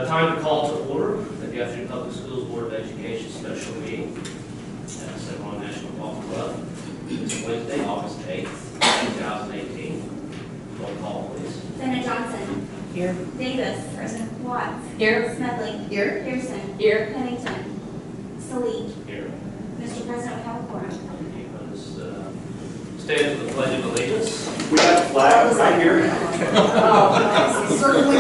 Time to call to order the Guthrie Public Schools Board of Education special meeting at Cedar National Golf Club. It's Wednesday, August 8th, 2018. Roll call, please. Senator Johnson. Here. Davis. Present. Watts. Here. Smedley. Here. Pearson. Here. Pennington. Salee. Here. Mr. President, we have a quorum. Let us stand for the Pledge of Allegiance. We got the flag right here. Certainly.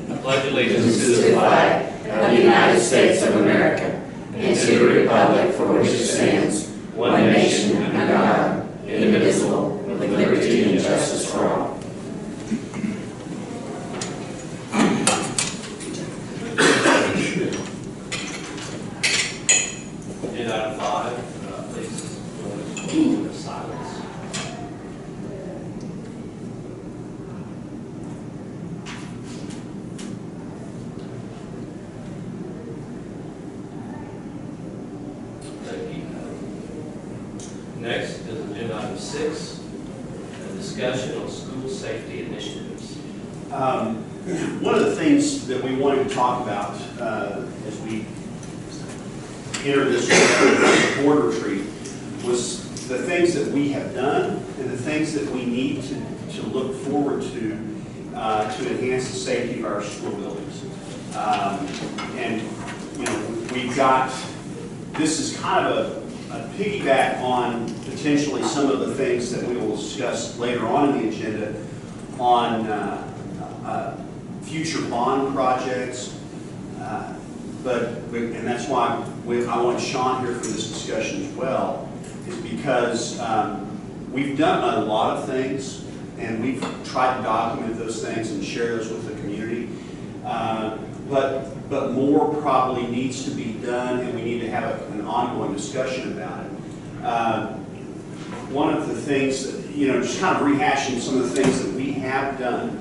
I pledge allegiance To the flag of the United States of America and to the republic for which it stands, one nation under God, indivisible, with liberty and justice for all. Agenda item 5, please join us in silence. Thank you. Next is agenda item 6, a discussion on school safety initiatives. One of the things that we wanted to talk about as we enter this board retreat was the things that we have done and the things that we need to look forward to enhance the safety of our school buildings. And you know, we've got, this is kind of a piggyback on potentially some of the things that we will discuss later on in the agenda on future bond projects. And that's why I want Sean here for this discussion as well, is because we've done a lot of things and we've tried to document those things and share those with the community. But more probably needs to be done, and we need to have an ongoing discussion about it. One of the things that, you know, just kind of rehashing some of the things that we have done.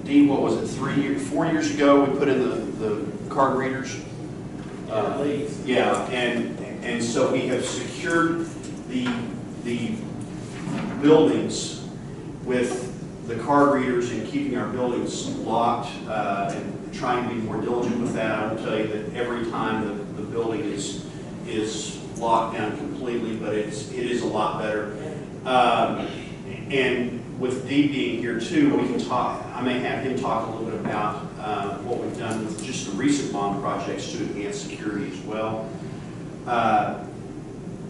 Dean, what was it, 4 years ago, we put in the card readers? Yeah, and so we have secured the buildings with the card readers and keeping our buildings locked and trying to be more diligent with that. I will tell you that every time the building is locked down completely, but it is a lot better. And with Dee being here too, we can talk. I may have him talk a little bit about what we've done with just the recent bond projects to enhance security as well.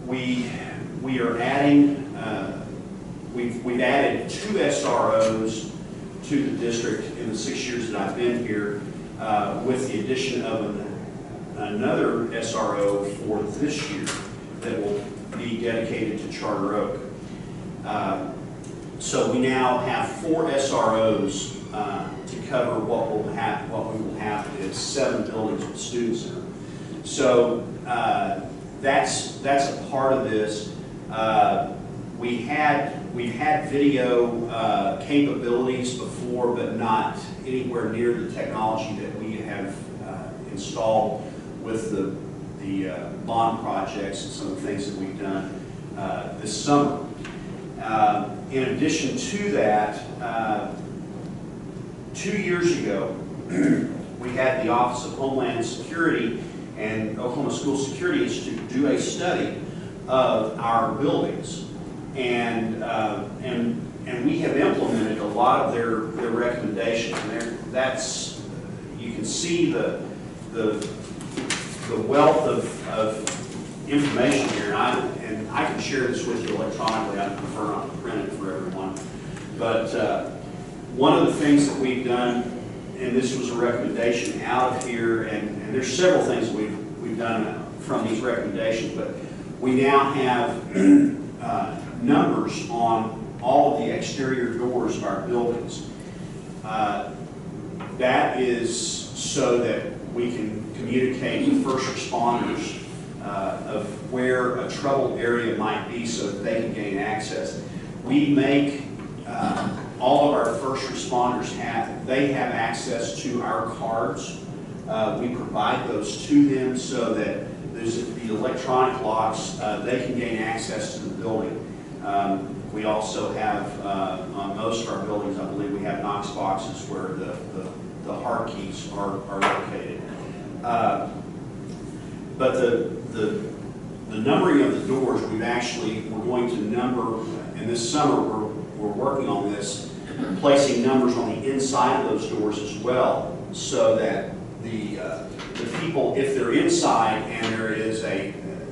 We are adding. We've added 2 SROs to the district in the 6 years that I've been here, with the addition of another SRO for this year that will be dedicated to Charter Oak. So we now have 4 SROs to cover what we will have is 7 buildings with students in them. So that's a part of this. We've had video capabilities before, but not anywhere near the technology that we have installed with the bond projects and some of the things that we've done this summer. In addition to that, 2 years ago, we had the Office of Homeland Security and Oklahoma School Security Institute do a study of our buildings, and we have implemented a lot of their recommendations. And that's, you can see the wealth of information here, and I can share this with you electronically. I prefer not to print it for everyone. But one of the things that we've done, and this was a recommendation out of here, and there's several things we've done from these recommendations, but we now have numbers on all of the exterior doors of our buildings. That is so that we can communicate with first responders of where a troubled area might be so that they can gain access. We make all of our first responders have access to our cards. We provide those to them so that there's the electronic locks, they can gain access to the building. We also have, on most of our buildings, I believe we have Knox boxes where the hard keys are located. But the numbering of the doors, we're going to number, and this summer we're working on this, placing numbers on the inside of those doors as well, so that the people, if they're inside and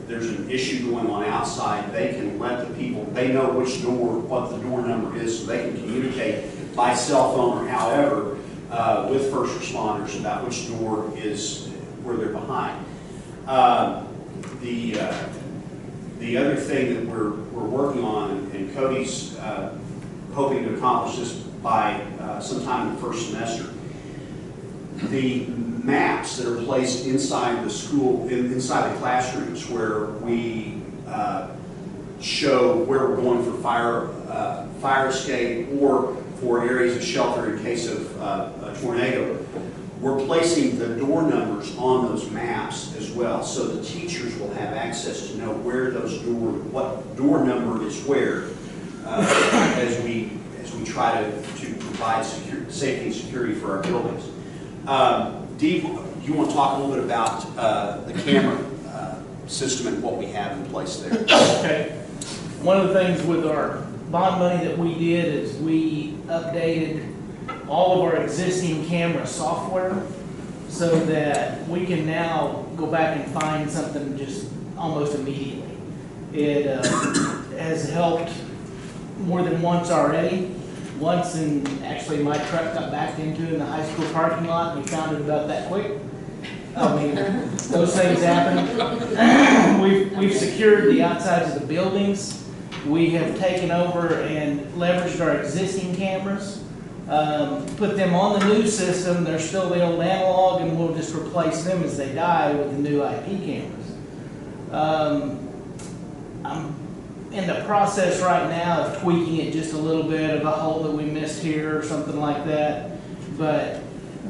there's an issue going on outside, they can let the people, they know which door, what the door number is, so they can communicate by cell phone or however with first responders about which door is where they're behind. The other thing that we're working on, and Cody's hoping to accomplish this by sometime in the first semester, the maps that are placed inside the school, inside the classrooms, where we show where we're going for fire escape or for areas of shelter in case of a tornado. We're placing the door numbers on those maps as well, so the teachers will have access to know where what door number is where, as we try to provide safety and security for our buildings. Dee, you want to talk a little bit about the camera system and what we have in place there? Okay. One of the things with our bond money that we did is we updated all of our existing camera software so that we can now go back and find something just almost immediately. It has helped more than once already. Once, and actually my truck got backed into in the high school parking lot, and we found it about that quick. I mean, those things happen. We've secured the outsides of the buildings. We have taken over and leveraged our existing cameras, put them on the new system. They're still the old analog, and we'll just replace them as they die with the new IP cameras. I'm in the process right now of tweaking it just a little bit of a hole that we missed here or something like that. But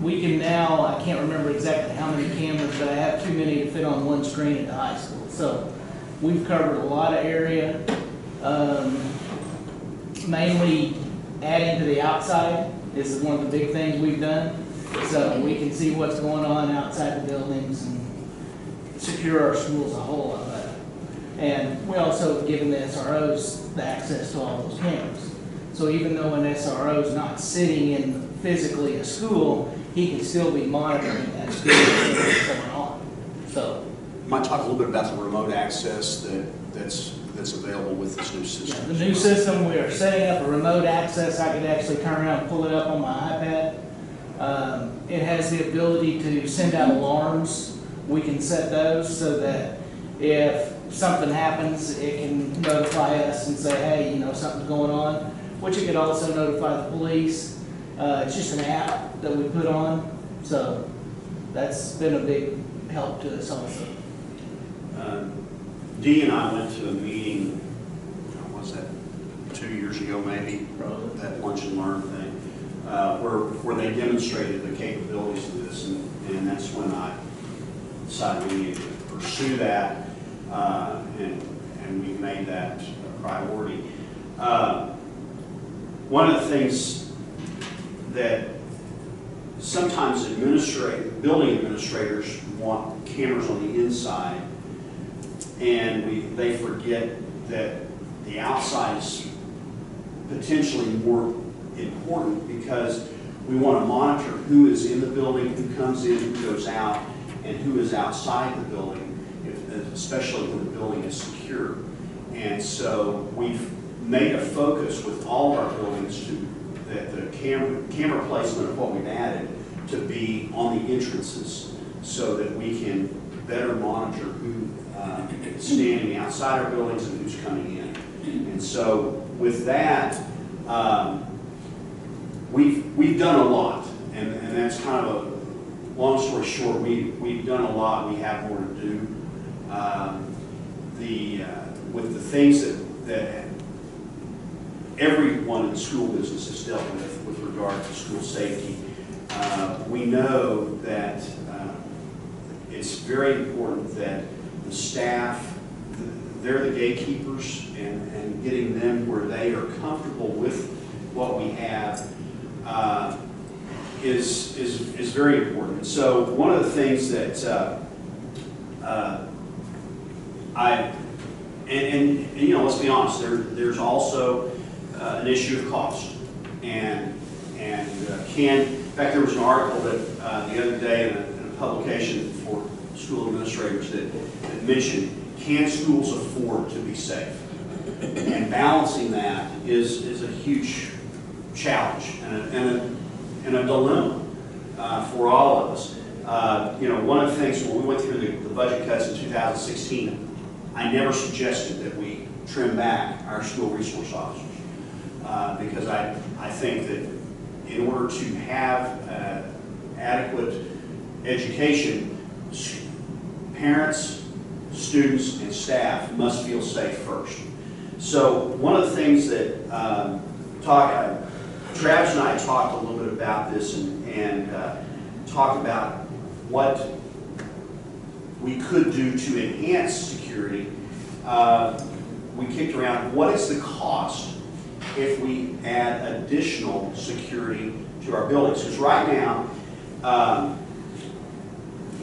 we can now, I can't remember exactly how many cameras, but I have too many to fit on one screen at the high school. So we've covered a lot of area, mainly adding to the outside. This is one of the big things we've done. So we can see what's going on outside the buildings and secure our schools a whole lot better. And we also have given the SROs the access to all those cameras. So even though an SRO is not sitting in physically a school, he can still be monitoring that school and what's going on. So, You might talk a little bit about the remote access that's available with this new system. yeah, the new system, we are setting up a remote access. I could actually turn around and pull it up on my iPad. It has the ability to send out alarms. We can set those so that if something happens, it can notify us and say, hey, something's going on, which it could also notify the police. It's just an app that we put on, so that's been a big help to us also. Dee and I went to a meeting, what was that, 2 years ago maybe, Probably. that lunch and learn thing, where they demonstrated the capabilities of this, and that's when I decided we needed to pursue that. And we've made that a priority. One of the things that sometimes building administrators want cameras on the inside, and they forget that the outside is potentially more important because we want to monitor who is in the building, who comes in, who goes out, and who is outside the building, especially when the building is secure. And so we've made a focus with all of our buildings that the camera placement of what we've added to be on the entrances so that we can better monitor who is standing outside our buildings and who's coming in. And so with that, we've done a lot, and that's kind of a long story short. We've done a lot. We have more to do. With the things that everyone in the school business has dealt with regard to school safety, we know that it's very important that the staff, they're the gatekeepers, and getting them where they are comfortable with what we have is very important. So one of the things that and you know, let's be honest, there's also an issue of cost, and in fact, there was an article that the other day in a publication for school administrators that mentioned, can schools afford to be safe? And balancing that is a huge challenge and a dilemma for all of us. You know, one of the things when we went through the budget cuts in 2016, I never suggested that we trim back our school resource officers because I think that in order to have adequate education, parents, students, and staff must feel safe first. So one of the things that Travis and I talked a little bit about this and talked about what we could do to enhance security. We kicked around, what is the cost if we add additional security to our buildings? Because right now,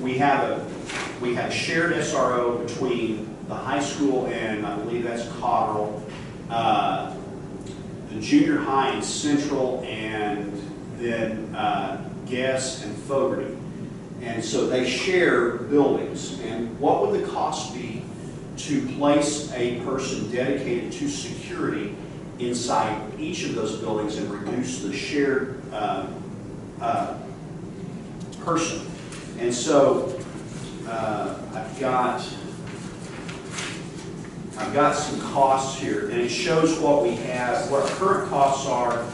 we have a shared SRO between the high school and I believe that's Cotterell, the junior high in Central, and then Guess and Fogarty. And so they share buildings. And what would the cost be to place a person dedicated to security inside each of those buildings and reduce the shared person? And so I've got some costs here, and it shows what we have, what our current costs are,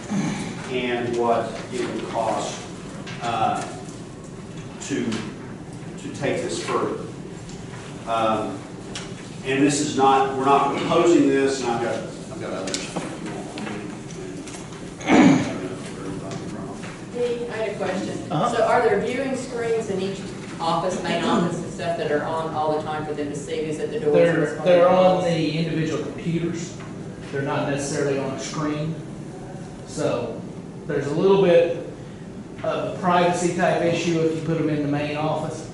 and what it would cost to take this further. And this is not, we're not proposing this, and I've got others. Dee, I had a question. So are there viewing screens in each office, main office and stuff that are on all the time for them to see who's at the doors? They're on the individual computers. They're not necessarily on a screen. So there's a little bit of a privacy type issue if you put them in the main office.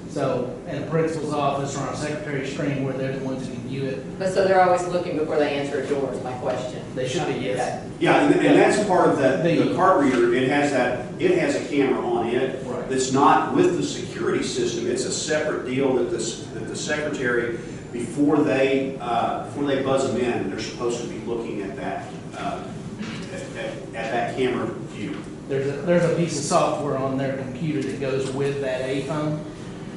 So in the principal's office or on a secretary's screen where they're the ones who can view it. But so they're always looking before they answer a door is my question. They should be, yes. Yeah, and that's part of that. The card reader, it has a camera on it. Right. That's not with the security system. It's a separate deal that the secretary, before they buzz them in, they're supposed to be looking at that at that camera view. There's a piece of software on their computer that goes with that A-phone.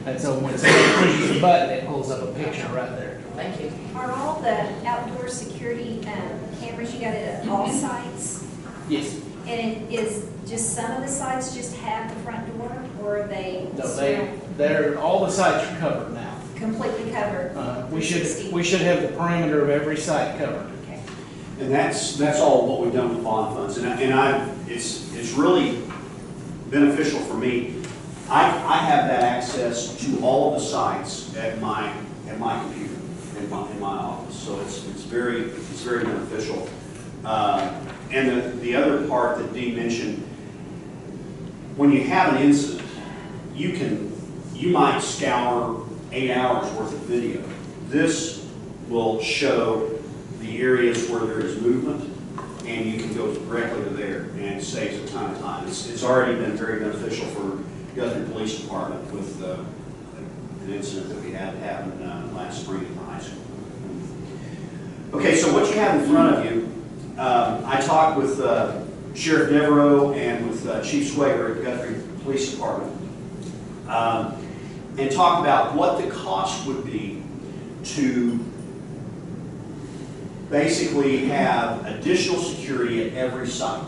And so when somebody pushes the button, it pulls up a picture right there. Thank you. Are all the outdoor security cameras you got at all sites? Yes. And is just some of the sites just have the front door, or are they? No, they're all the sites are covered now. Completely covered? We should have the perimeter of every site covered. Okay. And that's all what we've done with bond funds. It's really beneficial for me. I have that access to all of the sites at my computer in my office, so it's very beneficial. And the other part that Dee mentioned, when you have an incident, you might scour 8 hours worth of video. This will show the areas where there is movement, and you can go directly to there, and it saves a ton of time. It's already been very beneficial for Guthrie Police Department with an incident that we had happen last spring at the high school. Okay, so what you have in front of you, I talked with Sheriff Devereaux and with Chief Swager at Guthrie Police Department and talked about what the cost would be to basically have additional security at every site.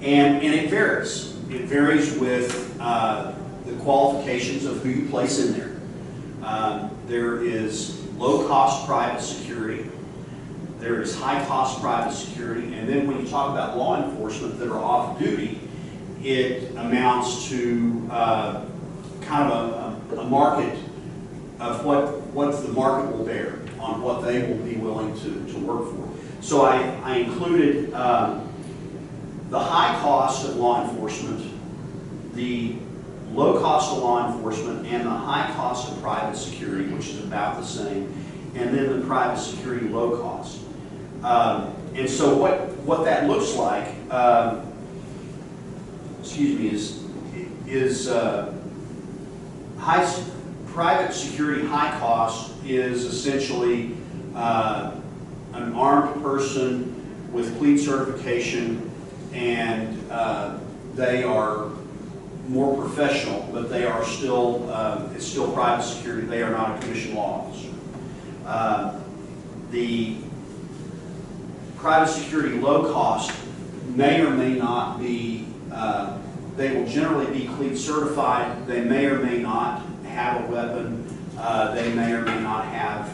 And it varies. It varies with the qualifications of who you place in there. There is low-cost private security. There is high-cost private security. And then when you talk about law enforcement that are off-duty, it amounts to kind of a market of what the market will bear on what they will be willing to work for. So I included the high cost of law enforcement, the low cost of law enforcement, and the high cost of private security, which is about the same, and then the private security low cost. And so what that looks like, is private security high cost is essentially an armed person with cleat certification, and they are more professional, but they are still, it's still private security. They are not a commissioned law officer. The private security low cost may or may not be, they will generally be cleat certified. They may or may not have a weapon. They may or may not have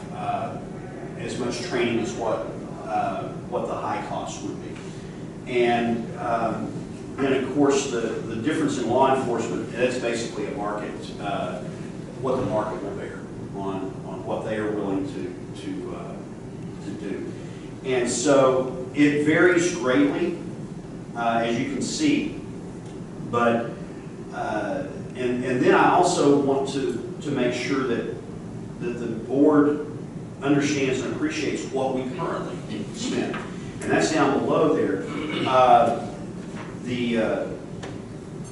as much training as what the high cost would be. And then, of course, the difference in law enforcement, that's basically a market, what the market will bear on what they are willing to do. And so it varies greatly, as you can see. But, and then I also want to make sure that the board understands and appreciates what we currently spend. And that's down below there. The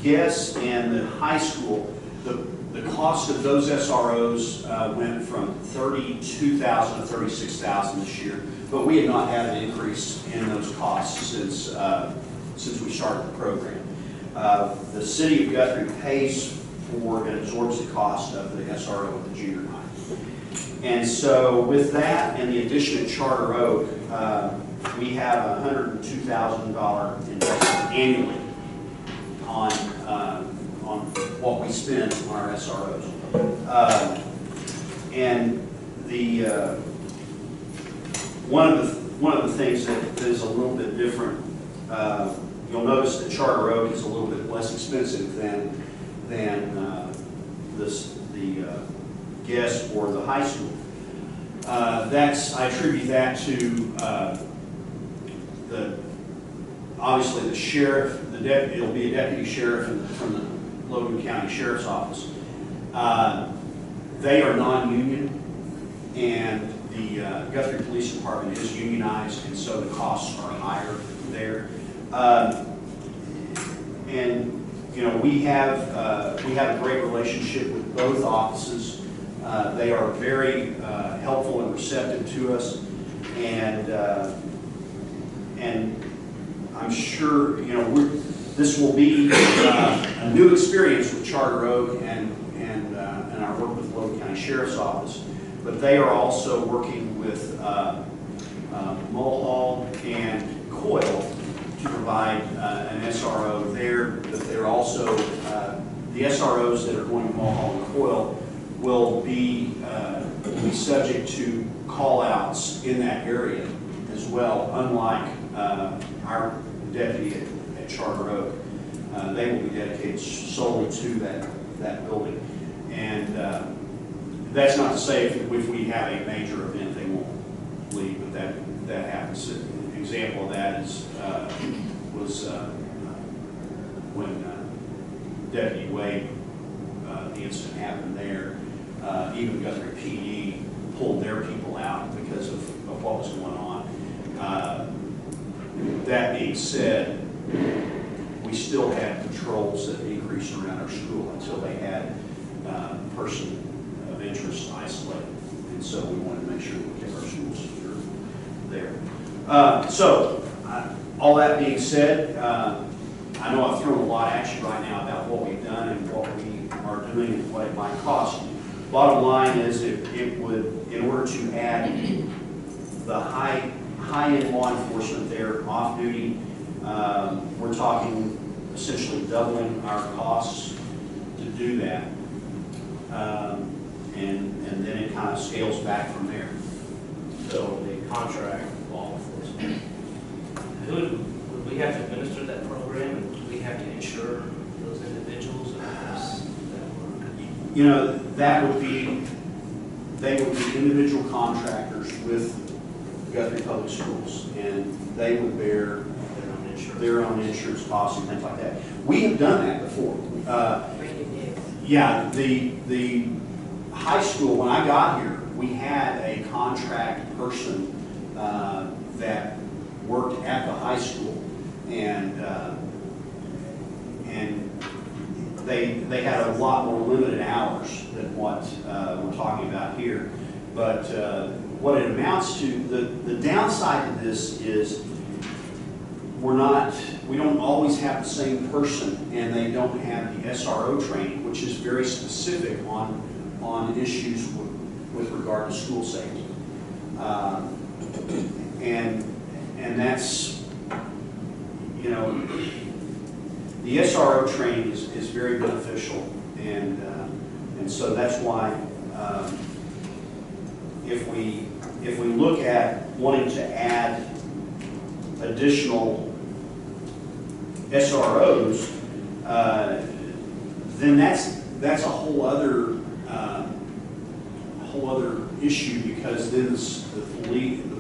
guests and the high school, the cost of those SROs went from $32,000 to $36,000 this year, but we had not had an increase in those costs since we started the program. The city of Guthrie pays for and absorbs the cost of the SRO at the junior high. And so with that and the addition at Charter Oak, we have a $102,000 investment annually on what we spend on our SROs. And the one of the things that is a little bit different, you'll notice that Charter Oak is a little bit less expensive than the guest or the high school. I attribute that to obviously the sheriff, it'll be a deputy sheriff from the Logan County Sheriff's Office. They are non-union, and the Guthrie Police Department is unionized, and so the costs are higher there. And you know, we have a great relationship with both offices. They are very helpful and receptive to us, and I'm sure this will be a new experience with Charter Oak and our work with Logan County Sheriff's Office. But they are also working with Mulhall and Coyle to provide an SRO there. But they're also the SROs that are going to Mulhall and Coyle will be subject to call-outs in that area as well, unlike our deputy at Charter Oak. They will be dedicated solely to that building. And that's not to say if we have a major event, they won't leave, but that happens. An example of that was when Deputy Wade, the incident happened there. Even Guthrie PD pulled their people out because of what was going on. That being said, we still had patrols that increased around our school until they had a person of interest isolated. And so we wanted to make sure we kept our schools secure there. All that being said, I know I've thrown a lot at you right now about what we've done and what we are doing and what it might cost. Bottom line is it would, in order to add the high-end law enforcement there off duty, we're talking essentially doubling our costs to do that. And then it kind of scales back from there. So the contract law enforcement, would we have to administer that program, and would we have to insure those individuals? You know, that would be they would be individual contractors with Guthrie Public Schools, and they would bear their own insurance costs and things like that. We have done that before. Yeah, the high school, when I got here, we had a contract person that worked at the high school, and they had a lot more limited hours than what we're talking about here. But what it amounts to, the downside of this is we don't always have the same person, and they don't have the SRO training, which is very specific on issues with regard to school safety. And that's, you know, the SRO training is very beneficial, and so that's why if we look at wanting to add additional SROs, then that's a whole other issue, because then the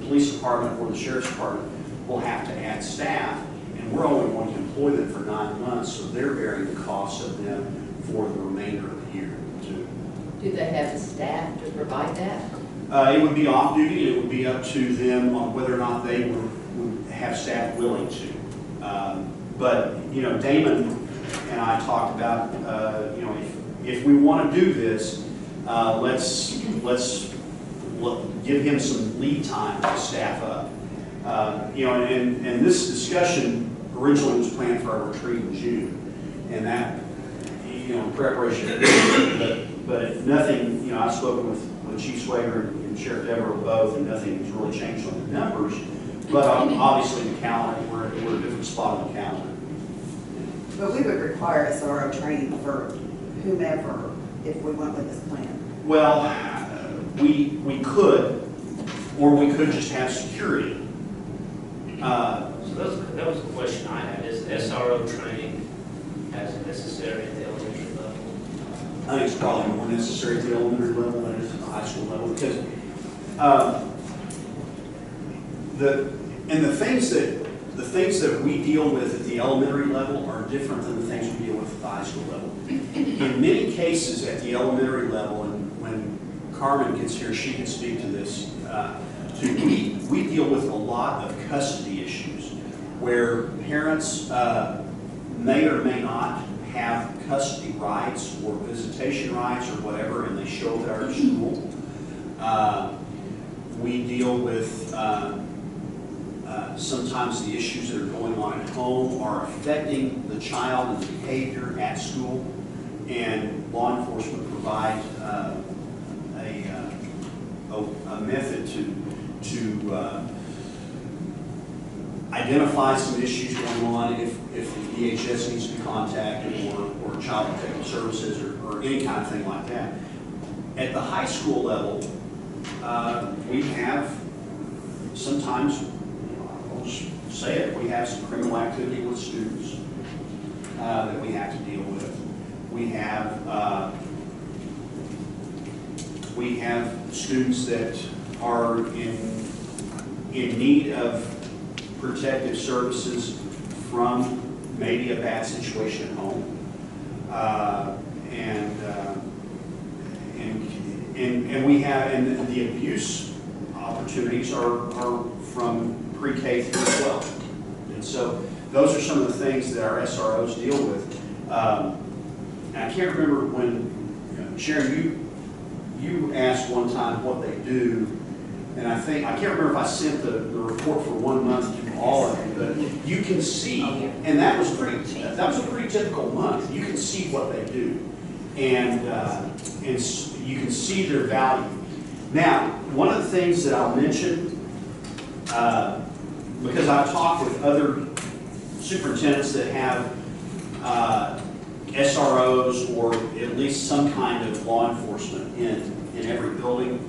police department or the sheriff's department will have to add staff, and we're only going to employ them for 9 months, so they're bearing the cost of them for the remainder of the year too. Do they have the staff to provide that? It would be off duty. It would be up to them on whether or not they would have staff willing to. But you know, Damon and I talked about you know, if we want to do this, let's give him some lead time to staff up. You know, and this discussion originally was planned for our retreat in June, and that, you know, in preparation, but nothing. You know, I've spoken with Chief Swager and Sheriff Devereux both, and nothing has really changed on the numbers. But obviously, the calendar, we're at a different spot on the calendar. But we would require SRO training for whomever if we went with this plan. Well, we could, or we could just have security. So that was the question I had, is SRO training as necessary at the elementary level? I think it's probably more necessary at the elementary level than it is at the high school level, because the things that we deal with at the elementary level are different than the things we deal with at the high school level. In many cases at the elementary level, and when Carmen gets here, she can speak to this too. We deal with a lot of custody issues where parents may or may not have custody rights or visitation rights or whatever, and they show up at our school. We deal with sometimes the issues that are going on at home are affecting the child and the behavior at school, and law enforcement provides a method to identify some issues going on if the DHS needs to be contacted, or Child Protective Services, or any kind of thing like that. At the high school level, we have sometimes, I'll just say it, we have some criminal activity with students that we have to deal with. We have students that are in need of protective services from maybe a bad situation at home, and we have, and the abuse opportunities are from pre-K through 12, and so those are some of the things that our SROs deal with. And I can't remember when, Sharon, you asked one time what they do, and I can't remember if I sent the report for 1 month to all of you, but you can see, and that was a pretty typical month. You can see what they do, and you can see their value. Now, one of the things that I'll mention, because I've talked with other superintendents that have SROs or at least some kind of law enforcement in every building,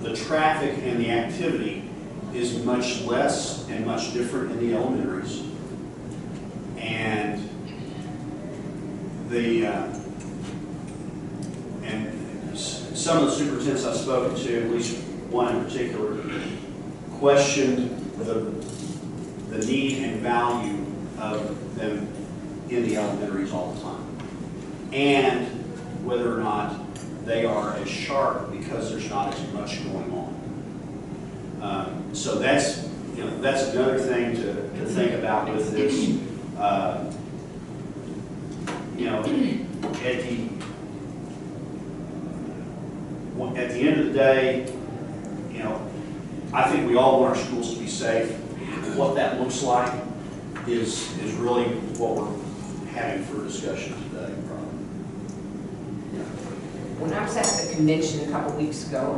the traffic and the activity is much less and much different in the elementaries. And and some of the superintendents I've spoken to, at least one in particular, questioned the need and value of them in the elementaries all the time, and whether or not they are as sharp because there's not as much going on. So that's another thing to think about with this. At the end of the day, I think we all want our schools to be safe. What that looks like is really what we're having for discussion today, probably. When I was at the convention a couple weeks ago,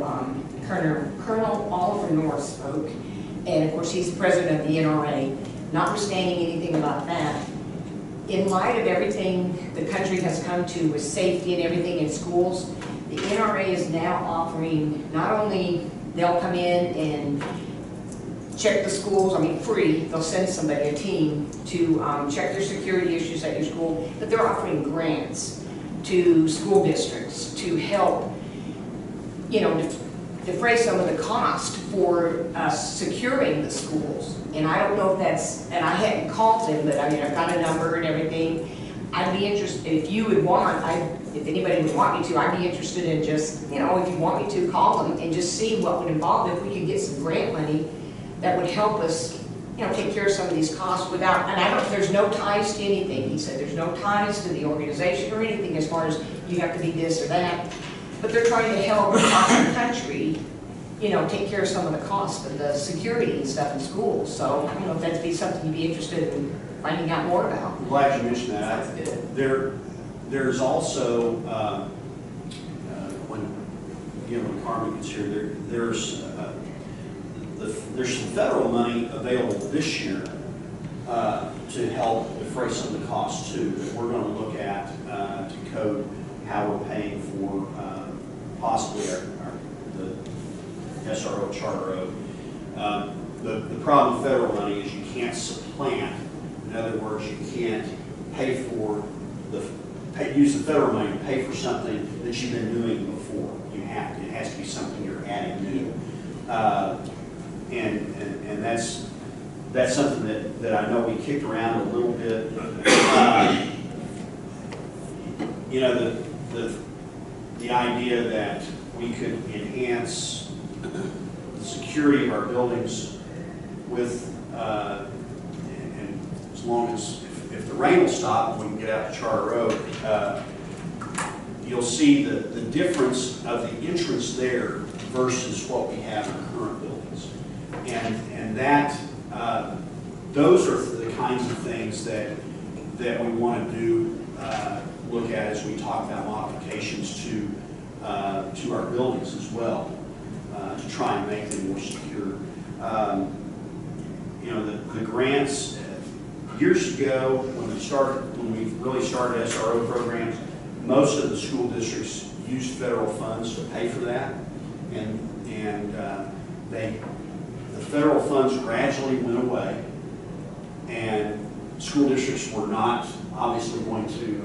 Colonel Oliver North spoke, and of course he's the president of the NRA. Notwithstanding anything about that, in light of everything the country has come to with safety and everything in schools, the NRA is now offering, not only they'll come in and check the schools, free, they'll send somebody, a team, to check their security issues at your school, but they're offering grants to school districts to help, defray some of the cost for securing the schools. And I don't know if that's, and I hadn't called them, but I've got a number and everything. I'd be interested, if you would want, if anybody would want me to, I'd be interested in just, if you want me to, call them and just see what would involve, if we could get some grant money that would help us, take care of some of these costs without, and there's no ties to anything. He said there's no ties to the organization or anything as far as you have to be this or that. But they're trying to help across the country, take care of some of the costs of the security and stuff in schools. So I don't know if that'd be something you'd be interested in finding out more about. I'm glad you mentioned that. There's also, when Carmen gets here, there's some federal money available this year to help defray some of the costs too, that we're going to look at to code how we're paying for possibly the SRO charter oak. The problem with federal money is you can't supplant. In other words, you can't pay for use the federal money to pay for something that you've been doing before. It has to be something you're adding new. And that's something that I know we kicked around a little bit. The idea that we could enhance the security of our buildings with, and as long as, if the rain will stop and we can get out to Charter Road, you'll see the difference of the entrance there versus what we have in our current buildings. And that, those are the kinds of things that we want to do, look at as we talk about modifications to our buildings as well, to try and make them more secure. The grants, years ago when we really started SRO programs, most of the school districts used federal funds to pay for that, and the federal funds gradually went away, and school districts were not obviously going to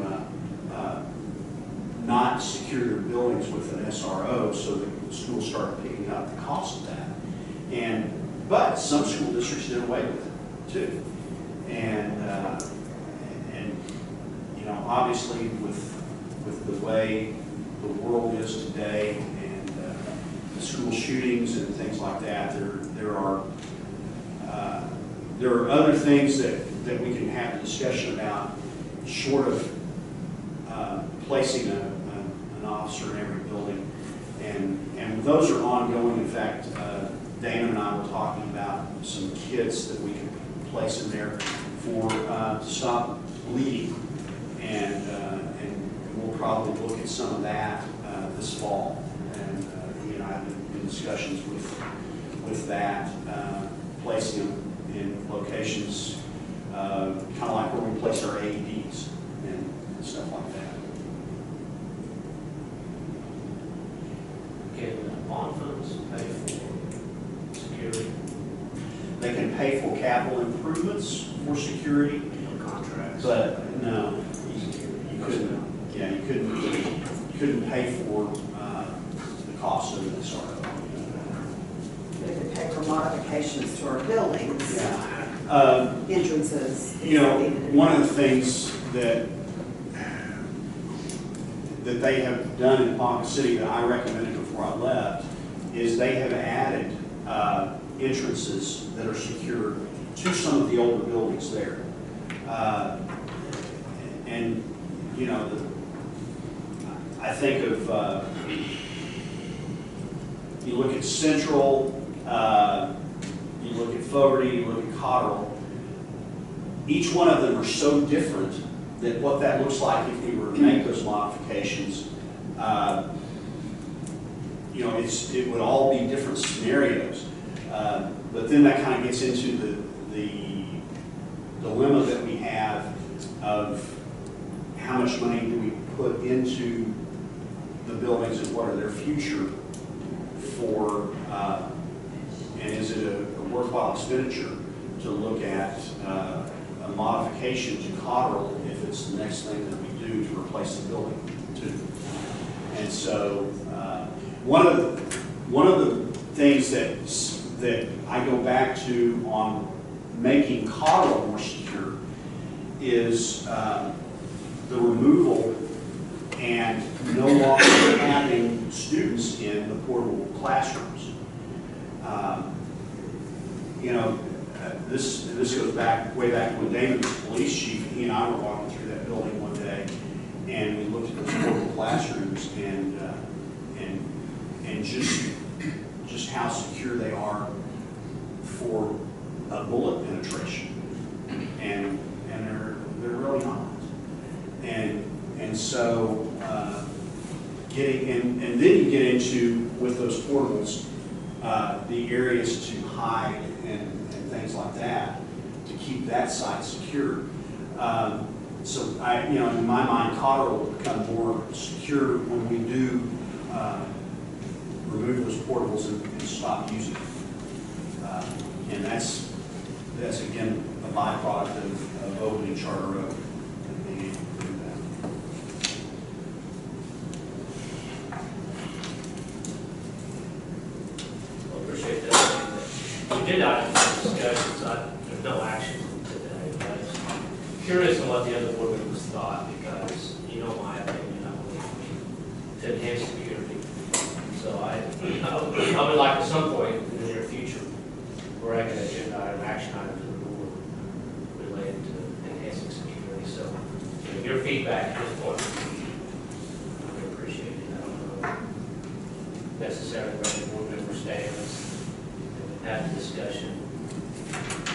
not secure their buildings with an SRO, so the schools started picking up the cost of that. But some school districts did away with it too, and obviously with the way the world is today and the school shootings and things like that, there are other things that we can have a discussion about, short of placing an officer in every building, and those are ongoing. In fact, Dana and I were talking about some kids that we could place in there to stop bleeding, and we'll probably look at some of that this fall. And I've been in discussions with that, placing them in locations kind of like where we place our AEDs and stuff like that. Can bond funds pay for security? They can pay for capital improvements for security, No contracts? but no, you personnel. Yeah, you couldn't pay for the cost of the SRO. We could pay for modifications to our buildings, Yeah. entrances. You know, one of the things that they have done in Ponca City that I recommended before I left is they have added entrances that are secure to some of the older buildings there. And, you know, I think of, you look at Central, you look at Fogarty, you look at Cotterell, each one of them are so different that what that looks like if we were to make those modifications, you know, it would all be different scenarios. But then that kind of gets into the dilemma that we have of how much money do we put into the buildings and what are their future for, and is it a worthwhile expenditure to look at a modification to Cotterell if it's the next thing that we do to replace the building too. And so one of the things that I go back to on making Cotterell more secure is the removal and no longer having students in the portable classrooms. You know, this goes back way back when David was police chief. He and I were walking through that building one day, and we looked at those portable classrooms and just how secure they are for a bullet penetration, and they're really not. And so and then you get into, with those portables, the areas to hide and things like that to keep that site secure. So you know, in my mind, Cotterell will become more secure when we do remove those portables and stop using them. And that's again a byproduct of opening Charter Road and being able to do that. Well, appreciate that. We did not have discussions, there's no action today, but I was curious on what the other board members thought, because you know my opinion, I believe, to enhance security. So I would like at some point in the near future, we're an agenda item, action item to the board related to enhancing security. So your feedback at this point, I would appreciate it. I don't know necessarily where the board member stands and have a discussion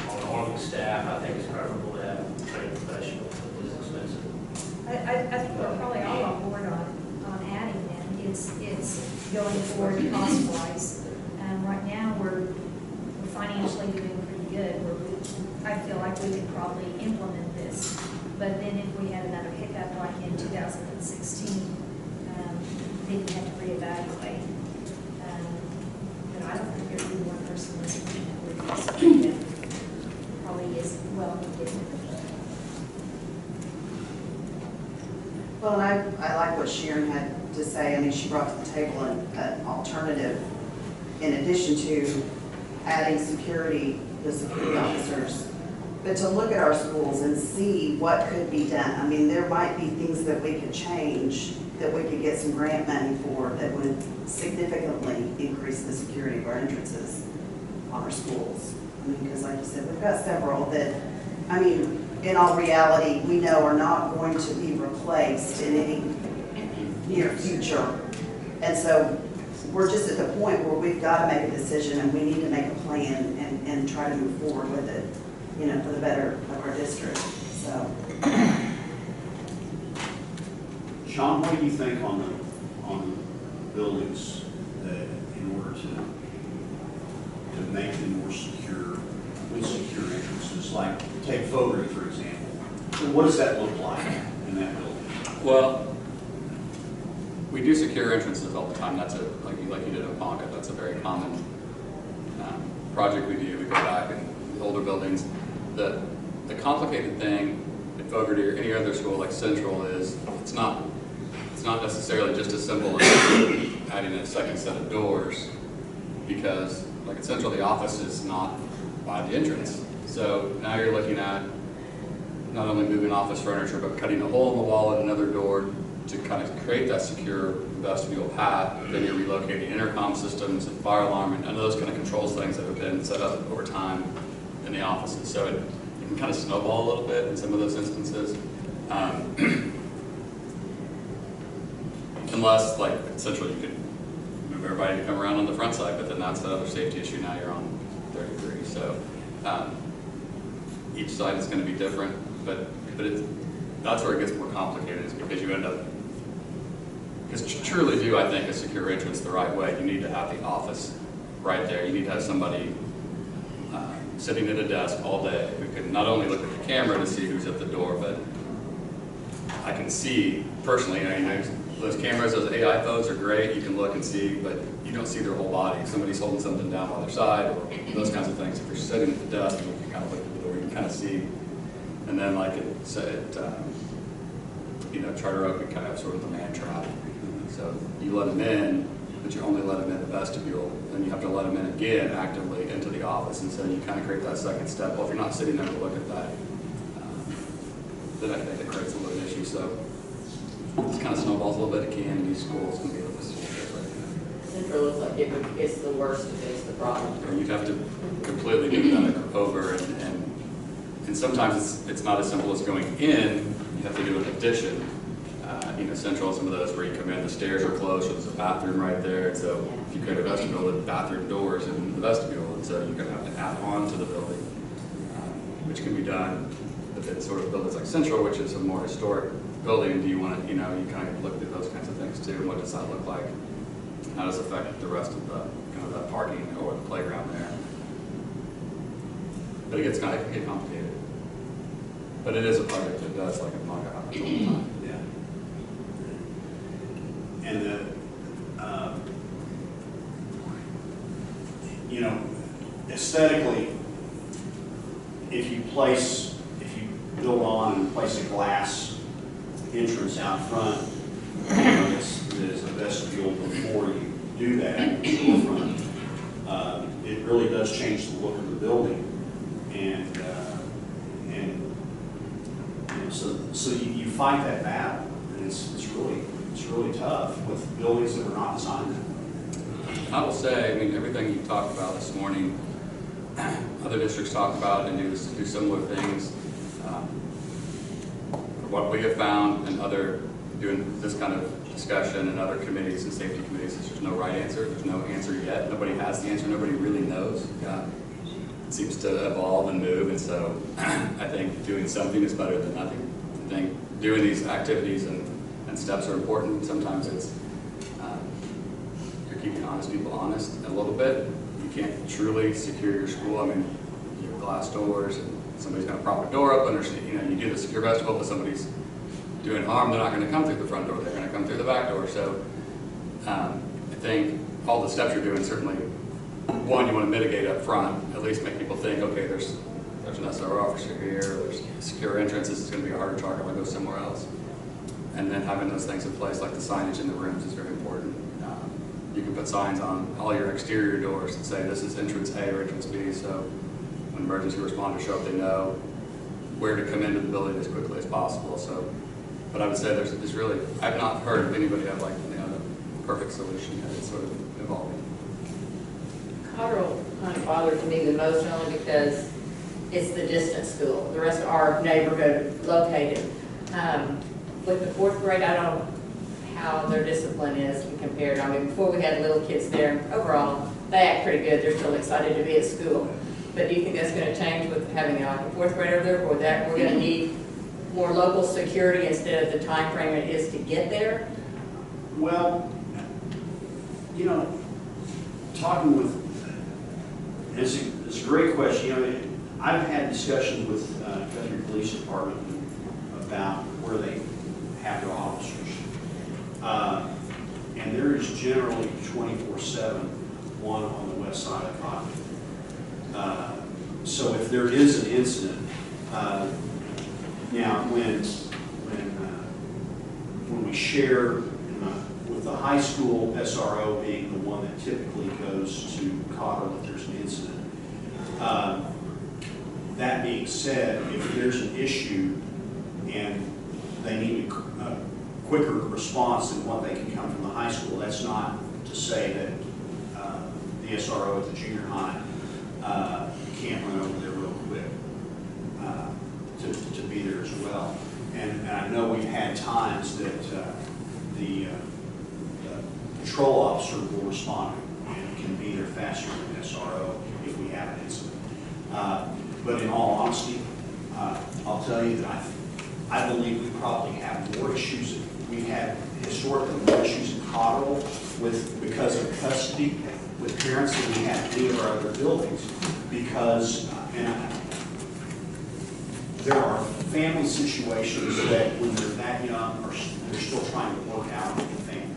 on arming staff. I think it's preferable to have trained professionals, but it is expensive. I think we're probably all on board on adding them. It's going forward cost-wise. Right now, we're financially doing pretty good. I feel like we could probably implement this. But then if we had another hiccup like in 2016, then you have to reevaluate. But I don't think there'd be one person listening that would disagree that probably is well needed. Well, and I like what Sharon had to say. I mean, she brought to the table an alternative in addition to adding security, the security officers, but to look at our schools and see what could be done. I mean, there might be things that we could change, that we could get some grant money for, that would significantly increase the security of our entrances on our schools. I mean, because like you said, we've got several that, I mean, in all reality, we know are not going to be replaced in any near future. And so we're just at the point where we've got to make a decision and we need to make a plan and try to move forward with it, you know, for the better of our district. So, Sean, what do you think on the buildings that in order to make them more secure, with secure entrances, like take Fogarty for example? What does that look like in that building? Well, we do secure entrances all the time. That's like you did at Ponca. That's a very common project we do. We go back in the older buildings. The complicated thing at Fogarty or any other school like Central is, it's not necessarily just as simple as adding a second set of doors, because like at Central, the office is not by the entrance. So now you're looking at not only moving office furniture, but cutting a hole in the wall at another door to kind of create that secure vestibule path. Then you're relocating intercom systems and fire alarm and those kind of controls things that have been set up over time in the offices. So it can kind of snowball a little bit in some of those instances. Unless, like at Central, you could move everybody to come around on the front side, but then that's another safety issue. Now you're on 30 degrees. So each side is going to be different, but that's where it gets more complicated, is because you end up, because to truly do, I think, a secure entrance the right way, you need to have the office right there. You need to have somebody sitting at a desk all day who can not only look at the camera to see who's at the door, but I can see personally, those cameras, those AI phones are great, you can look and see, but you don't see their whole body. If somebody's holding something down on their side, or those kinds of things. If you're sitting at the desk and you can kind of look at the door, you can kind of see. And then like Charter Oak, we kind of have sort of the man trap. So you let them in, but you only let them in the vestibule, then you have to let them in again actively into the office, and so you kind of create that second step. Well, if you're not sitting there to look at that, then I think it creates a little bit of an issue. So it kind of snowballs a little bit. It can in these schools can be a little bit right now. Central looks like it's the worst if it's the problem. And you'd have to completely do that over, and sometimes it's not as simple as going in. You have to do an addition. Central, some of those where you come in, the stairs are closed, so there's a bathroom right there. And so if you create a vestibule with bathroom doors in the vestibule, and so you're going to have to add on to the building, which can be done. But then sort of buildings like Central, which is a more historic building, do you want to, you kind of look at those kinds of things too. What does that look like? How does it affect the rest of the kind of that parking or the playground there? But it can get complicated. But it is a project that does like a mock up all the time. Yeah. And aesthetically, if you build on and place a glass entrance out front, there's a vestibule before you do that in the front, it really does change the look of the building. So you fight that battle, and it's really tough with buildings that were not designed that way. I will say, everything you talked about this morning, other districts talk about and do similar things. What we have found and doing this kind of discussion and other committees and safety committees is there's no right answer. There's no answer yet. Nobody has the answer. Nobody really knows. It seems to evolve and move, and so I think doing something is better than nothing. I think doing these activities and steps are important. Sometimes it's you're keeping honest people honest a little bit. You can't truly secure your school. You have glass doors, and somebody's going to prop a door open, or you do the secure vestibule, but somebody's doing harm. They're not going to come through the front door. They're going to come through the back door. So I think all the steps you're doing, certainly, one, you want to mitigate up front, at least make people think, okay, there's an SRO officer here, there's secure entrance, this is going to be a harder target, I'll go somewhere else. And then having those things in place, like the signage in the rooms, is very important. You can put signs on all your exterior doors that say this is entrance A or entrance B, so when emergency responders show up, they know where to come into the building as quickly as possible. So, but I would say there's really, I've not heard of anybody have the perfect solution yet. It's sort of evolving. Cotterell kind of bothers me the most, only because it's the distance school. The rest of our neighborhood located. With the fourth grade, I don't know how their discipline is compared. Before we had little kids there, overall, they act pretty good. They're still excited to be at school. But do you think that's going to change with having a fourth grader there, or that we're going to need more local security instead of the time frame it is to get there? Well, talking with, it's a great question. I've had discussions with Guthrie Police Department about where they have their officers. And there is generally 24/7 one on the west side of Cotton. So if there is an incident, Now, when we share with the high school SRO being the one that typically goes to Cotterell if there's an incident. That being said, if there's an issue and they need a quicker response than what they can come from the high school, that's not to say that the SRO at the junior high can't run over there real quick to be there as well. And I know we've had times that the patrol officer will respond and can be there faster than SRO if we have an incident. But in all honesty, I'll tell you that I believe we probably have more issues. We've had historically more issues in Cotterell because of custody with parents than we have any of our other buildings. Because there are family situations that when they're that young, they're still trying to work out with the family.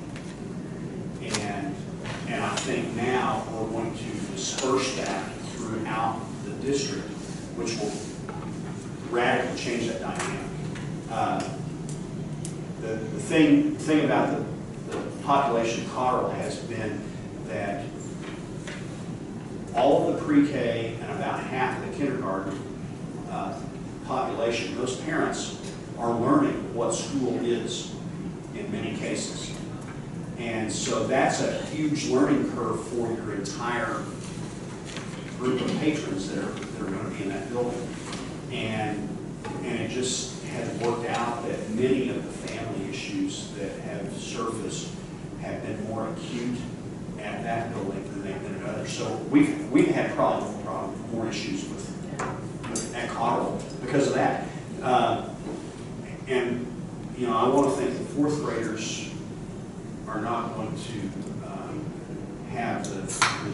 And I think now we're going to disperse that throughout the district, which will radically change that dynamic. The thing about the population of Cotterell has been that all of the pre-K and about half of the kindergarten population, those parents are learning what school is in many cases. And so that's a huge learning curve for your entire group of patrons that are going to be in that building. And it just has worked out that many of the family issues that have surfaced have been more acute at that building than they've been at others. So we've had probably more issues with at Cotterell because of that. And you know, I want to think the fourth graders are not going to have the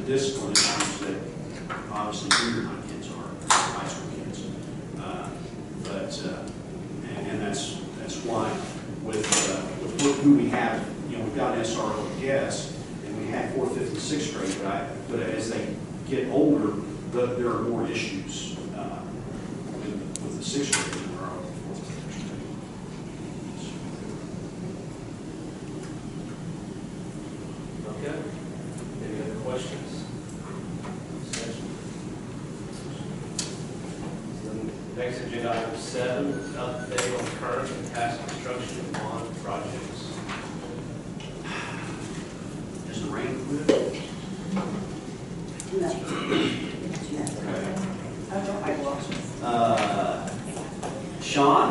discipline issues that obviously junior high kids are, high school kids. And that's why with who we have, you know, we've got an SRO guest, and we had 4th, 5th, and 6th grade, but as they get older, there are more issues with the 6th grade than there are with the 4th graders. Okay. Any other questions? Next agenda item 7, update on current and past construction and bond projects. Is the rain included? No. Sean?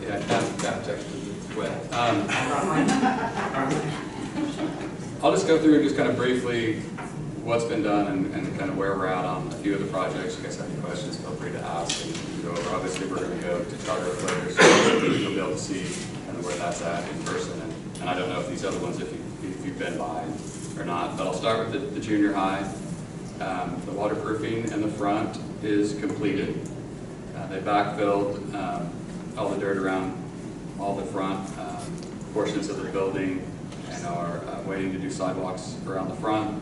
Yeah, that text is wet. I'll just go through just kind of briefly what's been done and kind of where we're at on a few of the projects. If you guys have any questions, feel free to ask and go over. Obviously, we're going to go to Charter later, so you'll be able to see kind of where that's at in person. And I don't know if these other ones, if you've been by or not, but I'll start with the junior high. The waterproofing in the front is completed. They backfilled all the dirt around all the front portions of the building and are waiting to do sidewalks around the front.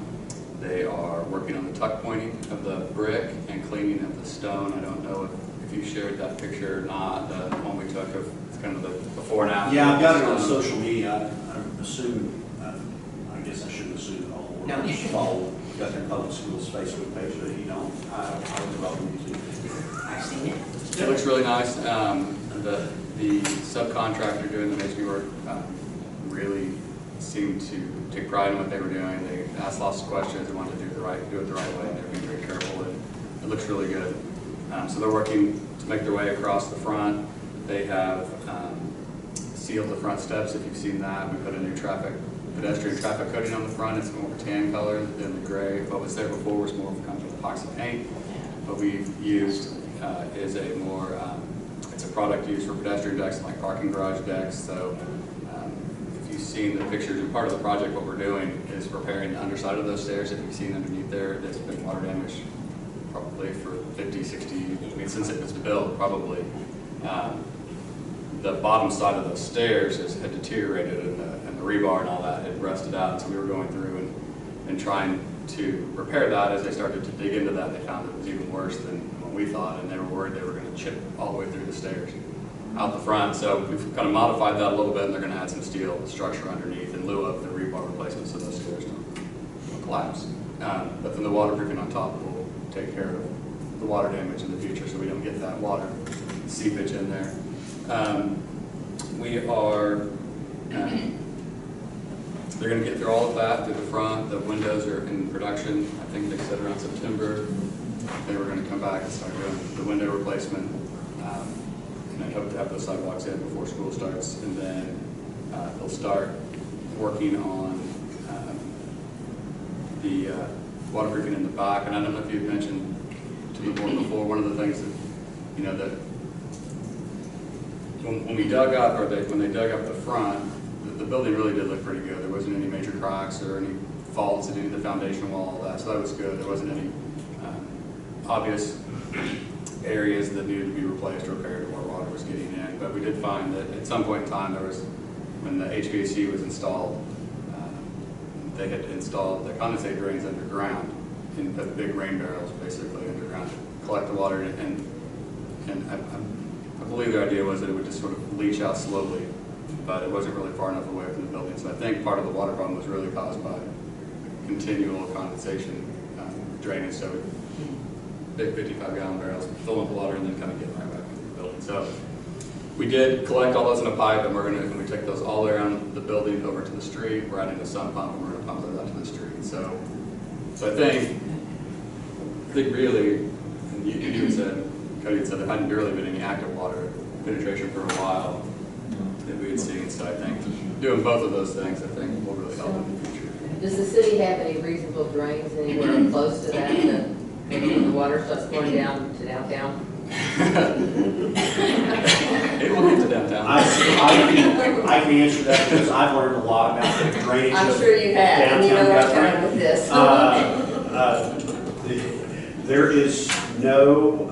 They are working on the tuck pointing of the brick and cleaning of the stone. I don't know if you shared that picture or not, the one we took of kind of the before and after. Yeah, I've got it on social media. I assume, I guess I shouldn't assume that all the No. workers follow, got their public schools Facebook page, but you don't. I would welcome you to. I've seen it. It looks really nice. The subcontractor doing the masonry work really seemed to take pride in what they were doing. They asked lots of questions. They wanted to do it the right way, and they're being very careful. And it looks really good. So they're working to make their way across the front. They have sealed the front steps. If you've seen that, we put a new pedestrian traffic coating on the front. It's more of a tan color than the gray. What was there before was more of a kind of epoxy paint. What we've used is a more it's a product used for pedestrian decks like parking garage decks. So if you've seen the pictures and part of the project, what we're doing is repairing the underside of those stairs. If you've seen underneath there, there's been water damage probably for 50, 60, I mean, since it was built, probably. The bottom side of those stairs had deteriorated and the rebar and all that had rusted out. So we were going through and trying to repair that, as they started to dig into that, they found it was even worse than what we thought, and they were worried they were going to chip all the way through the stairs out the front. So we've kind of modified that a little bit, and they're going to add some steel structure underneath in lieu of the rebar replacement, so those stairs don't collapse. But then the waterproofing on top will take care of the water damage in the future, so we don't get that water seepage in there. We are. They're going to get through all of that through the front. The windows are in production. I think they said around September. They were going to come back and start doing the window replacement. And I hope to have those sidewalks in before school starts. And then they'll start working on the waterproofing in the back. And I don't know if you've mentioned to the board before, one of the things that, you know, that when we dug up, or when they dug up the front, the building really did look pretty good. There wasn't any major cracks or any faults in any of the foundation wall, all that. So that was good. There wasn't any obvious areas that needed to be replaced or repaired where water was getting in. But we did find that at some point in time, there was, when the HVAC was installed, they had installed the condensate drains underground in the big rain barrels, basically underground, to collect the water. And I believe the idea was that it would just sort of leach out slowly, but it wasn't really far enough away from the building. So I think part of the water problem was really caused by continual condensation drainage. So big 55-gallon barrels, fill up the water, and then kind of get right back into the building. So we did collect all those in a pipe, and when we take those all the way around the building over to the street, we're adding a sump pump, and we're going to pump those out to the street. So I think really, and you had said, Cody had said there hadn't really been any active water penetration for a while that we had seen. So I think doing both of those things, I think, will really help in the future. Does the city have any reasonable drains anywhere close to that, maybe when the water starts going down to downtown? It will get to downtown. I can answer that because I've learned a lot about the drainage. I'm sure you have, and you know where I'm going with this. There is no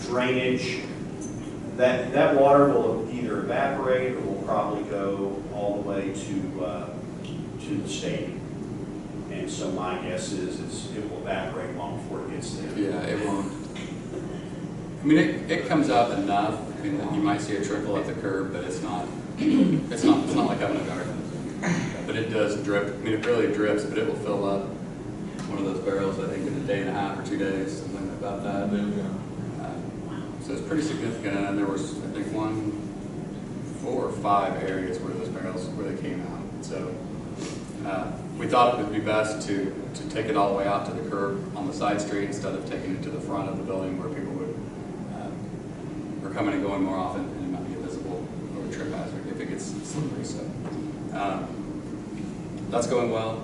drainage. That water will either evaporate or will probably go all the way to the stadium. And so my guess is it will evaporate long before it gets there. Yeah, it won't. I mean, it comes out enough. I mean, you might see a trickle at the curb, but it's not like having a garden. But it does drip. I mean, it really drips, but it will fill up one of those barrels, I think, in a day and a half or 2 days, something about that. So it's pretty significant. And there was, I think, 4 or 5 areas where those barrels, where they came out. So we thought it would be best to take it all the way out to the curb on the side street instead of taking it to the front of the building where people are coming and going more often, and it might be a visible or a trip hazard if it gets slippery. So that's going well.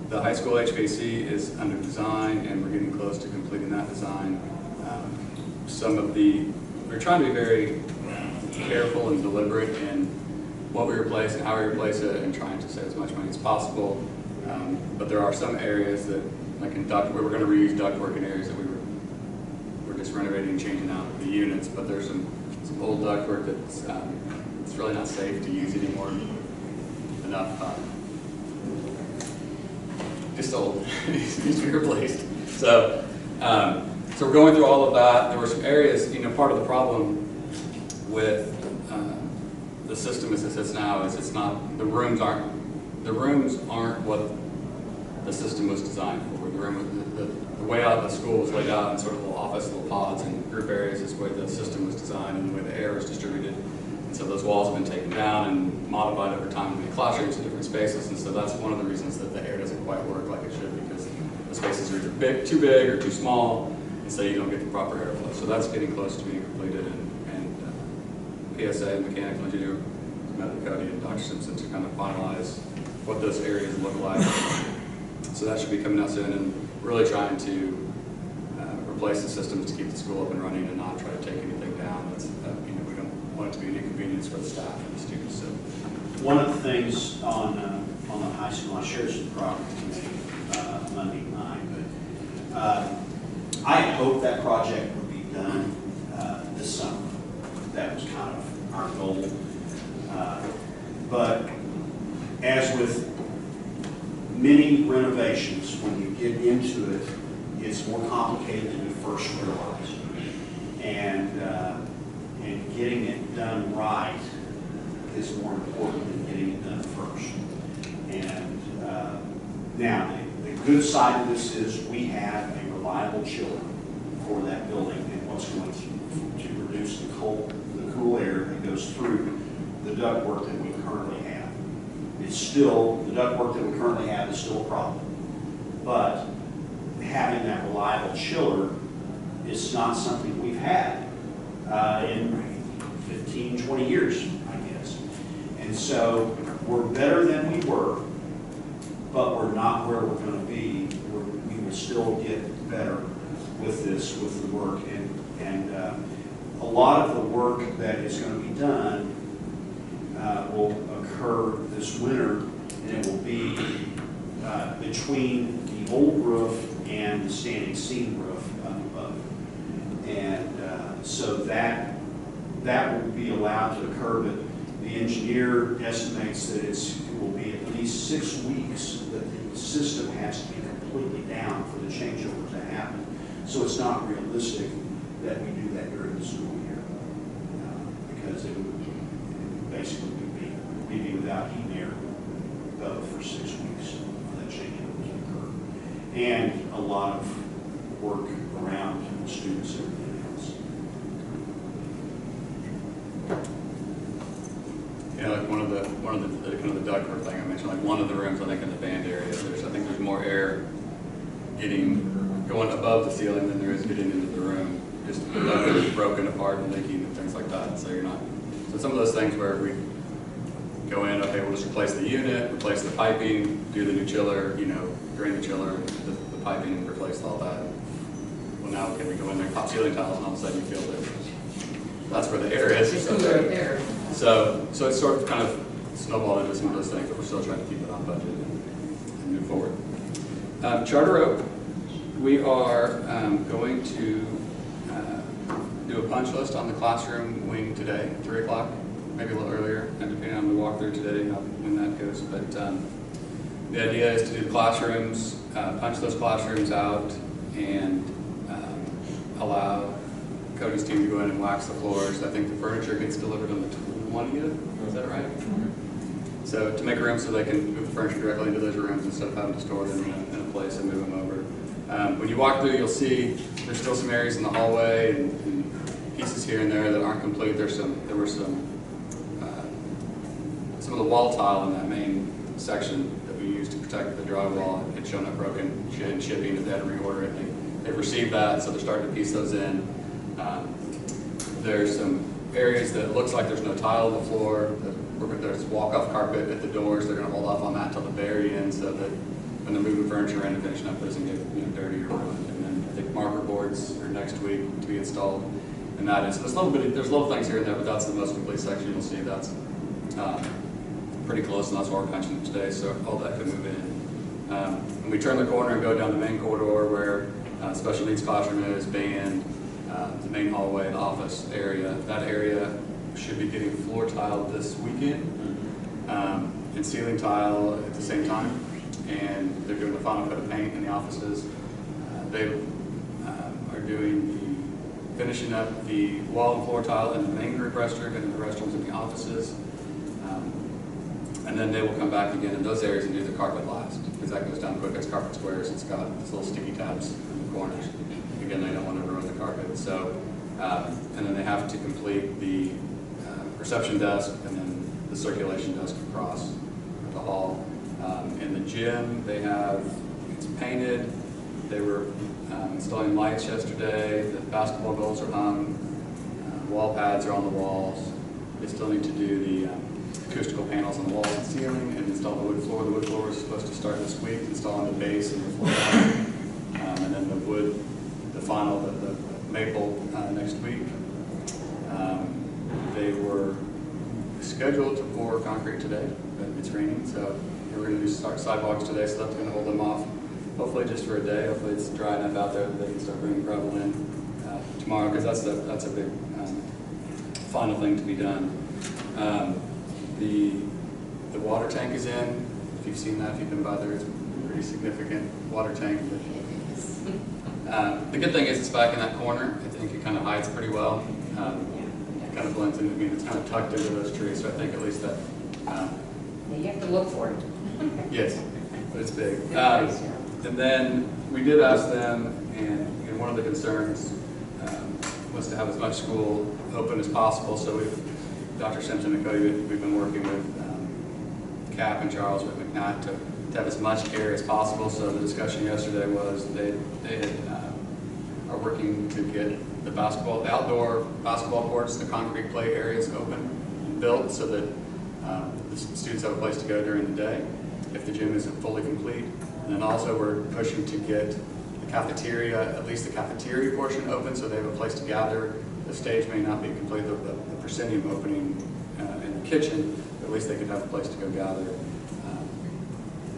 The high school HVAC is under design, and we're getting close to completing that design. We're trying to be very careful and deliberate in what we replace and how we replace it, and trying to save as much money as possible. But there are some areas that, like in duct, where we're going to reuse ductwork in areas that we're just renovating and changing out the units. But there's some old ductwork that's it's really not safe to use anymore. Enough. Just old. It needs to be replaced. So we're going through all of that. There were some areas, part of the problem with the system as it sits now is the rooms aren't what the system was designed for. The way out the school was laid out in sort of little office, little pods and group areas is the way the system was designed and the way the air was distributed. And so those walls have been taken down and modified over time to make classrooms in different spaces. And so that's one of the reasons that the air doesn't quite work like it should, because the spaces are either too big or too small, and so you don't get the proper airflow. So that's getting close to being completed, and PSA, mechanical engineer, met with Cody and Dr. Simpson to kind of finalize what those areas look like. So that should be coming out soon, and really trying to replace the systems to keep the school up and running and not try to take anything down. That's, we don't want it to be an inconvenience for the staff and the students. So one of the things on the high school, I shared some property committee Monday night, but I hope that project would be done this summer. That was kind of our goal. But as with many renovations, when you get into it, it's more complicated than you first realize. And getting it done right is more important than getting it done first. And now, the good side of this is we have a reliable chiller for that building, and what's going to reduce the cool air that goes through the ductwork that we currently have. It's still, the ductwork that we currently have is still a problem. But having that reliable chiller is not something we've had in 15, 20 years, I guess. And so we're better than we were, but we're not where we're going to be. We will still get better with this, with the work. And a lot of the work that is going to be done will occur this winter, and it will be between the old roof and the standing seam roof up above. And so that will be allowed to occur, but the engineer estimates that it will be at least 6 weeks that the system has to be completely down for the changeover to happen. So it's not realistic that we do that during the school year, because it would basically we'd be without heat and air both for 6 weeks for that changeover to occur. And a lot of work around the students and everything else. Yeah, like one of the kind of the ductwork thing I mentioned, like one of the rooms I think in the band area, I think there's more air going above the ceiling than there is getting into the room. Just the duct is broken apart and leaking and things like that. So so some of those things where we go in, okay, we'll just replace the unit, replace the piping, do the new chiller, drain the chiller, the piping, replace all that. Well, now can we go in there, pop ceiling tiles, and all of a sudden you feel that that's where the air is. It's cooler up there. So it's sort of kind of snowballed into some of those things, but we're still trying to keep it on budget and move forward. Charter Oak, we are going to do a punch list on the classroom wing today, 3 o'clock, maybe a little earlier, and depending on the walkthrough today, when that goes. But the idea is to do the classrooms, punch those classrooms out, and allow Cody's team to go in and wax the floors. I think the furniture gets delivered on the 20th, is that right? Mm-hmm. So to make room so they can move the furniture directly into those rooms instead of having to store them in a place and move them over. When you walk through, you'll see there's still some areas in the hallway and pieces here and there that aren't complete. There were some of the wall tile in that main section that we used to protect the drywall had shown up broken in shipping, and they had to reorder it. They've received that, so they're starting to piece those in. There's some areas that it looks like there's no tile on the floor. There's walk-off carpet at the doors. They're going to hold off on that till the very end, so that when they're moving furniture in and finishing up, it doesn't get dirty or ruined. And then I think marker boards are next week to be installed. And that is, so there's little things here and there, but that's the most complete section. You'll see that's pretty close, and that's why we're punching it today, so all that could move in. And we turn the corner and go down the main corridor where special needs classroom is, band, the main hallway, the office area. That area should be getting floor tile this weekend and ceiling tile at the same time. And they're doing the final coat of paint in the offices. They are finishing up the wall and floor tile in the main group restroom and in the restrooms in the offices. And then they will come back again in those areas and do the carpet last, because that goes down quick. It's carpet squares. It's got these little sticky tabs in the corners. Again, they don't want to ruin the carpet. So, and then they have to complete the reception desk and then the circulation desk across the hall. In the gym, it's painted. They were installing lights yesterday. The basketball goals are hung. Wall pads are on the walls. They still need to do the acoustical panels on the walls and ceiling and install the wood floor. The wood floor is supposed to start this week, installing the base and the floor. And then the final, the maple next week. They were scheduled to pour concrete today, but it's raining, so we're going to start sidewalks today, so that's going to hold them off. Hopefully just for a day. Hopefully it's dry enough out there that they can start bringing gravel in tomorrow, because that's a big final thing to be done. The water tank is in. If you've seen that, if you've been by there, it's pretty significant water tank. The good thing is it's back in that corner. I think it kind of hides pretty well. It kind of blends in. I mean, it's kind of tucked into those trees, so I think at least that. You have to look for it. Yes, but it's big. And then we did ask them, and you know, one of the concerns was to have as much school open as possible. So Dr. Simpson and Cody, we've been working with Cap and Charles with McKnight to have as much area as possible. So the discussion yesterday was they are working to get the outdoor basketball courts, the concrete play areas open and built so that the students have a place to go during the day if the gym isn't fully complete. And then also we're pushing to get the cafeteria, at least the cafeteria portion open so they have a place to gather. The stage may not be complete, the proscenium opening in the kitchen, but at least they could have a place to go gather.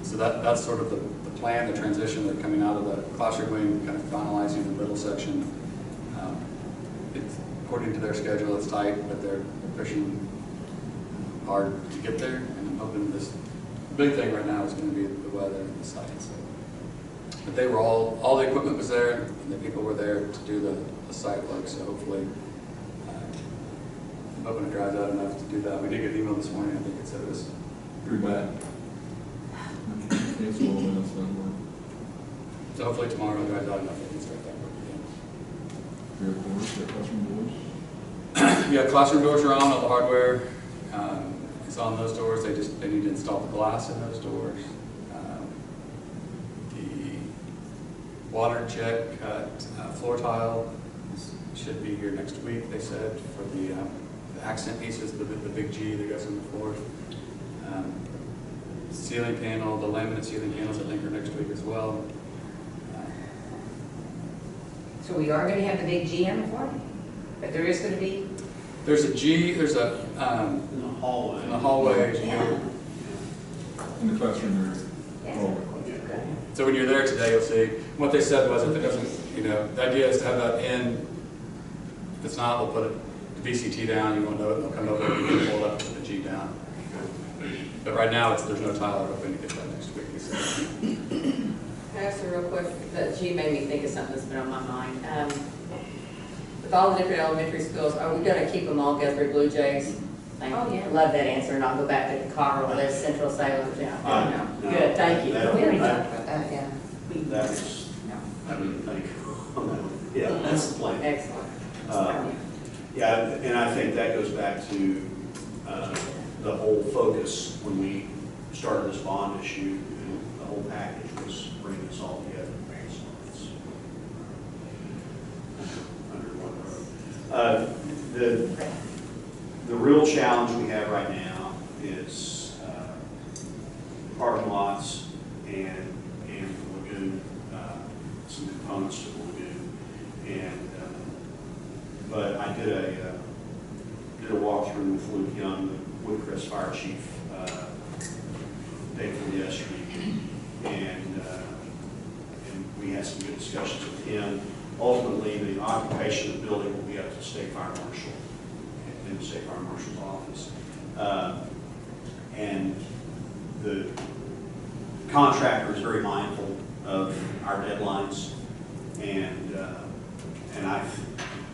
So that's sort of the plan, the transition. They're coming out of the classroom wing, kind of finalizing the middle section. It's, according to their schedule, it's tight, but they're pushing hard to get there. And I'm hoping this big thing right now is going to be the weather and the site. So. But they were all the equipment was there, and the people were there to do the site work. So hopefully, I'm hoping it dries out enough to do that. We did get an email this morning. I think it said it was pretty bad. It's a little minutes then. So hopefully tomorrow it dries out enough they can start that work again. Your doors, your classroom doors? Yeah, classroom doors are on. All the hardware is on those doors. They need to install the glass in those doors. The water jet cut floor tile should be here next week. They said for the accent pieces, the big G that goes on the floor. Ceiling panel, the laminate ceiling panels, I think, are next week as well. So we are going to have the big G on the floor, but there is going to be. There's a G. There's a In the hallway. in the hallway. As you go. In the classroom Yeah. area? Okay. So when you're there today, you'll see. What they said was if it doesn't, the idea is to have that in. If it's not, they'll put the VCT down. You won't know it. They'll come over and you can pull it up and put the G down. But right now, there's no tile open to get that next week. Can I ask you real quick? That G made me think of something that's been on my mind. With all the different elementary schools, are we going to keep them all Guthrie Blue Jays? Thank Oh, you. yeah. I love that answer, and I'll go back to Carl, this Central Salem. No. Good, thank you. That- We already talked about that, yeah. That was, I didn't think on that one. Yeah, that's the plan. Excellent. Yeah, and I think that goes back to the whole focus when we started this bond issue. The whole package was bringing us all together. So it's under one roof. The real challenge we have right now is parking lots and the lagoon, some components to the lagoon. And but I did a walkthrough with Luke Young, the Woodcrest Fire Chief, day before yesterday, and we had some good discussions with him. Ultimately, the occupation of the building will be up to the State Fire Marshal in the State Fire Marshal's office, and the contractor is very mindful of our deadlines, and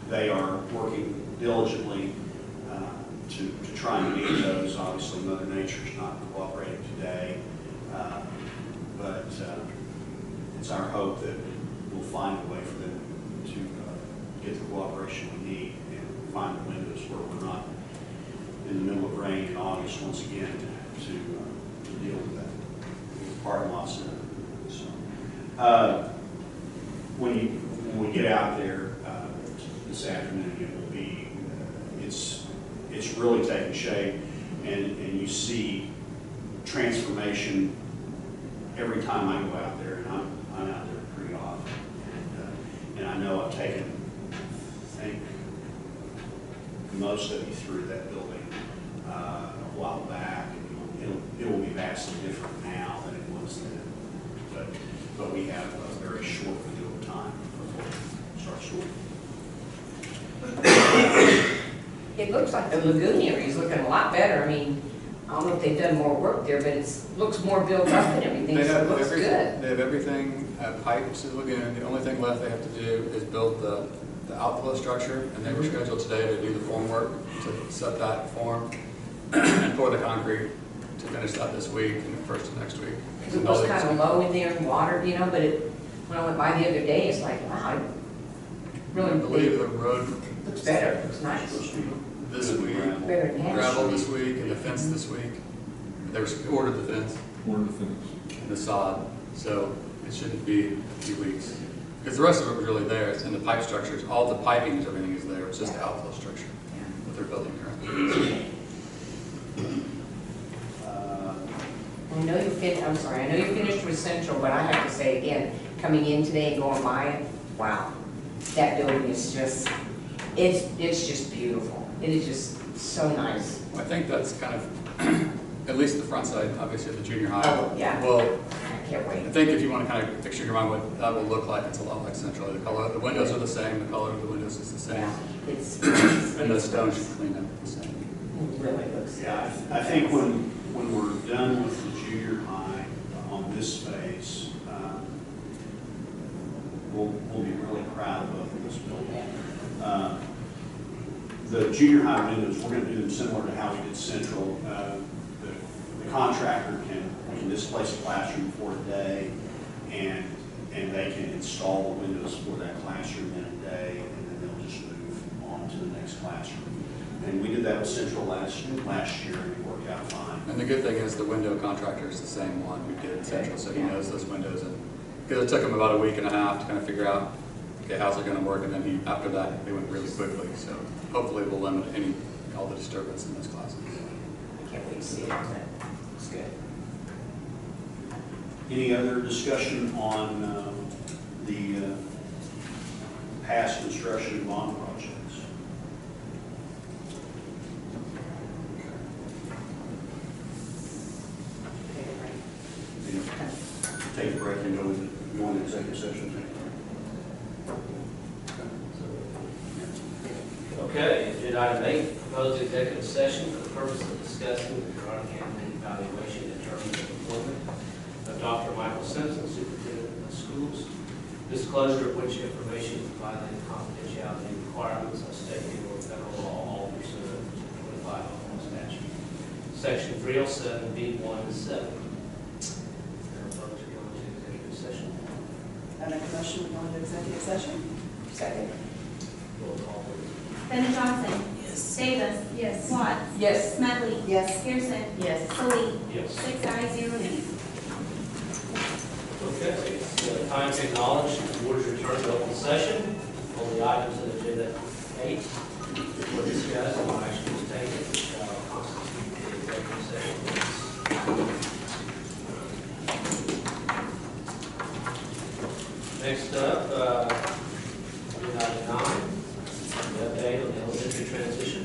they are working diligently to try and meet those. Obviously, Mother Nature's not cooperating today, but it's our hope that we'll find a way for them to get the cooperation we need and find the windows where we're not in the middle of rain in August once again to deal with that, with parking lots and everything. So when we get out there this afternoon, it will be it's really taking shape, and you see transformation every time I go out there, and I'm out there pretty often, and I know I've taken, I think, most of you through that building a while back, and it will be vastly different now than it was then, but we have a very short window of time before it starts short. It looks like the lagoon area is looking a lot better. I mean, I don't know if they've done more work there, but it looks more built up and everything, so it looks good. They have everything piped to the lagoon. The only thing left they have to do is build the outflow structure, and they were scheduled today to do the form work, to set that form, and pour the concrete to finish that this week and the first of next week. It was kind of low in there in water, you know, but when I went by the other day, it's like, wow, I believe the road looks better, it looks nice. this week, Better than gravel this week, and the fence this week. They ordered the fence Or the finish. and the sod, so it shouldn't be a few weeks. Because the rest of it was really there, and the pipe structures, all the piping, everything is there, it's just the outflow structure that they're building currently. I know you finished with Central, but I have to say again, coming in today and going by it, wow, that building is just, it's just beautiful. It is just so nice. I think that's kind of, at least the front side, obviously, of the junior high. Oh, yeah. Well, I can't I wait. think if you want to kind of picture in your mind what that will look like, it's a lot like Central. The color, the windows are the same, the color of the windows is the same, Yeah, it's, and the stone should clean up the same. it really looks. Yeah, I think when we're done with the junior high on this phase, we'll be really proud of both of this building. The junior high windows, we're going to do them similar to how we did Central. The contractor can displace a classroom for a day, and they can install the windows for that classroom in a day, and then they'll just move on to the next classroom. And we did that with Central last year, and it worked out fine. And the good thing is the window contractor is the same one who did Central, so he knows those windows. And because it took him about a week and a half to kind of figure out, okay, how's it going to work? And then after that, they went really quickly. So hopefully we'll limit all the disturbance in those classes. I can't wait to see it. It's good. Any other discussion on the past construction and bond projects? Take a break and go into one executive session. Okay, agenda item 8, proposed executive session for the purpose of discussing the Colorado County evaluation and terms of employment of Dr. Michael Simpson, Superintendent of Schools, disclosure of which information violating confidentiality requirements of state or federal law, all pursuant to 25 Oklahoma statute. Section 307B1 and 7. Opposed to go into executive session. I make a motion to go into executive session? Second. Roll call, please. Bennett Johnson. Yes. Davis. Yes. Watts. Yes. Smedley. Yes. Pearson. Yes. Khalid. Yes. 6 ayes, 0 nays. Okay, it's time to acknowledge the board's return to open session. All the items on agenda 8 were discussed and no action was taken. Shall constitute the executive session. Next up, agenda item 9, the update on the elementary transition.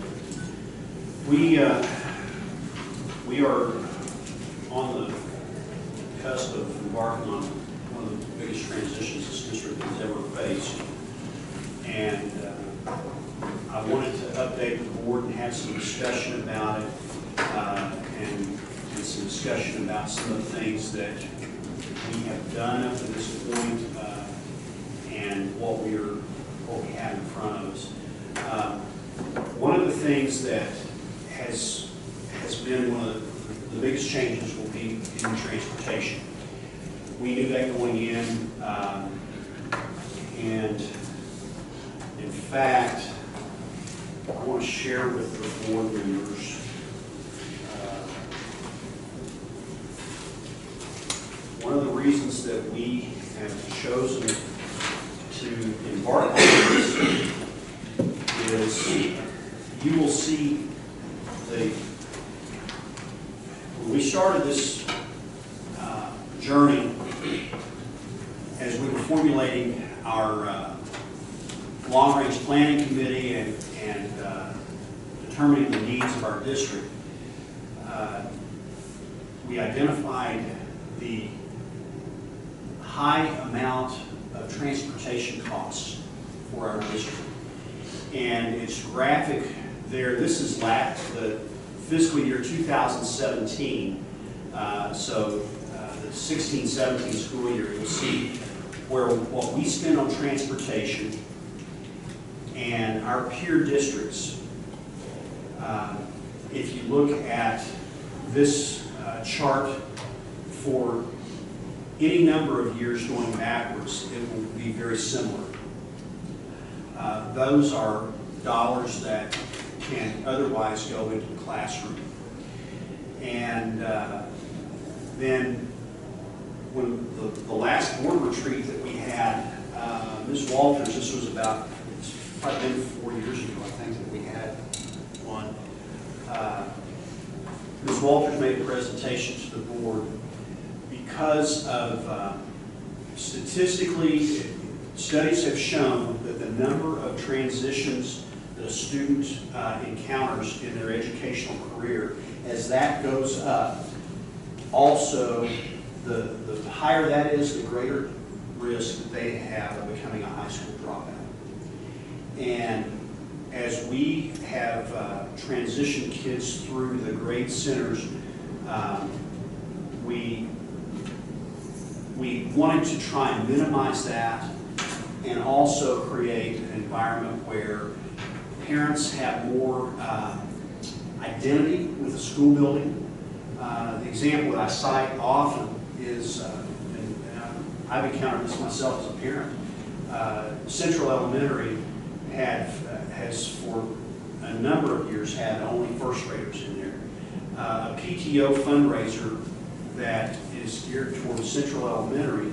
We are on the cusp of embarking on one of the biggest transitions this district has ever faced. And I wanted to update the board and have some discussion about it, and some discussion about some of the things that we have done up to this point, and what we have in front of us. One of the things that has been one of the biggest changes will be in transportation. We knew that going in, and in fact, I want to share with the board members one of the reasons that we have chosen to embark on this is you will see when we started this journey, as we were formulating our long-range planning committee and determining the needs of our district, we identified the high amount of transportation costs for our district. And it's graphic there. This is the fiscal year 2017, the 16-17 school year, you'll see where what we spend on transportation and our peer districts. If you look at this chart for any number of years going backwards, it will be very similar. Those are dollars that can otherwise go into the classroom. And then when the last board retreat that we had, Ms. Walters, this was about, it's probably been 4 years ago, I think, that we had one. Ms. Walters made a presentation to the board because of statistically, studies have shown that the number of transitions that a student encounters in their educational career, as that goes up, also the higher that is, the greater risk that they have of becoming a high school dropout. And as we have transitioned kids through the grade centers, we wanted to try and minimize that and also create an environment where parents have more identity with the school building. The example that I cite often is, and I've encountered this myself as a parent, Central Elementary has for a number of years had only first graders in there. A PTO fundraiser that is geared towards Central Elementary,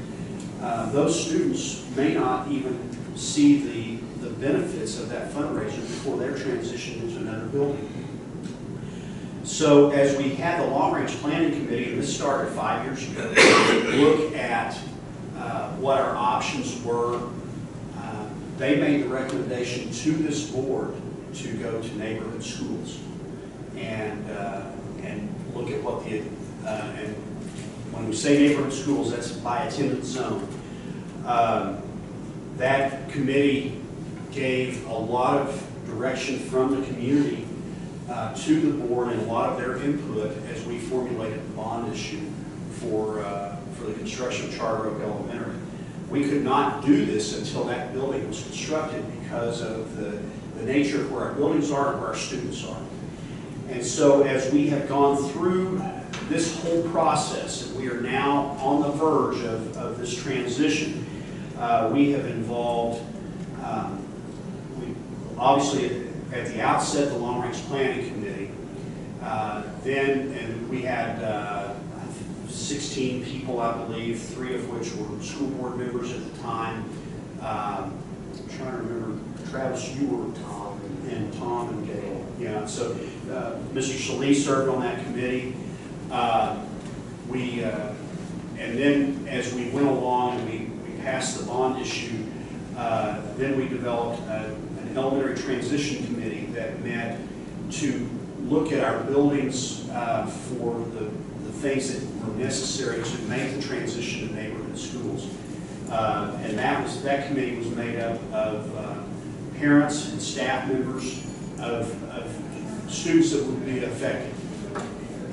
those students may not even see the benefits of that fundraiser before they're transitioned into another building. So as we had the long-range planning committee, and this started 5 years ago, look at what our options were, they made the recommendation to this board to go to neighborhood schools and look at what the and when we say neighborhood schools, that's by attendance zone. That committee gave a lot of direction from the community to the board and a lot of their input as we formulated the bond issue for the construction of Charter Oak Elementary. We could not do this until that building was constructed because of the nature of where our buildings are and where our students are. And so as we have gone through this whole process, and we are now on the verge of this transition, we have involved, obviously at the outset, the long-range planning committee. And we had 16 people, I believe, 3 of which were school board members at the time. I'm trying to remember, Travis, you were Tom and Gail. Yeah, so Mr. Shalee served on that committee. And then as we went along and we passed the bond issue, then we developed an elementary transition committee that met to look at our buildings for the things that were necessary to make the transition to neighborhood schools. And that committee was made up of parents and staff members of students that would be affected.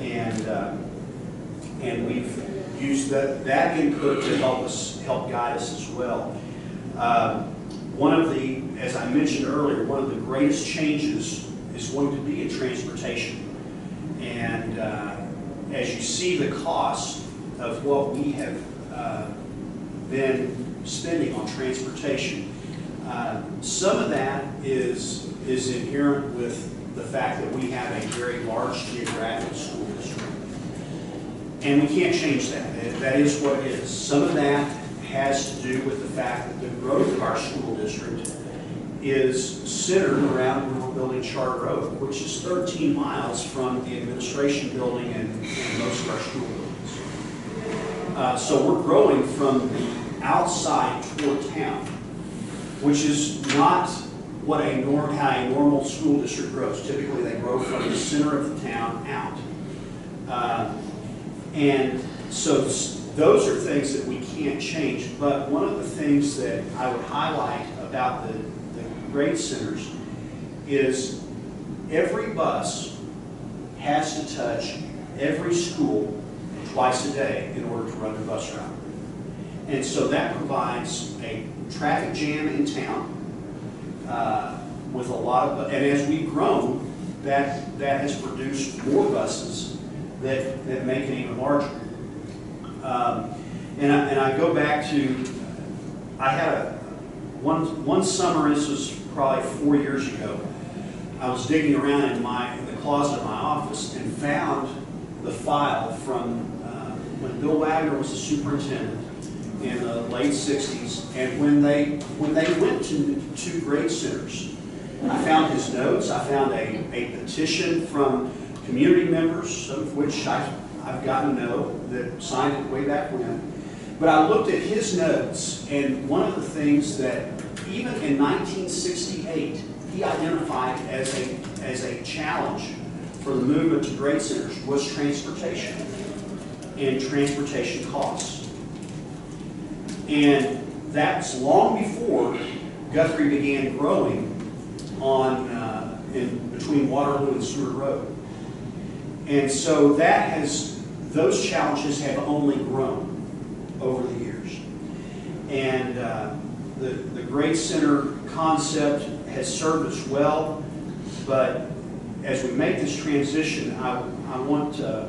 And we've used that input to help guide us as well. One of the, as I mentioned earlier, one of the greatest changes is going to be in transportation. And as you see the cost of what we have been spending on transportation, some of that is inherent with the fact that we have a very large geographic school district. And we can't change that. That is what it is. Some of that has to do with the fact that the growth of our school district is centered around where we're building Charter Oak, which is 13 miles from the administration building and most of our school buildings. So we're growing from the outside toward town, which is not what how a normal school district grows. Typically they grow from the center of the town out. And so those are things that we can't change. But one of the things that I would highlight about the grade centers is every bus has to touch every school twice a day in order to run the bus route. And so that provides a traffic jam in town with a lot of, and as we've grown, that has produced more buses that make it even larger. And I go back to, I had one summer, this was probably 4 years ago, I was digging around in the closet of my office and found the file from when Bill Wagner was the superintendent in the late 60s, and when they went to 2 grade centers. I found his notes, I found a petition from community members, some of which I've gotten to know, that signed it way back when. But I looked at his notes, and one of the things that even in 1968, he identified as a challenge for the movement to grade centers was transportation and transportation costs. And that's long before Guthrie began growing in between Waterloo and Seward Road. And so those challenges have only grown over the years. And the grade center concept has served us well, but as we make this transition, I want to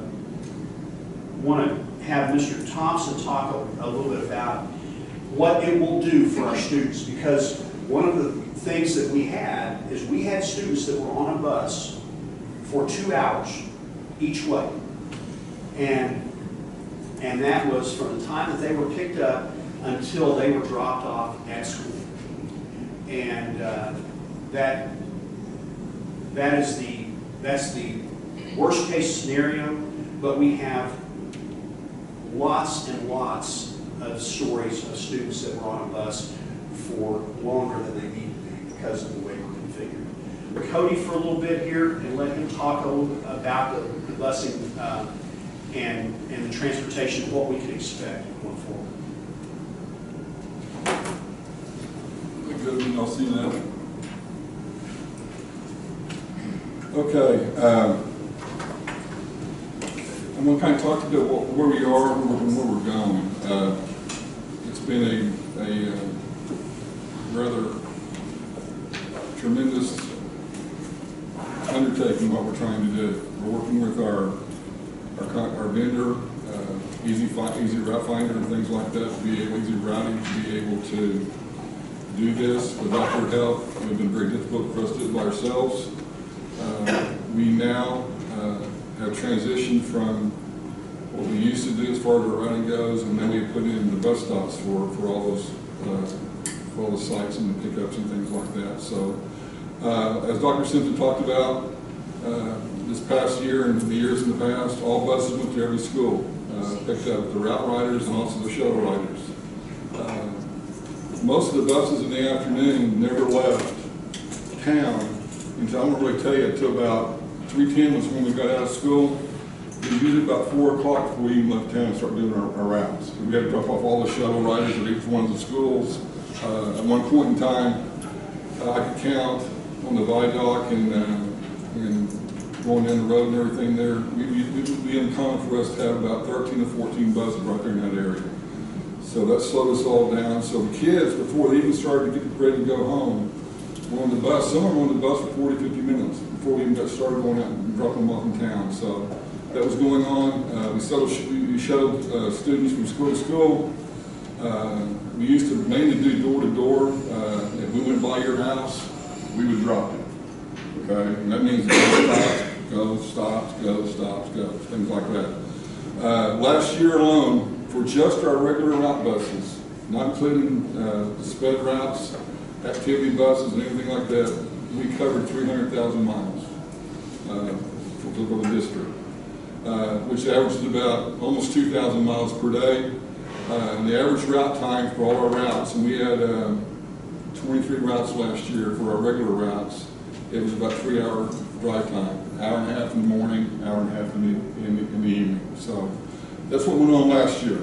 have Mr. Thompson talk a little bit about what it will do for our students, because one of the things that we had is we had students that were on a bus for 2 hours each way. And that was from the time that they were picked up until they were dropped off at school. And that's the worst case scenario, but we have lots and lots of stories of students that were on a bus for longer than they need to be because of the way we're configured. Cody for a little bit here and let him talk a little about the busing and the transportation, what we can expect going forward. Good, y'all see that? Okay. I'm going to kind of talk about where we are and where we're going. It's been a rather tremendous undertaking what we're trying to do. We're working with our vendor, Easy Route Finder and things like that, to be able, easy routing, to be able to do this. Without their help, it would have been very difficult for us to do it by ourselves. We now have transitioned from what we used to do as far as our routing goes, and then we put in the bus stops for all the sites and the pickups and things like that. So, as Dr. Simpson talked about, this past year and the years in the past, all buses went to every school, picked up the route riders and also the shuttle riders. Most of the buses in the afternoon never left town until, I'm going to really tell you, until about 3:10 was when we got out of school. It was usually about 4 o'clock before we even left town and started doing our routes. We had to drop off all the shuttle riders at each one of the schools. At one point in time, I could count on the viaduct and going down the road and everything there. It would be uncommon for us to have about 13 to 14 buses right there in that area. So that slowed us all down. So the kids, before they even started to get ready to go home, were on the bus. Some of them were on the bus for 40, 50 minutes before we even got started going out and dropping them off in town. So that was going on. We shuttled students from school to school. We used to mainly do door to door. If we went by your house, we would drop it. Okay, and that means go, stops, things like that. Last year alone, for just our regular route buses, not including sped routes, activity buses, and anything like that, we covered 300,000 miles for the district, which averages about almost 2,000 miles per day. And the average route time for all our routes, and we had 23 routes last year for our regular routes, it was about 3-hour drive time, hour and a half in the morning, hour and a half in the evening. So that's what went on last year.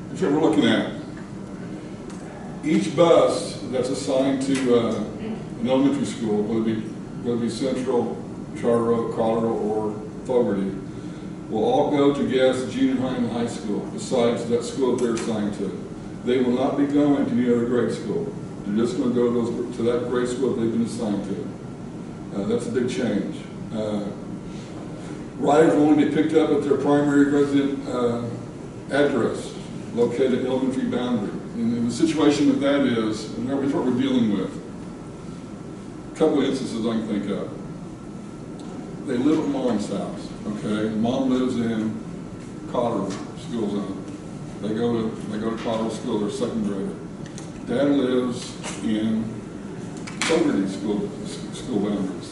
That's what we're looking at. Each bus that's assigned to an elementary school, whether it be Central, Charter Oak, Colorado, or Fogarty, will all go to Gass Junior High and High School, besides that school that they're assigned to. They will not be going to any other grade school. They're just going to go to that grade school that they've been assigned to. That's a big change. Riders will only be picked up at their primary resident address, located at the elementary boundary. And the situation with that is, and that's what we're dealing with. A couple of instances I can think of. They live at mom's house, okay? Mom lives in Colorado school zone. They go to Colorado school, they're second grader. Dad lives in Fogarty school boundaries.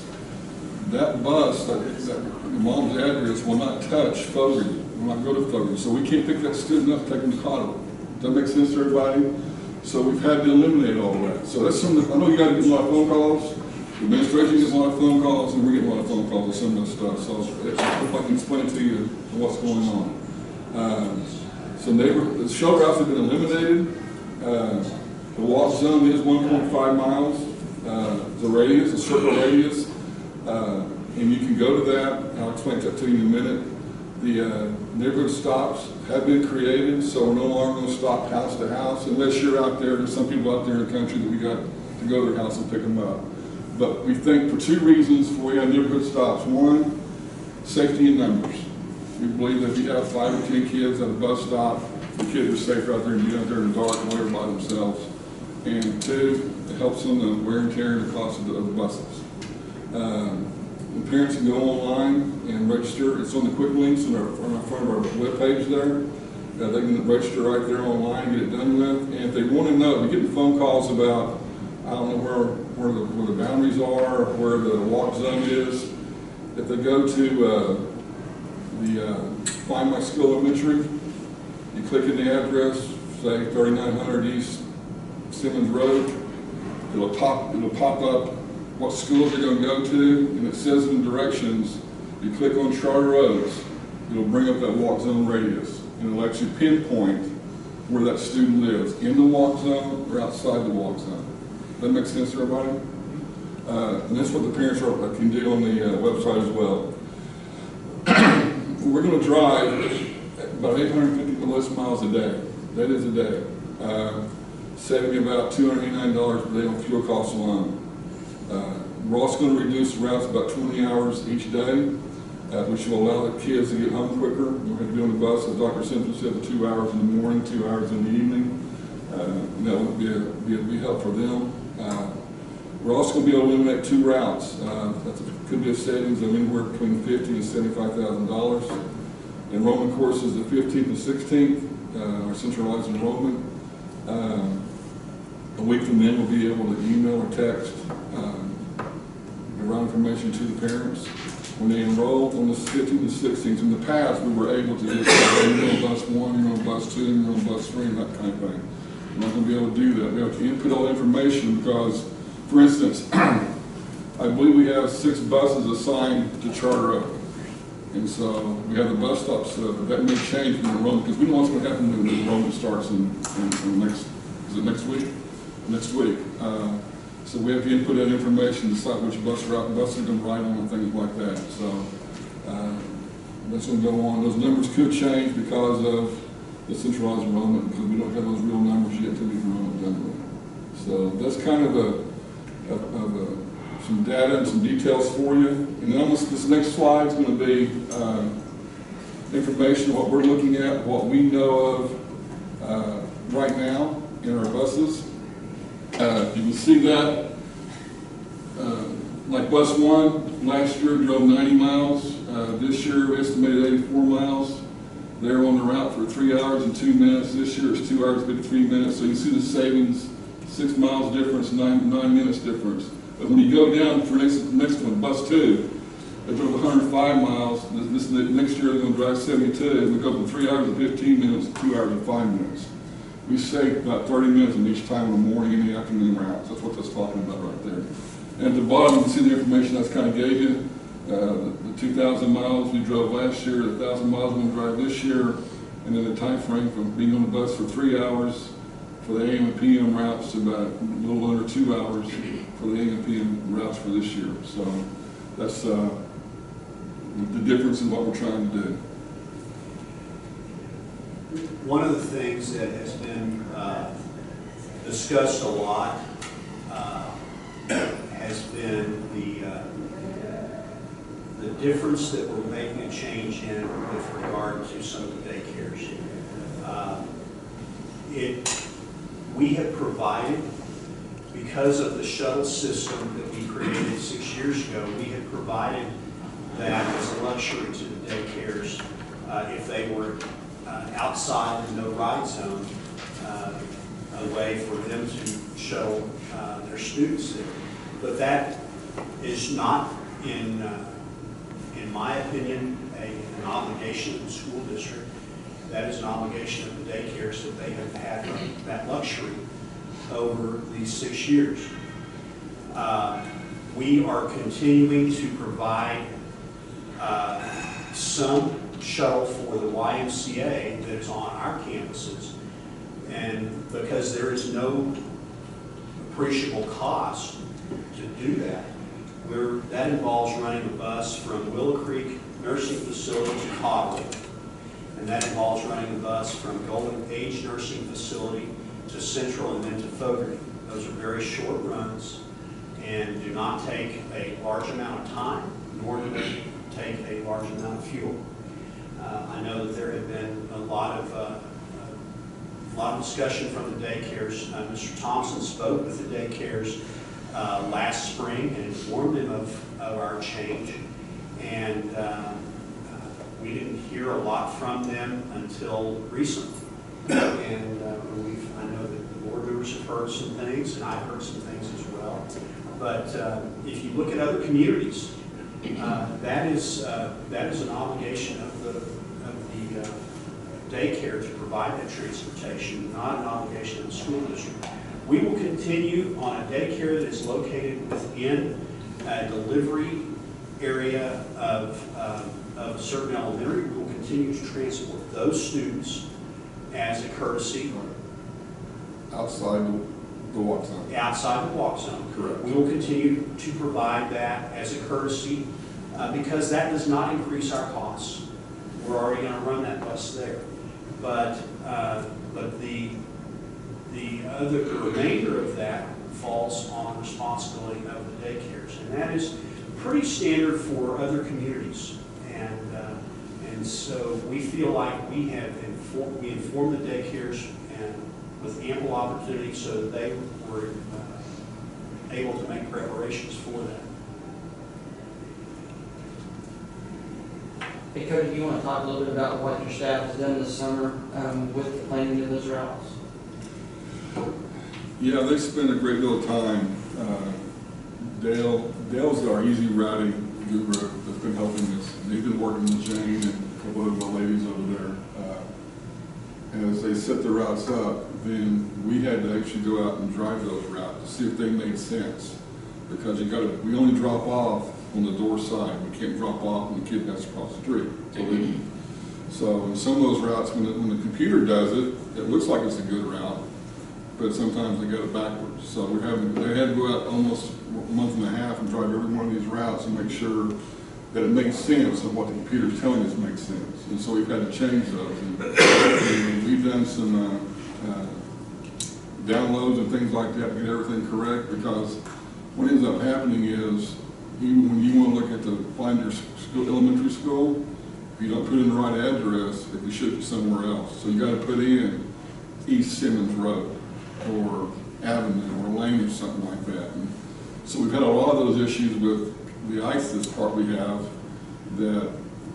That bus, that mom's address will not touch Fogarty, will not go to Fogarty. So we can't pick that student up and take them to Colorado. Does that make sense to everybody? So we've had to eliminate all that. So that's something, I know you guys get a lot of phone calls. The administration gets a lot of phone calls, and we get a lot of phone calls on some of this stuff. So if I can explain to you what's going on. So the shelter routes have been eliminated. The walk zone is 1.5 miles, the radius, the circle radius. And you can go to that, and I'll explain that to you in a minute. The neighborhood stops have been created, so we're no longer going to stop house to house, unless you're out there. There's some people out there in the country that we got to go to their house and pick them up. But we think for two reasons we have neighborhood stops. One, safety in numbers. We believe that if you have 5 or 10 kids at a bus stop, the kids are safer out there and be out there in the dark and whatever by themselves. And two, it helps on the wear and tear and the cost of the buses. The parents can go online and register. It's on the quick links on the front of our webpage there. They can register right there online, get it done with. And if they want to know, we're getting phone calls about, I don't know where the boundaries are, where the walk zone is. If they go to Find My School Elementary, you click in the address, say 3900 East Simmons Road, it'll pop up what schools they're going to go to, and it says in the directions, you click on Charter Oaks, it'll bring up that walk zone radius, and it'll let you pinpoint where that student lives, in the walk zone or outside the walk zone. That makes sense to everybody? And that's what the parents can do on the website as well. We're going to drive about 850 less miles a day. That is a day. Saving about $289 per day on fuel costs alone. We're also going to reduce the routes about 20 hours each day, which will allow the kids to get home quicker. We have to be on the bus, as Dr. Simpson said, 2 hours in the morning, 2 hours in the evening. And that would be help for them. We're also going to be able to eliminate 2 routes. That could be a savings of anywhere between $50,000 and $75,000. Enrollment courses the 15th and 16th, our centralized enrollment. A week from then, we'll be able to email or text around information to the parents when they enroll on the 15th and 16th. In the past, we were able to just say, you're on bus 1, you're on bus 2, you're on bus 3, and that kind of thing. We're not going to be able to do that. We have to input all the information because, for instance, I believe we have 6 buses assigned to Charter Oak. And so we have the bus stops, that may change in enrollment because we know what's going to happen when the enrollment starts in next week? Next week. So we have to input that information, decide which buses are going to ride on and things like that. So that's going to go on. Those numbers could change because of the centralized enrollment because we don't have those real numbers yet to be enrollment done with. So that's kind of some data and some details for you. And then this next slide is going to be information, what we're looking at, what we know of right now in our buses. You can see that, like bus 1, last year drove 90 miles. This year we estimated 84 miles. They're on the route for 3 hours and 2 minutes. This year it's 2 hours and 53 minutes. So you see the savings, 6 miles difference, 9 minutes difference. But when you go down for next one, bus 2, they drove 105 miles. Next year they're going to drive 72. And we go from 3 hours and 15 minutes to 2 hours and 5 minutes. We save about 30 minutes in each time in the morning and the afternoon routes. That's what that's talking about right there. And at the bottom, you can see the information that's kind of gave you. The 2,000 miles we drove last year, the 1,000 miles we're going to drive this year, and then the time frame from being on the bus for 3 hours for the AM and PM routes to about a little under 2 hours for the AM and PM routes for this year. So that's the difference in what we're trying to do. One of the things that has been discussed a lot has been the difference that we're making a change in with regard to some of the daycares. We have provided, because of the shuttle system that we created 6 years ago, we have provided that as a luxury to the daycares if they were outside the no-ride zone, a way for them to shuttle their students there. But that is not, in my opinion, an obligation of the school district. That is an obligation of the daycares that they have had that luxury over these 6 years. We are continuing to provide some shuttle for the YMCA that is on our campuses. And because there is no appreciable cost to do that, that involves running a bus from Willow Creek Nursing Facility to Cottley. And that involves running a bus from Golden Age Nursing Facility to Central and then to Fogarty. Those are very short runs and do not take a large amount of time, nor do they take a large amount of fuel. I know that there have been a lot of discussion from the daycares. Mr. Thompson spoke with the daycares last spring and informed them of our change. And we didn't hear a lot from them until recently. And I know that the board members have heard some things, and I've heard some things as well. But if you look at other communities, that is an obligation of the daycare to provide that transportation, not an obligation of the school district. We will continue on a daycare that is located within a delivery area of a certain elementary. We will continue to transport those students as a courtesy. Outside the walk zone. Outside the walk zone. Correct. We will continue to provide that as a courtesy because that does not increase our costs. We're already going to run that bus there. But the remainder of that falls on the responsibility of the daycares, and that is pretty standard for other communities. And so we feel like we have informed the daycares and with ample opportunity so that they were able to make preparations for that. Hey Cody, do you want to talk a little bit about what your staff has done this summer with the planning of those routes? Yeah, they spend a great deal of time. Dale's our easy routing guru that's been helping us. And they've been working with Jane and a couple of the ladies over there. As they set the routes up, then we had to actually go out and drive those routes to see if they made sense. Because we only drop off on the door side. We can't drop off when the kid has to cross the street. So in some of those routes, when the computer does it, it looks like it's a good route, but sometimes they got it backwards. So they had to go out almost a month and a half and drive every one of these routes and make sure that it makes sense of what the computer's telling us makes sense. And so we've had to change those. And we've done some downloads and things like that to get everything correct, because what ends up happening is when you want to look at find your school, elementary school, if you don't put in the right address, it can ship you somewhere else. So you got to put in East Simmons Road or Avenue or Lane or something like that. And so we've had a lot of those issues with the ISIS part we have, that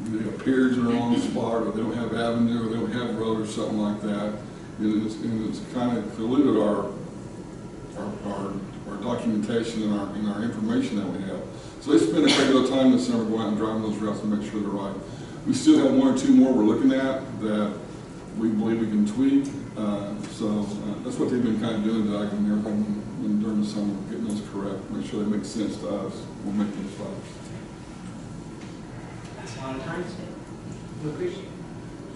the appears in the wrong spot, or they don't have Avenue, or they don't have road or something like that. And it's kind of polluted our documentation and our information that we have. So they spend a great deal of time this summer going out and driving those routes to make sure they're right. We still have one or two more we're looking at that we believe we can tweak. That's what they've been kind of doing, Doug, and everything during the summer, getting those correct, make sure they make sense to us. We'll make those routes. That's a lot of time spent. We appreciate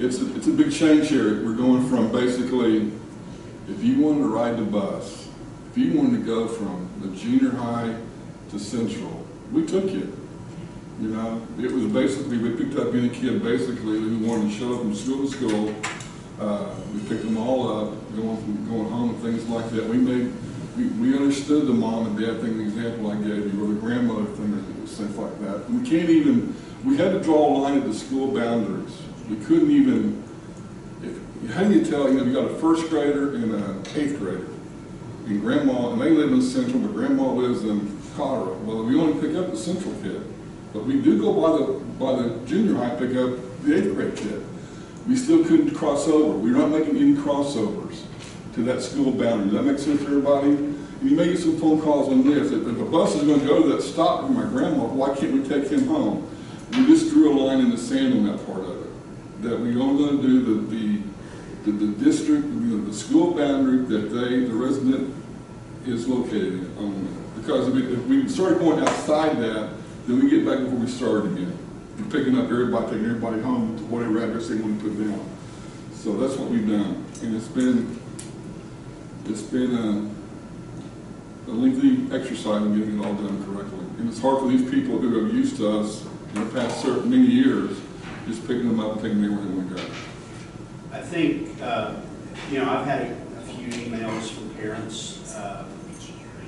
it. It's a big change here. We're going from basically, if you wanted to ride the bus, if you wanted to go from the junior high to Central, we took you. You know, it was basically, we picked up any kid basically who wanted to show up from school to school. We picked them all up, going home and things like that. We understood the mom and dad thing, the example I gave you, or the grandmother thing, or stuff like that. We had to draw a line at the school boundaries. We couldn't even, how do you tell, you got a first grader and an 8th grader. And grandma, and they live in Central, but grandma lives in Colorado. Well, we only pick up the Central kid. But we do go by the junior high, pick up the 8th grade kid. We still couldn't cross over. We're not making any crossovers to that school boundary. Does that make sense to everybody? And you may get some phone calls on this. If a bus is going to go to that stop for my grandma, why can't we take him home? We just drew a line in the sand on that part of it. That we only going to do the district, the school boundary that the resident is located in only. Because if we started going outside that, then we get back to where we started again. We're picking up everybody, taking everybody home to whatever address they want to put down. So that's what we've done. And it's been a lengthy exercise in getting it all done correctly. And it's hard for these people who are used to us in the past many years, just picking them up and taking them everywhere we go. I think, I've had a few emails from parents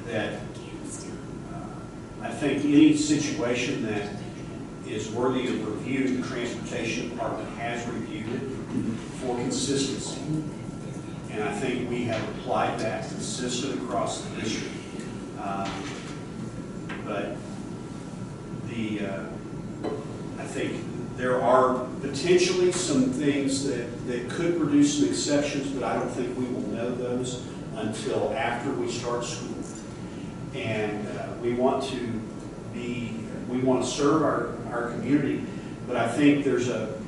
that I think any situation that is worthy of review, the Transportation Department has reviewed it for consistency. And I think we have applied that consistent across the district. But I think there are potentially some things that could produce some exceptions, but I don't think we will know those until after we start school. And we want to serve our community, but I think there's at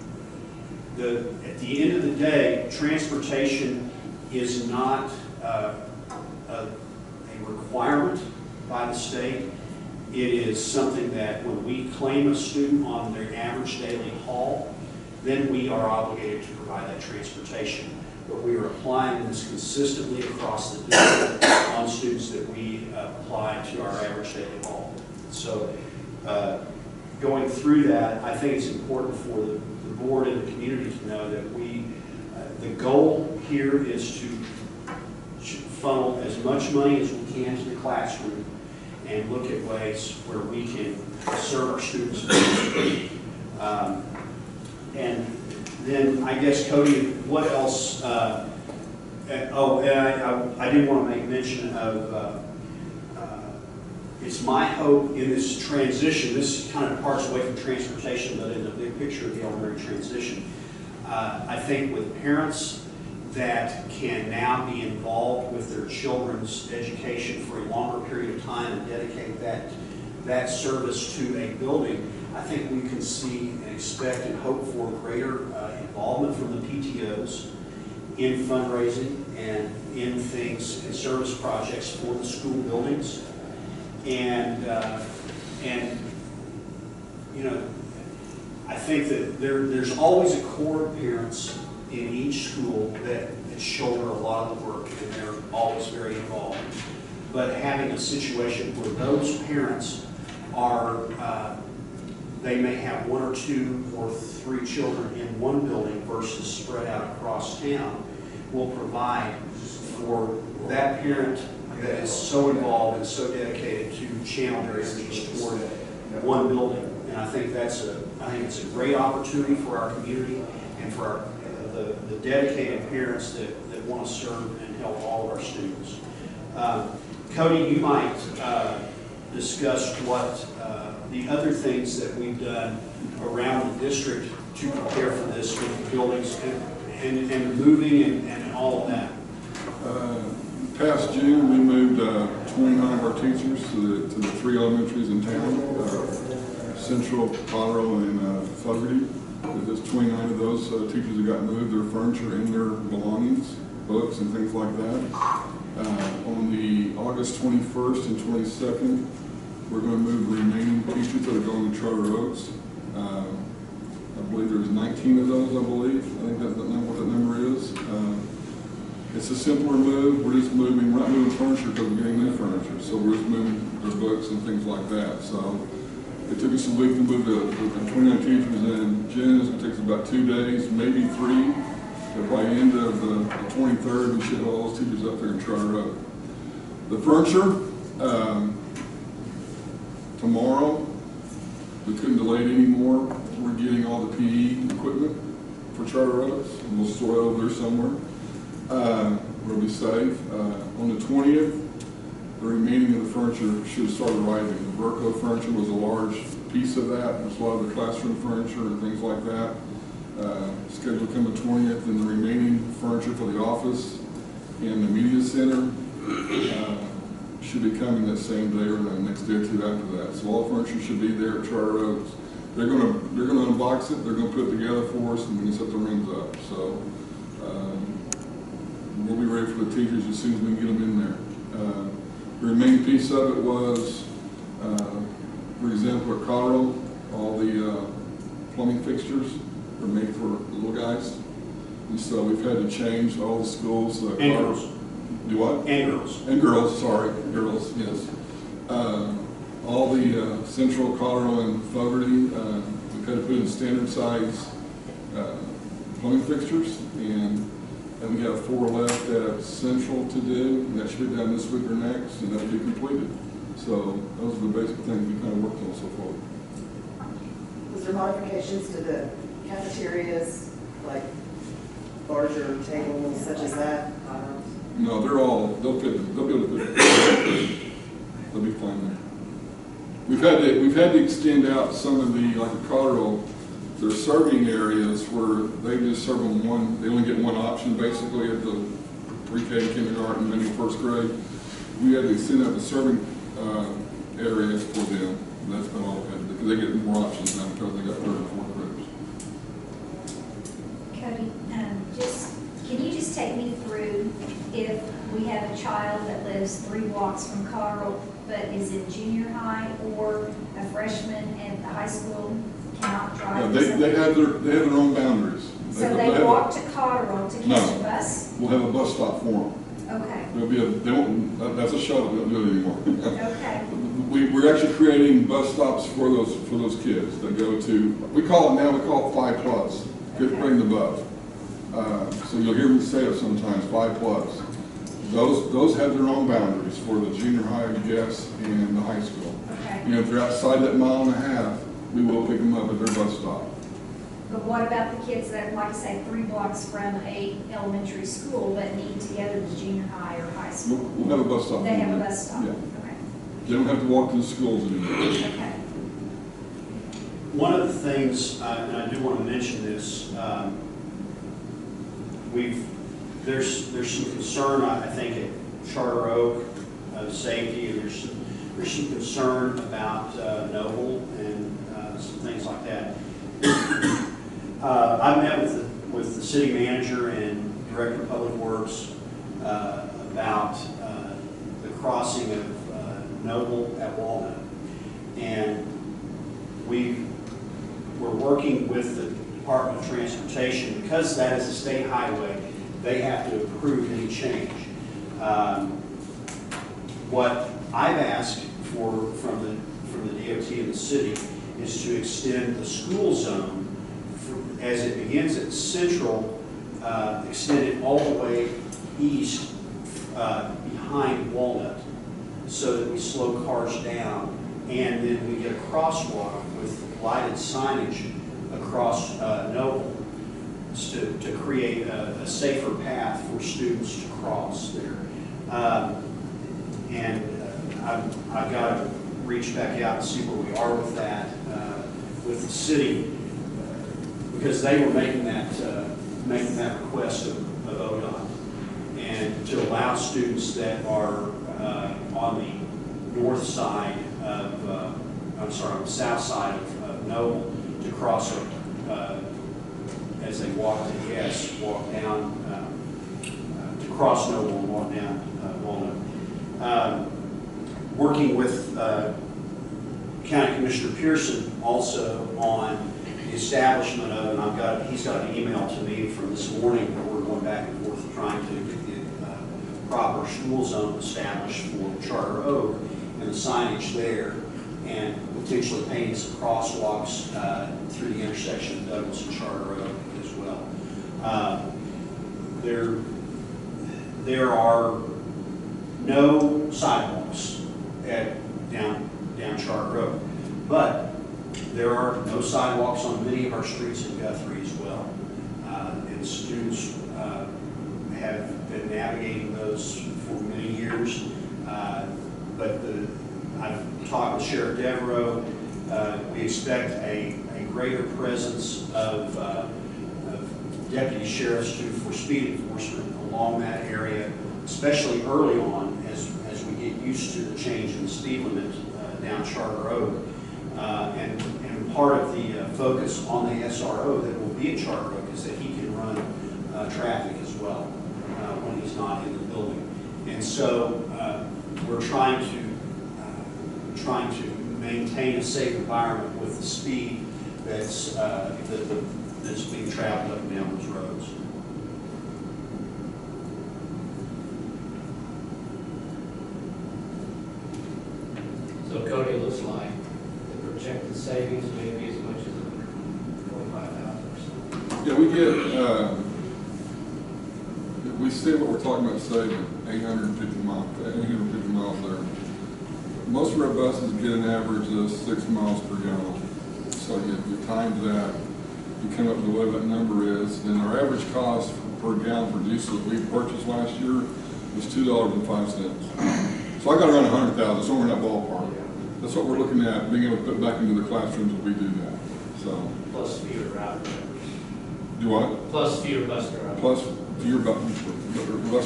the end of the day, transportation is not a requirement by the state. It is something that when we claim a student on their average daily haul, then we are obligated to provide that transportation. But we are applying this consistently across the district on students that we apply to our average daily haul. So going through that, I think it's important for the board and the community to know that the goal here is to funnel as much money as we can to the classroom and look at ways where we can serve our students. And then I guess, Cody, what else? I did want to make mention of, it's my hope in this transition, this kind of parts away from transportation, but in the big picture of the elementary transition, I think with parents that can now be involved with their children's education for a longer period of time and dedicate that service to a building, I think we can see and expect and hope for greater involvement from the PTOs in fundraising and in things and service projects for the school buildings. And I think that there's always a core of parents in each school that shoulder a lot of the work, and they're always very involved. But having a situation where those parents are, they may have 1 or 2 or 3 children in one building versus spread out across town, will provide for that parent that is so involved and so dedicated to channel their energies toward one building. And I think it's a great opportunity for our community and for the dedicated parents that want to serve and help all of our students. Cody, you might discuss what the other things that we've done around the district to prepare for this with the buildings and moving and all of that. Past June, we moved 29 of our teachers to the 3 elementaries in town, Central, Colorado, and Fogarty. There's 29 of those teachers that got moved, their furniture and their belongings, books and things like that. On the August 21st and 22nd, we're going to move the remaining teachers that are going to Charter Oaks. I believe there's 19 of those, I believe. I think that's what that number is. It's a simpler move. We're just moving, we're not moving furniture because we're getting new furniture. So we're just moving their books and things like that. So It took us a week to move the 29 teachers in June. It takes about 2 days, maybe 3. But by the end of the 23rd, we should have all those teachers up there in Charter Road. The furniture, tomorrow, we couldn't delay it anymore. We're getting all the PE equipment for Charter Oaks, and we'll store it over there somewhere. We'll be safe. On the 20th, the remaining of the furniture should start arriving. The Verco furniture was a large piece of that. There's a lot of the classroom furniture and things like that. Scheduled to come the 20th, and the remaining furniture for the office and the media center should be coming that same day or the next day or two after that. So all the furniture should be there at Charter Oaks. They're gonna unbox it. They're gonna put it together for us, and we can set the rooms up. So we'll be ready for the teachers as soon as we can get them in there. The remaining piece of it was, for example, at Colorado, all the plumbing fixtures are made for little guys, and so we've had to change all the schools. And girls. Do what? And girls. And girls, sorry, girls, yes. All the Central, Colorado, and Fogarty, we've had to put in standard size plumbing fixtures, and we have 4 left at Central to do, and that should be done this week or next, and that'll be completed. So those are the basic things we kind of worked on so far. Was there modifications to the cafeterias, like larger tables such as that? No, they'll be able to fit it. They'll be fine there. We've had to extend out some of the, like in Colorado, there are serving areas where they just serve them they only get one option basically at the pre-K, kindergarten, maybe first grade. We had to extend out the serving areas for them. That's been all good because they get more options now because they got 3rd and 4th graders. Cody, can you just take me through if we have a child that lives 3 blocks from Carl but is in junior high or a freshman at the high school cannot drive? Yeah, they have their own boundaries. So they walk to Cotterell to catch a bus? We'll have a bus stop for them. Okay. That's a shuttle, they don't do it anymore. Okay. We're actually creating bus stops for those kids that go to, we call it 5 plus, 5th grade and above. So you'll hear me say it sometimes, 5 plus. Those have their own boundaries for the junior high guests and the high school. Okay. If they're outside that 1.5 miles, we will pick them up at their bus stop. But what about the kids that, like I say, 3 blocks from a elementary school but need to go to the junior high or high school? We'll have a bus stop. They have a bus stop? Yeah. Okay. They don't have to walk to the schools anymore. Okay. One of the things, and I do want to mention this, there's some concern, I think, at Charter Oak of safety, and there's some concern about Noble and some things like that. I met with the city manager and director of public works about the crossing of Noble at Walnut, and we're working with the Department of Transportation because that is a state highway. They have to approve any change. What I've asked for from the DOT and the city is to extend the school zone as it begins at Central, extend it all the way east behind Walnut so that we slow cars down, and then we get a crosswalk with lighted signage across Noble to create a safer path for students to cross there. I've got to reach back out and see where we are with that with the city, because they were making that request of ODOT, and to allow students that are on the north side of, on the south side of Noble to cross as they walk down, to cross Noble and walk down Walnut. Working with County Commissioner Pearson also on the establishment of, and he's got an email to me from this morning where we're going back and forth trying to get the proper school zone established for Charter Oak and the signage there. and potentially painting some crosswalks through the intersection of Douglas and Charter Road as well. There are no sidewalks down Charter Road, but there are no sidewalks on many of our streets in Guthrie as well. And students have been navigating those for many years. But I've talked with Sheriff Devereaux. We expect a greater presence of deputy sheriffs for speed enforcement along that area, especially early on as we get used to the change in the speed limit down Charter Road. And part of the focus on the SRO that will be at Charter Road is that he can run traffic as well when he's not in the building. And so we're trying to maintain a safe environment with the speed that's being traveled up and down those roads. So Cody, it looks like the projected savings may be as much as $45,000. Yeah, we get, we see what we're talking about saving, 850 miles there. Most of our buses get an average of 6 miles per gallon. So you times that, you come up with what that number is, and our average cost per gallon for diesel that we purchased last year was $2.05. So I got around 100,000, somewhere in that ballpark. That's what we're looking at, being able to put back into the classrooms if we do that. So. Plus fewer route drivers. Do what? Plus fewer bus drivers. Plus fewer bus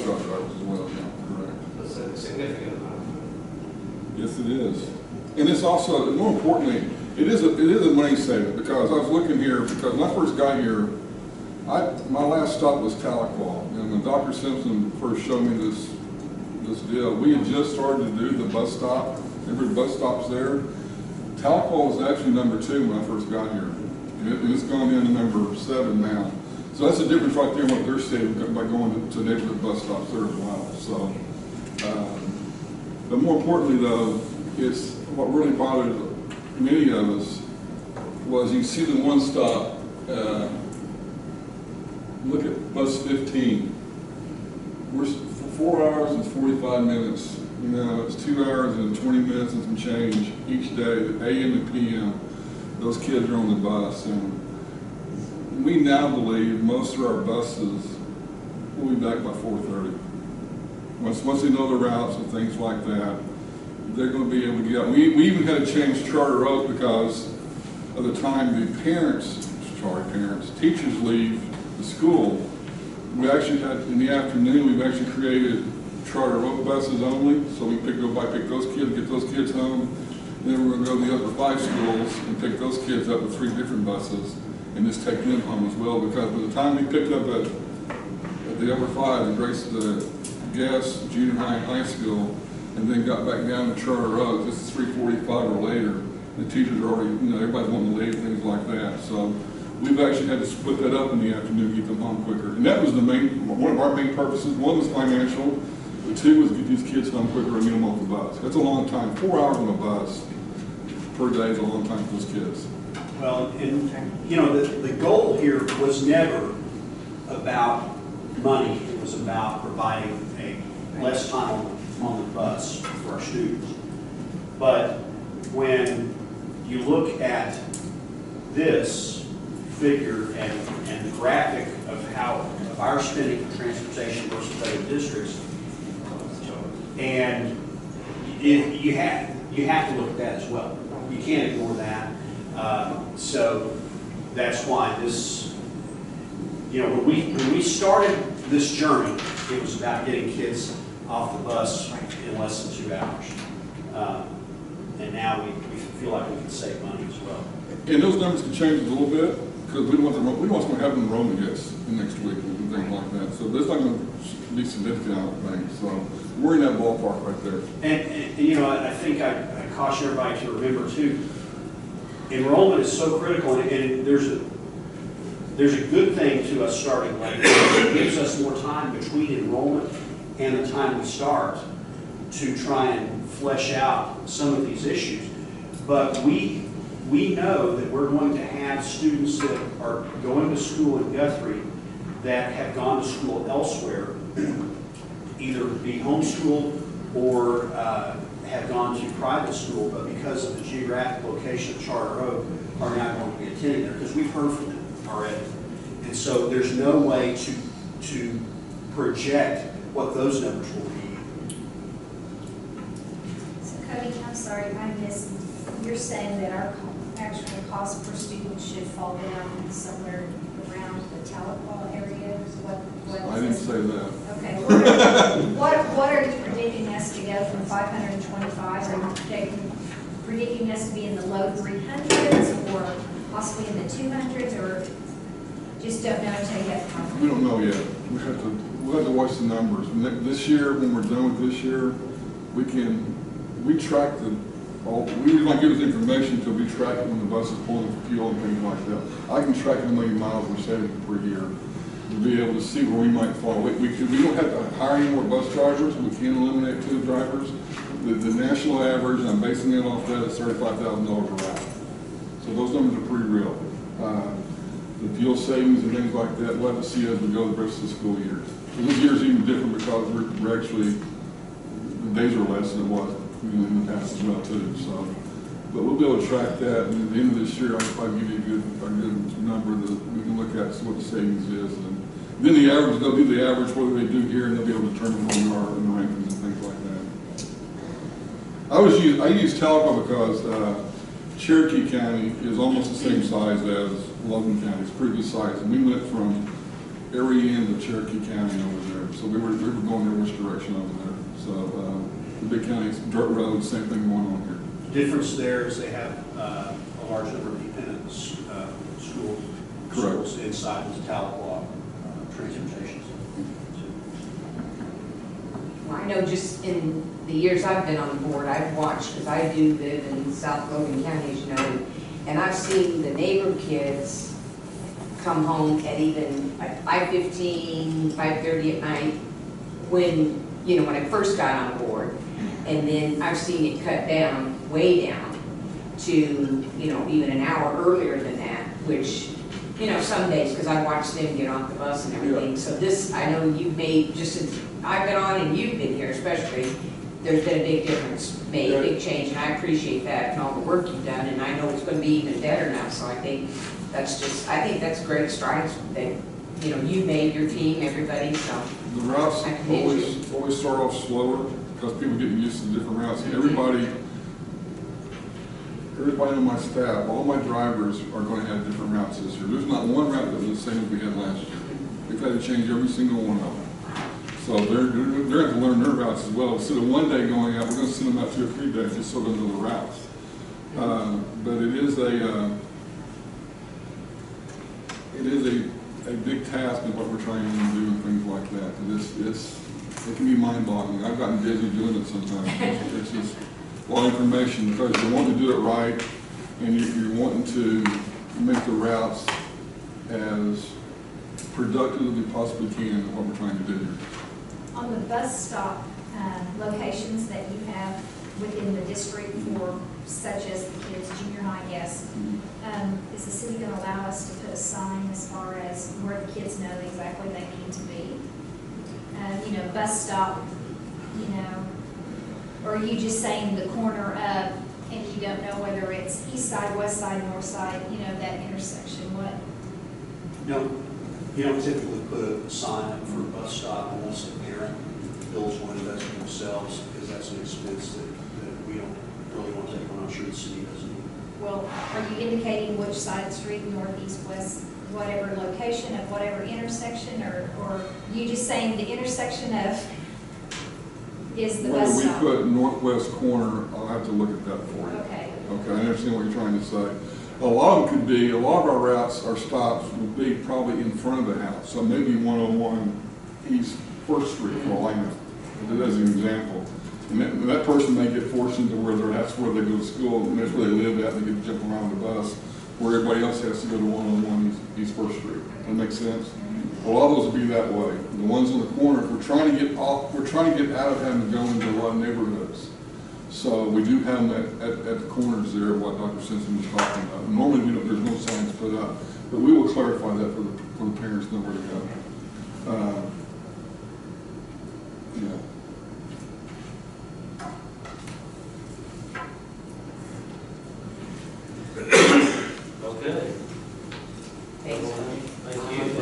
route drivers as well, yeah, correct. That's a significant amount. Yes, it is. And it's also, more importantly, it is a money saver, because I was looking here, because when I first got here, my last stop was Tahlequah, and when Dr. Simpson first showed me this deal, we had just started to do the bus stop. Every bus stops there. Tahlequah was actually number 2 when I first got here, and it's gone down to number 7 now. So that's the difference right there in what they're saying by going to neighborhood bus stops there as well. So, but more importantly though, it's what really bothered many of us was you see the one stop, look at bus 15. We're 4 hours and 45 minutes. You know, it's 2 hours and 20 minutes and some change each day, AM and PM. Those kids are on the bus, and we now believe most of our buses will be back by 4:30. Once they know the routes and things like that, they're going to be able to get out. We even had to change charter routes because of the time the teachers leave the school. We actually had, in the afternoon, we've actually created charter road buses only, so we pick those kids, get those kids home, and then we're going to go to the upper 5 schools and pick those kids up with 3 different buses and just take them home as well, because by the time we picked up at the upper 5, the Guess Junior High School, and then got back down to Charter Road, this is 3:45 or later, the teachers are already, everybody's wanting to leave, things like that. So we've actually had to split that up in the afternoon, get them home quicker. And that was one of our main purposes. One was financial, but 2 was to get these kids home quicker and get them off the bus. That's a long time. 4 hours on a bus per day is a long time for those kids. Well, and the goal here was never about money. It was about providing less time on the bus for our students. But when you look at this figure and the graphic of our spending for transportation versus other districts, and you have to look at that as well. You can't ignore that. So that's why this, when we started this journey, it was about getting kids off the bus in less than 2 hours. And now we feel like we can save money as well. And those numbers can change a little bit, because we want to have them enrollment hits next week and things like that. So there's not going to be significant, I don't think. So we're in that ballpark right there. And I think I caution everybody to remember too, enrollment is so critical, and there's a good thing to us starting late. It gives us more time between enrollment and the time we start to try and flesh out some of these issues. But we know that we're going to have students that are going to school in Guthrie that have gone to school elsewhere, either be homeschooled or have gone to private school, but because of the geographic location of Charter Oak, are not going to be attending there, because we've heard from them already. And so there's no way to project what those numbers will be. So Cody, I'm sorry, I missed, you're saying that our actual cost per student should fall down somewhere around the Tahlequah area? What I didn't say that. Okay, what are you predicting us to go from 525? Are you predicting us to be in the low 300s or possibly in the 200s, or just don't know until you get the final? We don't know yet. We'll have to watch the numbers. This year, when we're done with this year, we track we don't give us information until we track it when the bus is pulling for fuel and things like that. I can track how many miles we're saving per year to be able to see where we might fall. We don't have to hire any more bus drivers. We can eliminate 2 drivers. The national average, and I'm basing it off that, is $35,000 a route. So those numbers are pretty real. The fuel savings and things like that, we'll have to see as we go the rest of the school year. So this year's even different because we're actually, the days are less than it was in the past as well too. So, but we'll be able to track that, and at the end of this year, I'll probably give you a good number that we can look at, see what the savings is. And then the average, they'll do the average, what do they do here, and they'll be able to determine where we are in the rankings and things like that. I use Tahlequah because Cherokee County is almost the same size as Logan County. It's pretty good size, and we went from every end of Cherokee County over there. So we were going in which direction over there. So the big counties, dirt roads, same thing going on here. The difference there is they have a large number of dependent schools inside the Tahlequah transportation. Well, I know just in the years I've been on the board, I've watched, because I do live in South Logan County, as you know, and I've seen the neighbor kids come home at even like 5:15, 5:30 at night when, when I first got on board. And then I've seen it cut down, way down, to, even an hour earlier than that, which, some days, because I watched them get off the bus and everything. So this, I know you've made, just since I've been on and you've been here especially, there's been a big difference made, a big change, and I appreciate that and all the work you've done, and I know it's going to be even better now. So I think that's great strides that, you made, your team, everybody, so. The routes always start off slower because people get used to different routes. Everybody on my staff, all my drivers are going to have different routes this year. There's not one route that was the same as we had last year. We've had to change every single one of them. So they're going to learn their routes as well. Instead of one day going out, we're going to send them out 2 or 3 days just so they know the routes. But it is a big task in what we're trying to do and things like that. And it can be mind-boggling. I've gotten busy doing it sometimes. It's just a lot of information because you want to do it right, and you're wanting to make the routes as productive as we possibly can in what we're trying to do here. On the bus stop locations that you have within the district for such as the kids, junior high, yes, is the city going to allow us to put a sign as far as where the kids know exactly they need to be? Bus stop, or are you just saying the corner of, and you don't know whether it's east side, west side, north side, that intersection, what? You don't typically put a sign up for a bus stop unless a parent builds one and does it themselves, because that's an expense that we don't really want to take on. I'm sure the city doesn't. Well, are you indicating which side of the street, north, east, west, whatever location of whatever intersection, or you just saying the intersection of is the bus stop? Whether we put northwest corner, I'll have to look at that for you. Okay. Okay, I understand what you're trying to say. A lot of them could be, a lot of our routes, our stops will be probably in front of the house. So maybe 101 East 1st Street, for all I know, as an example. And that person may get forced into that's where they go to school, and that's where they live at, and they get to jump around the bus, where everybody else has to go to 101 East 1st Street. That makes sense? A lot of those will be that way. The ones on the corner, we're trying to get out of having to go into a lot of neighborhoods. So we do have them at the corners there, what Dr. Simpson was talking about. Normally, we don't, there's no signs put up, but we will clarify that for the parents to know where to go. Yeah. Okay. Thanks. Thank you.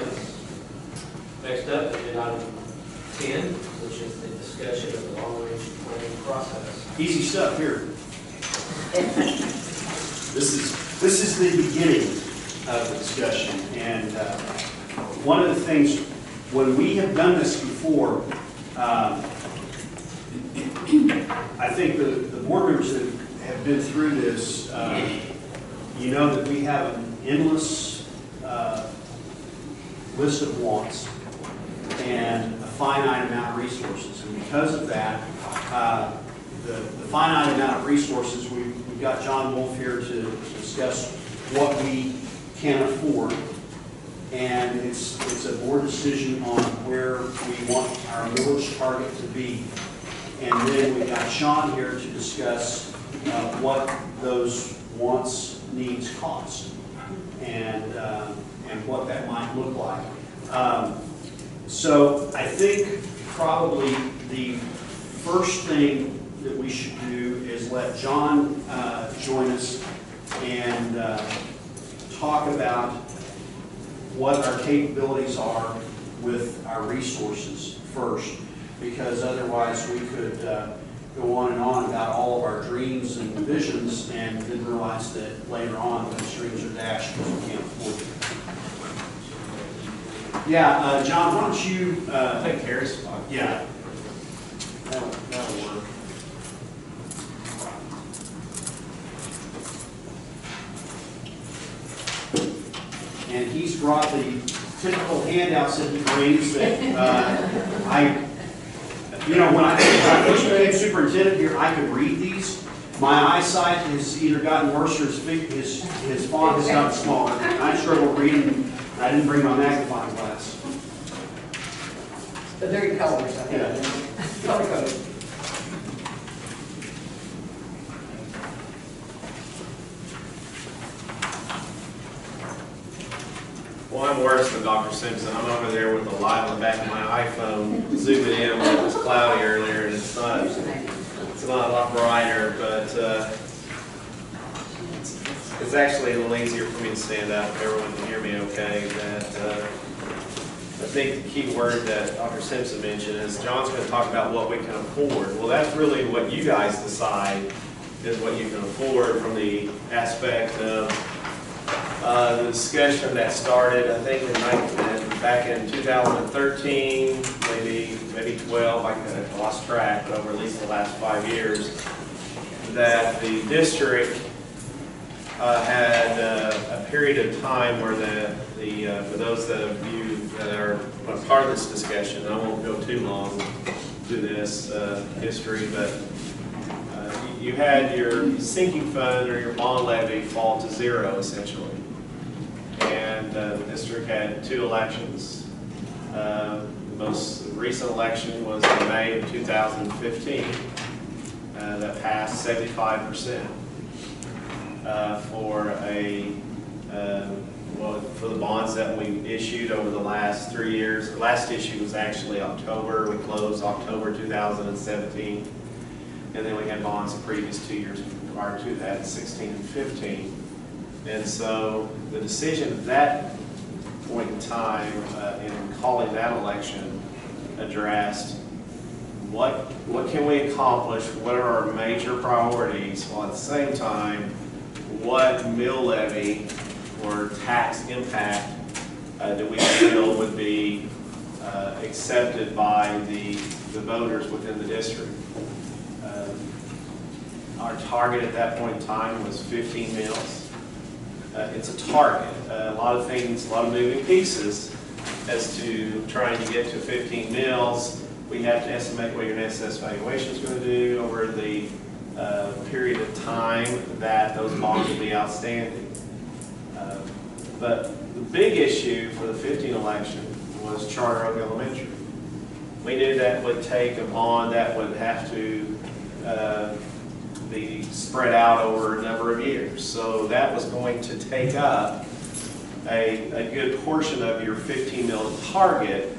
Next up, is item 10, which is the discussion of the long-range planning process. Easy stuff here. This is the beginning of the discussion, and one of the things, when we have done this before, I think the board members that have been through this, you know that we have an endless list of wants and a finite amount of resources, and because of that, the finite amount of resources, we've got John Wolf here to discuss what we can afford, and it's a board decision on where we want our millage target to be. And then we've got Sean here to discuss what those wants, needs, cost, and what that might look like. So I think probably the first thing that we should do is let John join us and talk about what our capabilities are with our resources first, because otherwise we could go on and on about all of our dreams and visions and then realize that later on those dreams are dashed because we can't afford it. Yeah, John, why don't you Take Harry's spot. yeah. That'll work. And he's brought the typical handouts that he brings that when I first became superintendent here, I could read these. My eyesight has either gotten worse or his font has gotten smaller. I struggle reading. I didn't bring my magnifying glass. But they're colors, I think. Yeah. Color coded. Well, I'm worse than Dr. Simpson. I'm over there with the light on the back of my iPhone, zooming in when it was cloudy earlier, and it's not a lot brighter, but it's actually a little easier for me to stand up if everyone can hear me okay. I think the key word that Dr. Simpson mentioned is John's going to talk about what we can afford. Well, that's really what you guys decide is what you can afford from the aspect of the discussion that started, I think, back in 2013, maybe 12. I lost track, but over at least the last 5 years, that the district had a period of time where for those of you that are a part of this discussion, I won't go too long through this history, but you had your sinking fund or your bond levy fall to zero, essentially. And the district had 2 elections. The most recent election was in May of 2015 that passed 75% for the bonds that we issued over the last 3 years. The last issue was actually October. We closed October 2017. And then we had bonds the previous 2 years prior to that, 16 and 15. And so the decision at that point in time in calling that election addressed what can we accomplish, what are our major priorities, while at the same time, what mill levy or tax impact do we feel would be accepted by the voters within the district. Our target at that point in time was 15 mills. It's a target. A lot of things, a lot of moving pieces as to trying to get to 15 mills. We have to estimate what your net assessed valuation is going to do over the period of time that those bonds will be outstanding. But the big issue for the 15 election was Charter Oak Elementary. We knew that would take a bond that would have to be spread out over a number of years. So that was going to take up a good portion of your 15 mil target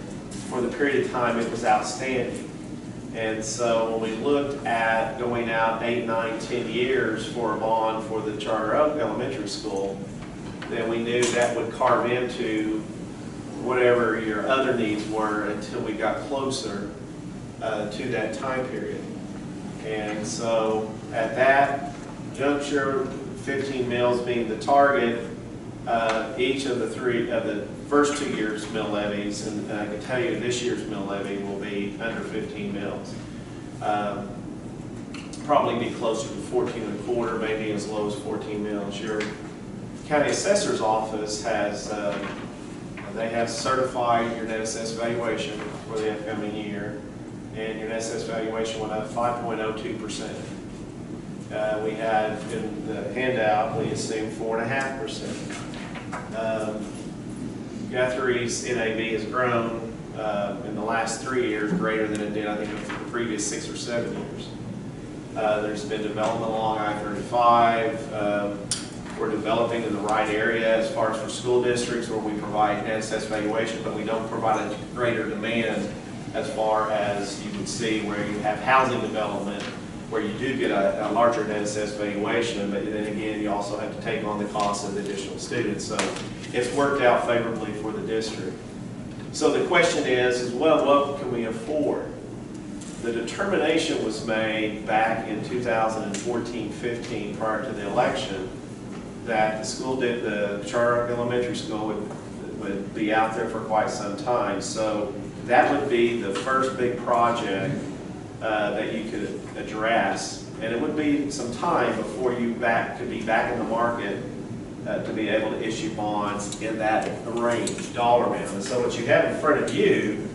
for the period of time it was outstanding. And so when we looked at going out 8, 9, 10 years for a bond for the Charter Oak Elementary School, then we knew that would carve into whatever your other needs were until we got closer to that time period. And so at that juncture, 15 mils being the target, each of the first 2 years' mill levies, and I can tell you this year's mill levy will be under 15 mils. Probably be closer to 14 and a quarter, maybe as low as 14 mils. Your county assessor's office has, they have certified your net assessed valuation for the upcoming year, and your net assessed valuation went up 5.02%. We had in the handout, we assumed 4.5%. Guthrie's NAV has grown in the last 3 years greater than it did, I think, in the previous 6 or 7 years. There's been development along I-35. We're developing in the right area as far as for school districts where we provide net assessed valuation, but we don't provide a greater demand as far as you would see where you have housing development where you do get a larger net assessed valuation, but then again, you also have to take on the cost of the additional students. So it's worked out favorably for the district. So the question is well, what can we afford? The determination was made back in 2014-15 prior to the election that the Charter Oak Elementary School would be out there for quite some time. So that would be the first big project that you could address, and it would be some time before you could be back in the market to be able to issue bonds in that range, dollar amount. And so what you have in front of you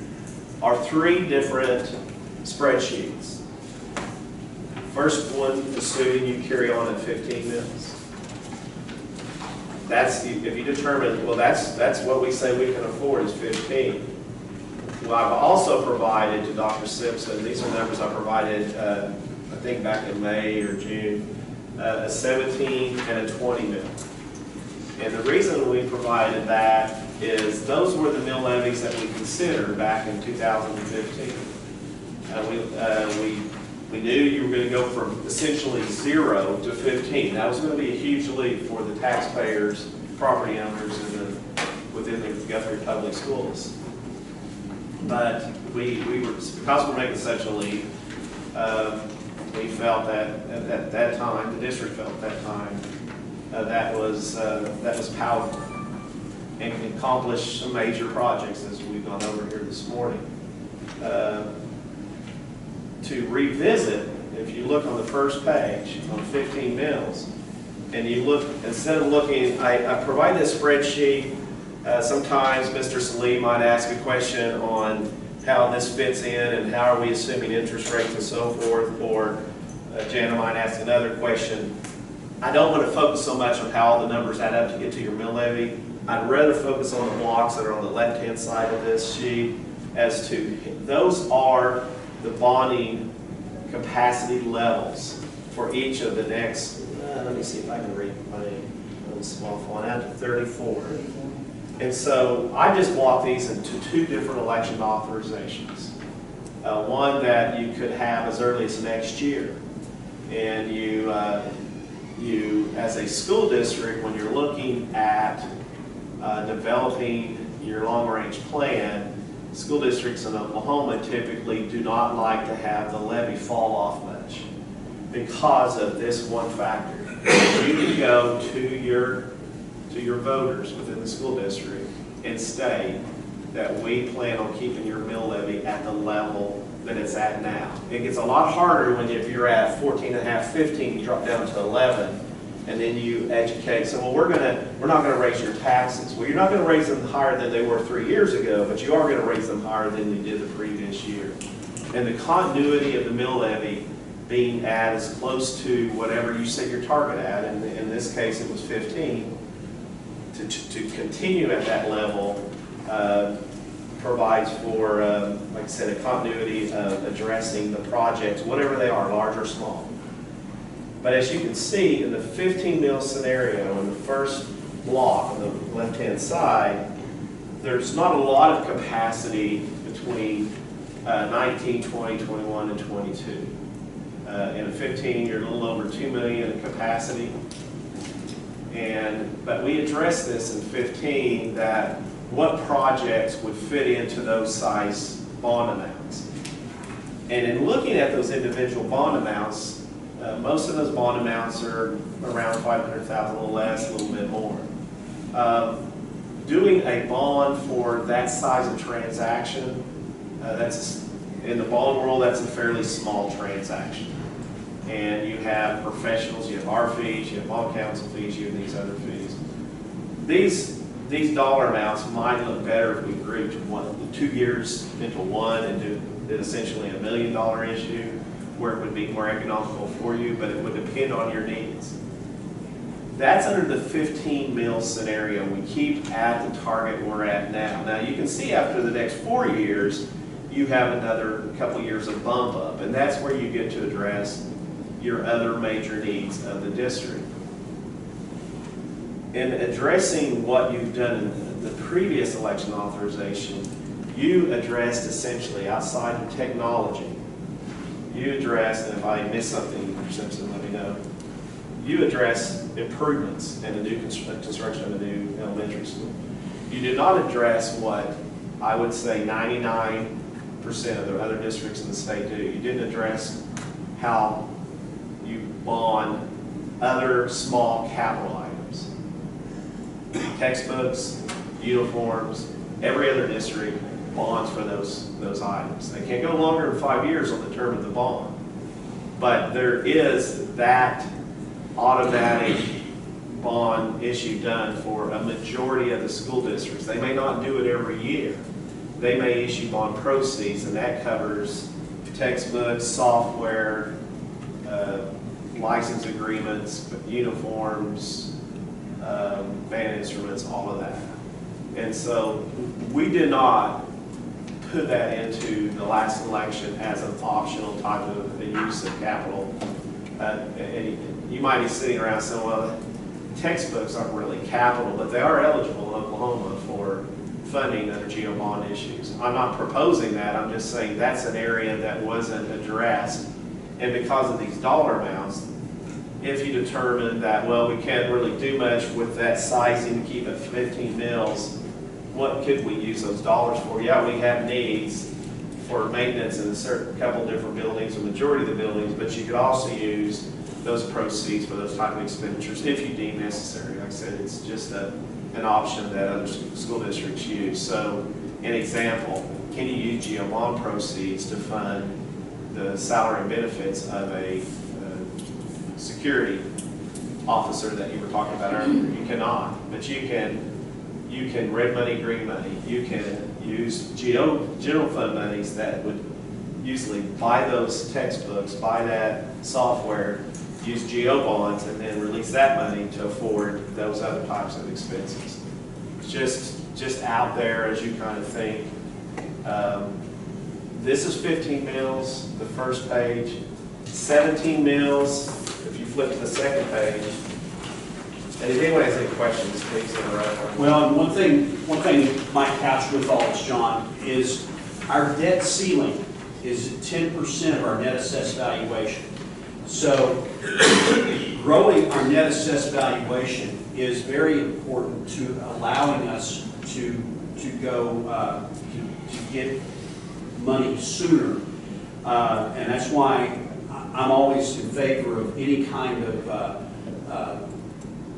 are 3 different spreadsheets. First one, assuming you carry on at 15 mils. That's, if you determine, well, that's what we say we can afford is 15. Well, I've also provided to Dr. Simpson, these are numbers I provided, I think back in May or June, a 17 and a 20 mil. And the reason we provided that is those were the mill levies that we considered back in 2015. We knew you were going to go from essentially 0 to 15. That was going to be a huge leap for the taxpayers, property owners within the Guthrie Public Schools. But because we're making such a leap, we felt that at that time, the district felt at that time, that was powerful and can accomplish some major projects as we've gone over here this morning. To revisit, if you look on the first page on 15 mils, and you look, instead of looking, I provide this spreadsheet. Sometimes Mr. Salim might ask a question on how this fits in and how are we assuming interest rates and so forth, or Jana might ask another question. I don't want to focus so much on how all the numbers add up to get to your mill levy. I'd rather focus on the blocks that are on the left-hand side of this sheet as to those are the bonding capacity levels for each of the next, let me see if I can read my little small font, out to 34. And so I just blocked these into 2 different election authorizations. One that you could have as early as next year. And you, as a school district, when you're looking at developing your long-range plan, school districts in Oklahoma typically do not like to have the levy fall off much because of this one factor. You can go to your voters within the school district and state that we plan on keeping your mill levy at the level that it's at now. It gets a lot harder when if you're at 14.5, 15, you drop down to 11. And then you educate, so well, we're not going to raise your taxes. Well, you're not going to raise them higher than they were 3 years ago, but you are going to raise them higher than you did the previous year. And the continuity of the mill levy being at as close to whatever you set your target at, and in this case it was 15, to continue at that level provides for, like I said, a continuity of addressing the projects, whatever they are, large or small. But as you can see, in the 15 mil scenario, in the first block on the left-hand side, there's not a lot of capacity between 19, 20, 21, and 22. In a 15, you're a little over 2 million in capacity. But we addressed this in 15, that what projects would fit into those size bond amounts. And in looking at those individual bond amounts, most of those bond amounts are around 500,000, a little less, a little bit more. Doing a bond for that size of transaction, that's in the bond world, that's a fairly small transaction. And you have professionals, you have our fees, you have bond counsel fees, you have these other fees. These dollar amounts might look better if we grouped 2 years into one and did essentially $1 million issue, where it would be more economical for you, but it would depend on your needs. That's under the 15 mil scenario. We keep at the target we're at now. Now you can see after the next 4 years, you have another couple years of bump up, and that's where you get to address your other major needs of the district. In addressing what you've done in the previous election authorization, you addressed essentially outside of technology. You addressed, and if I missed something, Mr. Simpson, let me know. You addressed improvements in the new construction of a new elementary school. You did not address what I would say 99% of the other districts in the state do. You didn't address how you bond other small capital items. Textbooks, uniforms, every other district bonds for those items. They can't go longer than 5 years on the term of the bond. But there is that automatic bond issue done for a majority of the school districts. They may not do it every year. They may issue bond proceeds, and that covers textbooks, software, license agreements, uniforms, band instruments, all of that. And so we did not put that into the last election as an optional type of a use of capital. And you might be sitting around saying, well, textbooks aren't really capital, but they are eligible in Oklahoma for funding under GO bond issues. I'm not proposing that, I'm just saying that's an area that wasn't addressed. And because of these dollar amounts, if you determine that, well, we can't really do much with that sizing to keep it 15 mils, what could we use those dollars for? Yeah, we have needs for maintenance in a certain couple different buildings, or majority of the buildings, but you could also use those proceeds for those type of expenditures if you deem necessary. Like I said, it's just an option that other school districts use. So, an example, can you use GO bond proceeds to fund the salary and benefits of a security officer that you were talking about earlier? You cannot, but you can red money, green money. You can use GO general fund monies that would usually buy those textbooks, buy that software, use GO bonds, and then release that money to afford those other types of expenses. Just out there as you kind of think. This is 15 mils, the first page. 17 mils, if you flip to the second page. And if anyone has any questions, please interrupt. Well, and one thing might couch with all this, John, is our debt ceiling is 10% of our net assessed valuation. So growing our net assessed valuation is very important to allowing us to go to get money sooner. And that's why I'm always in favor of any kind of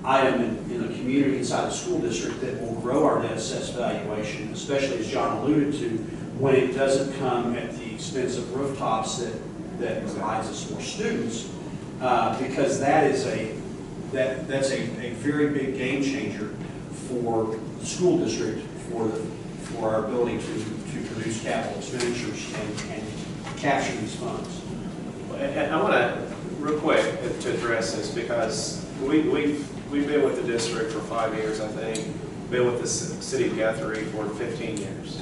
item in the community inside the school district that will grow our net assessed valuation, especially as John alluded to, when it doesn't come at the expense of rooftops that provides us more students, because that's a very big game changer for the school district, for our ability to produce capital expenditures and capture these funds. And I want to, real quick, to address this, because we've been with the district for 5 years, I think, been with the city of Guthrie for 15 years.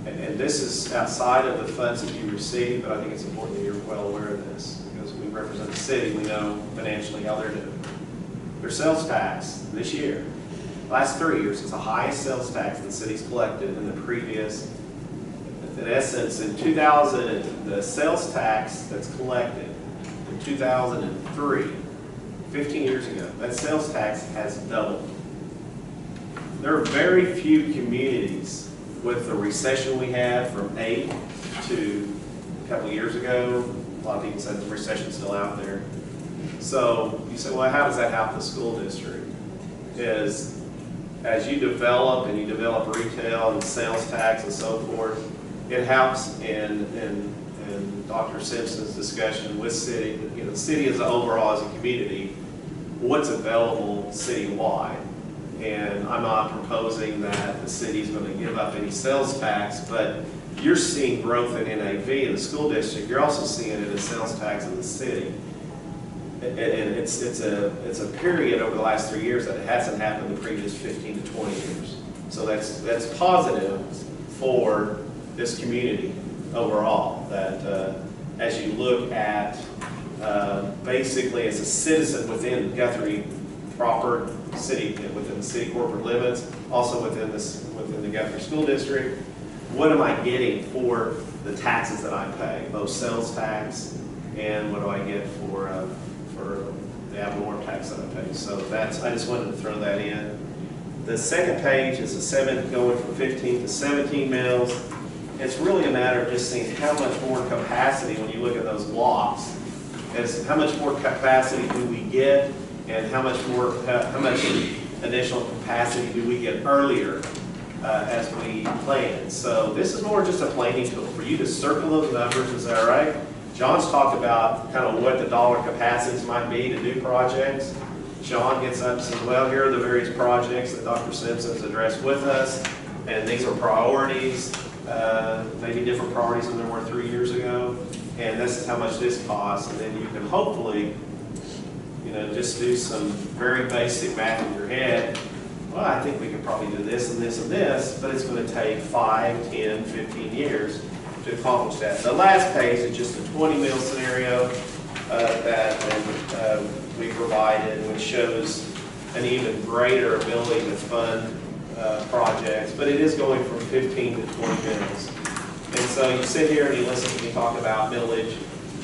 And this is outside of the funds that you receive, but I think it's important that you're well aware of this, because we represent the city, we know financially how they're doing. Their sales tax this year, last 3 years, is the highest sales tax the city's collected in the previous. In essence, in 2000, the sales tax that's collected in 2003, 15 years ago, that sales tax has doubled. There are very few communities with the recession we had from 8 to a couple of years ago. A lot of people said the recession's still out there. So you say, well, how does that help the school district? Is as you develop and you develop retail and sales tax and so forth, it helps in Dr. Simpson's discussion with city, the city as a overall as a community, what's available citywide. And I'm not proposing that the city's going to give up any sales tax, but you're seeing growth in NAV in the school district. You're also seeing it in sales tax in the city. And it's a period over the last 3 years that it hasn't happened in the previous 15 to 20 years. So that's positive for this community overall, that as you look at basically as a citizen within Guthrie proper city, within the city corporate limits, also within the Guthrie School District, what am I getting for the taxes that I pay, both sales tax and what do I get for the ad valorem tax that I pay? So I just wanted to throw that in. The second page is going from 15 to 17 mills. It's really a matter of just seeing how much more capacity, when you look at those blocks, is how much more capacity do we get, and how much additional capacity do we get earlier as we plan. So this is more just a planning tool for you to circle those numbers. Is that right? John's talked about kind of what the dollar capacities might be to do projects. John gets up and says, well, here are the various projects that Dr. Simpson's addressed with us, and these are priorities, maybe different priorities than there were 3 years ago, and this is how much this costs. And then you can hopefully, just do some very basic math in your head. Well, I think we could probably do this and this and this, but it's going to take 5, 10, 15 years to accomplish that. The last page is just a 20 mil scenario that we provided, which shows an even greater ability to fund projects, but it is going from 15 to 20 mils. And so you sit here and you listen to me talk about millage.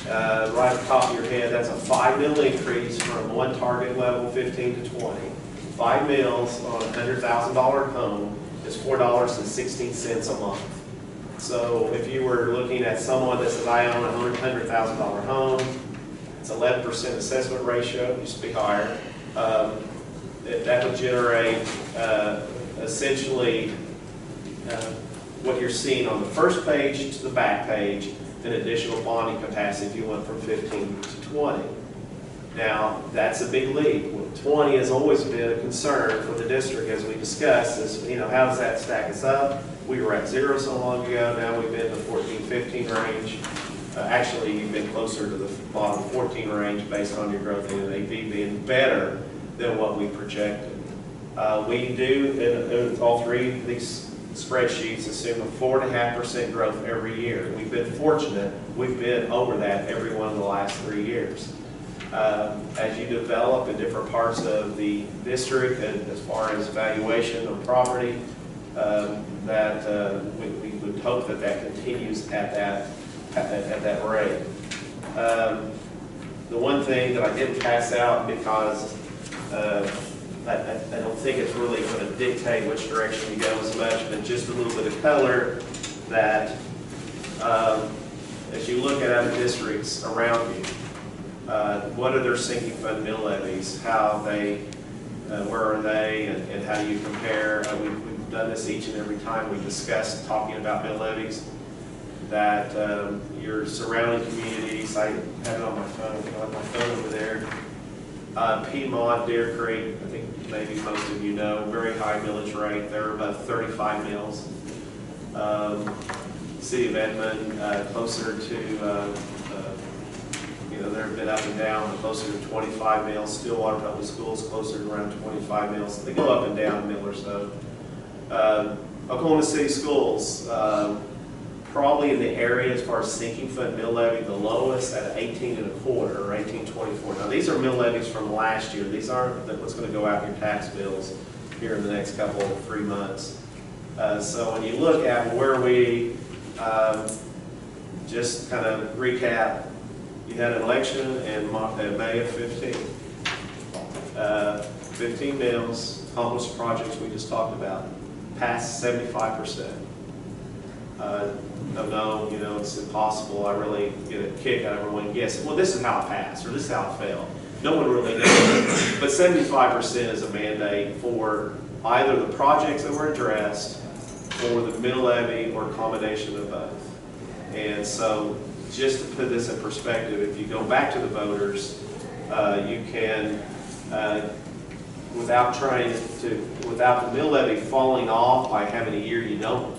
Right at the top of your head, that's a 5 mil increase from one target level, 15 to 20. 5 mils on a $100,000 home is $4.16 a month. So if you were looking at someone that says, I own a $100,000 home, it's 11% assessment ratio, it used to be higher. That would generate essentially what you're seeing on the first page to the back page, an additional bonding capacity if you went from 15 to 20. Now, that's a big leap. 20 has always been a concern for the district, as we discussed, is, how does that stack us up? We were at 0 so long ago, now we've been in the 14, 15 range. Actually, you've been closer to the bottom 14 range based on your growth in NAV being better than what we projected. We do, in all three of these spreadsheets, assume a 4.5% growth every year. We've been fortunate, we've been over that every one of the last 3 years. As you develop in different parts of the district, and as far as valuation of property, we would hope that continues at that rate. The one thing that I didn't pass out because I don't think it's really going to dictate which direction you go as much, but just a little bit of color that as you look at other districts around you, what are their sinking fund mill levies, how they, where are they, and how do you compare? We've done this each and every time we discuss talking about mill levies, that your surrounding communities, I have it on my phone, over there. Piedmont, Deer Creek, I think maybe most of you know, very high millage rate. They're above 35 mills. City of Edmond, closer to, they're a bit up and down, but closer to 25 mills. Stillwater Public Schools closer to around 25 mills. They go up and down a mill or so. Oklahoma City Schools, probably in the area as far as sinking fund mill levy, the lowest at 18.25 or 18.24. Now, these are mill levies from last year. These aren't what's going to go out in your tax bills here in the next couple, 3 months. So when you look at where we, just kind of recap, you had an election in May of 15. 15 mills, homeless projects we just talked about, passed 75%. No, you know, it's impossible. I really get a kick out of everyone guessing, well, this is how it passed, or this is how it failed. No one really knows. But 75% is a mandate for either the projects that were addressed, or the mill levy, or a combination of both. And so, just to put this in perspective, if you go back to the voters, you can, without the mill levy falling off by having a year you don't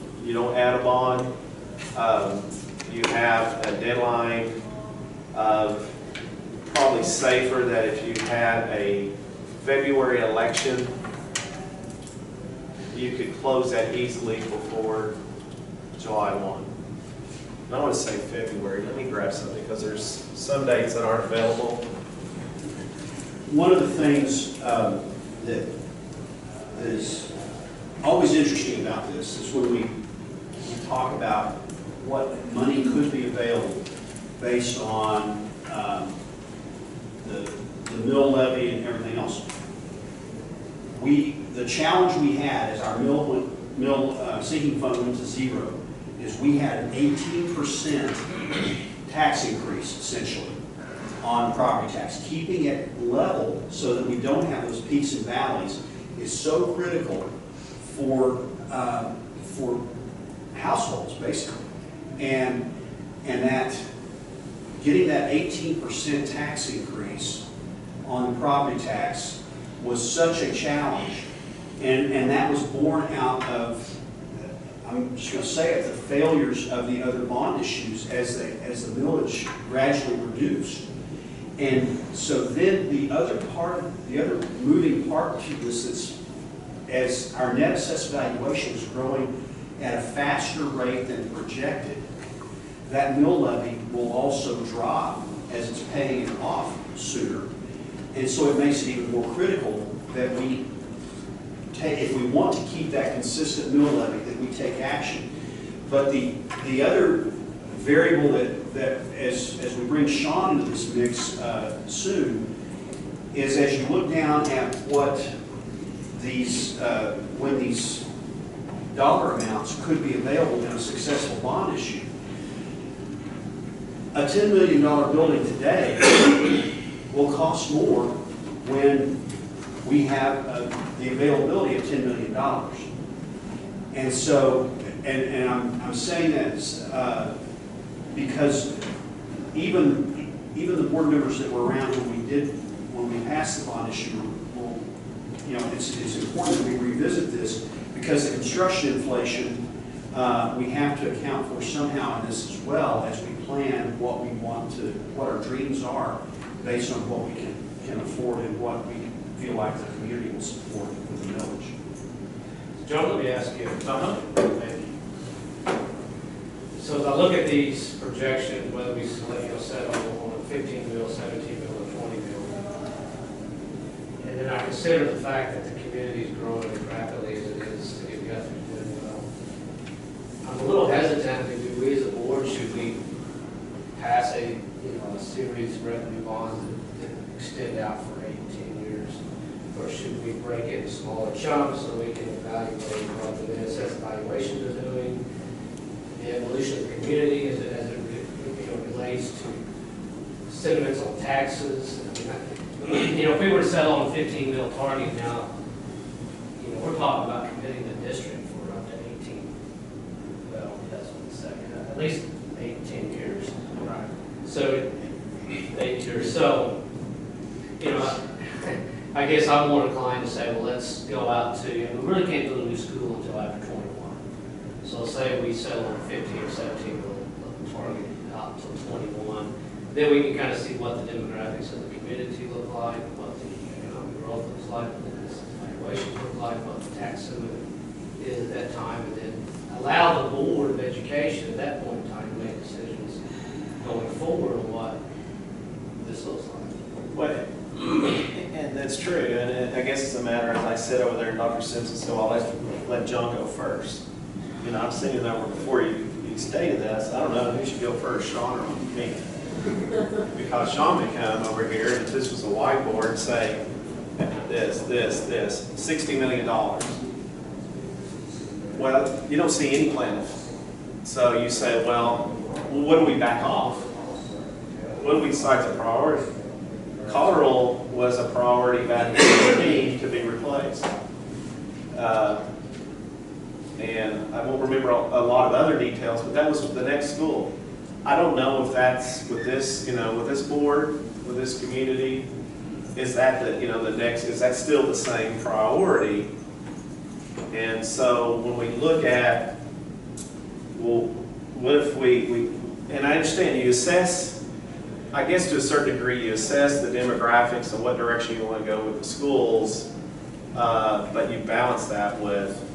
add a bond, you have a deadline of probably safer that if you had a February election, you could close that easily before July 1. I want to say February. Let me grab something because there's some dates that aren't available. One of the things that is always interesting about this is when we talk about what money could be available based on the mill levy and everything else. The challenge we had as our mill sinking fund went to zero is we had an 18% tax increase essentially on property tax. Keeping it level so that we don't have those peaks and valleys is so critical for households basically, and that getting that 18% tax increase on property tax was such a challenge, and that was born out of, I'm just going to say it, the failures of the other bond issues as the millage gradually reduced. And so then the other moving part to this is, as our net assessed valuation is growing at a faster rate than projected, that mill levy will also drop as it's paying it off sooner. And so it makes it even more critical that we take, if we want to keep that consistent mill levy, that we take action. But the other variable that as we bring Sean into this mix soon, is as you look down at what these, when these dollar amounts could be available in a successful bond issue. A $10 million building today will cost more when we have the availability of $10 million. And so, and I'm saying that because even the board members that were around when we passed the bond issue, you know, it's important that we revisit this because the construction inflation we have to account for somehow in this as well as we plan what we want to, what our dreams are based on what we can afford and what we feel like the community will support with the village. John, let me ask you. So as I look at these projections, whether we settle on 15 mil, 17 mil, or 20 mil, and then I consider the fact that the community is growing as rapidly as it is to get Guthrie doing well, I'm a little hesitant. Do we as a board, should we pass a series of revenue bonds that extend out for 18 years? Or should we break it into smaller chunks so we can evaluate what the net assessed valuations are doing, the evolution of the community as it relates to sentiments on taxes? If we were to settle on a 15 mil target now, we're talking about committing the district for up to 18, well, that's what it's saying, at least 8, 10 years. Right. So, 8 years. So, I guess I'm more inclined to say, well, let's go out to, we really can't build a new school until after 21. So say we settle on 15 or 17, we'll target out until 21. Then we can kind of see what the demographics of the community look like, what the economic growth looks like, what the valuations look like, what the tax limit is at that time, and then allow the Board of Education at that point in time to make decisions going forward on what this looks like. Well, and that's true, and I guess it's a matter, as I said over there, and Dr. Simpson, so I'll let John go first. You know, I'm sitting there before you stated this, I don't know who should go first, Sean or me. Because Sean may come over here, and if this was a whiteboard, say, this, $60 million. Well, you don't see any plan. So you say, well, what do we back off? What do we decide is a priority? Cotterell was a priority back in 2015 to be replaced. And I won't remember a lot of other details, but that was the next school. I don't know if that's with this, you know, with this board, with this community, is that the, you know, the next, is that still the same priority? And so when we look at, well, what if we and I understand you assess, I guess to a certain degree, you assess the demographics and what direction you want to go with the schools, but you balance that with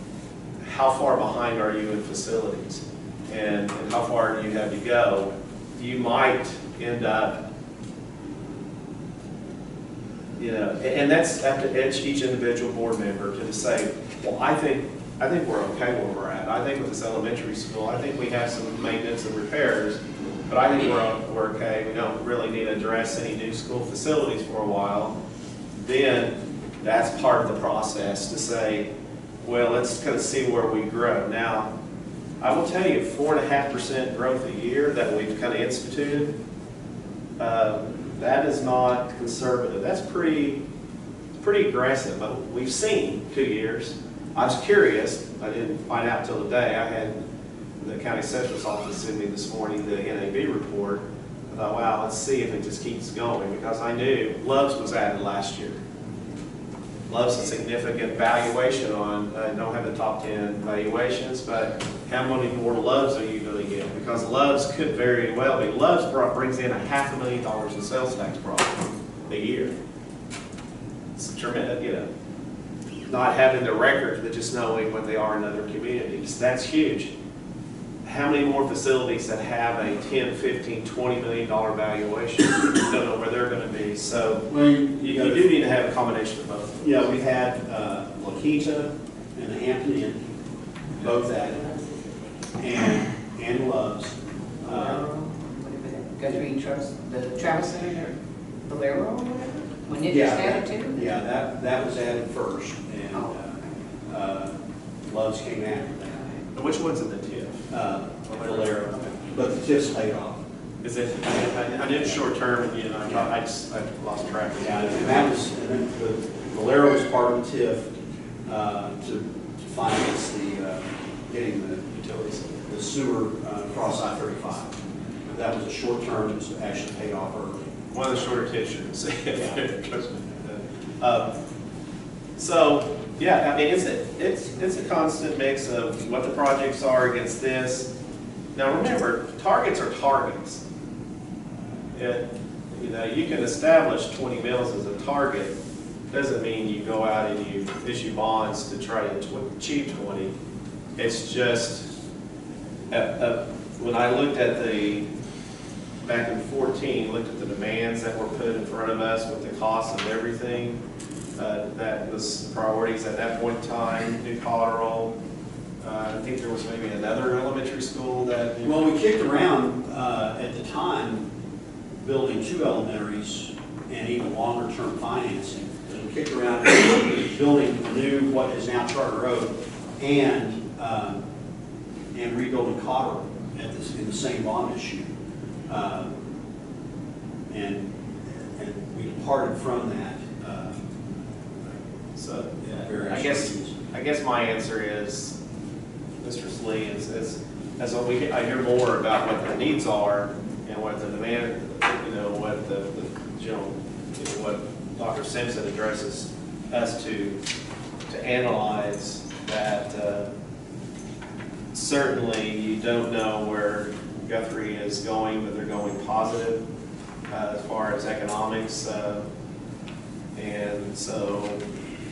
how far behind are you in facilities and how far do you have to go. You might end up, you know, and that's up to each individual board member to say, well, I think we're okay where we're at. I think with this elementary school, I think we have some maintenance and repairs, but I think we're okay. We don't really need to address any new school facilities for a while. Then that's part of the process to say, well, let's kind of see where we grow. Now, I will tell you, 4.5% growth a year that we've kind of instituted, that is not conservative. That's pretty aggressive. But we've seen 2 years. I was curious. I didn't find out till today. I had the county assessor's office send me this morning the NAB report. I thought, wow, let's see if it just keeps going, because I knew Love's was added last year. Love's a significant valuation on, I don't have the top 10 valuations, but how many more Love's are you going to get? Because Love's could very well be. Love's brings in $500,000 in sales tax profit a year. It's tremendous, you know. Not having the records, but just knowing what they are in other communities. That's huge. How many more facilities that have a $10, $15, $20 million valuation? You don't know where they're going to be. So you do need to have a combination of both. Yeah, we've had Lakita and the Hampton Inn, both added, and Love's. Guthrie Trust, the Travis Center, Bolero or whatever? When it just added too? Yeah, that was added first, and Love's came after that. And which one's in the TIF? Bolero, but the TIF's paid off. Is it? I did short term, and you know, I lost track of Yeah, that. and that was, and then the Bolero was part of the TIF to finance the getting the Utilities. the sewer across I-35. But that was a short term, it was actually paid off early. One of the shorter tissues. So, yeah, I mean, it's a constant mix of what the projects are against this. Now, remember, targets are targets. You know, you can establish 20 mills as a target. Doesn't mean you go out and you issue bonds to try to achieve 20. It's just, when I looked at back in 14, looked at the demands that were put in front of us with the cost of everything, that was priorities at that point in time, New Cotterell. I think there was maybe another elementary school that... Well, we kicked around at the time building 2 elementaries and even longer term financing. And we kicked around building new, what is now Charter Road, and rebuilding Cotterell in the same bond issue. And we departed from that. So, Very I guess my answer is, Mr. Slee, as I hear more about what the needs are and what the demand, you know, what the general, you know, what Dr. Simpson addresses us to analyze that. Certainly, you don't know where Guthrie is going, but they're going positive as far as economics, and so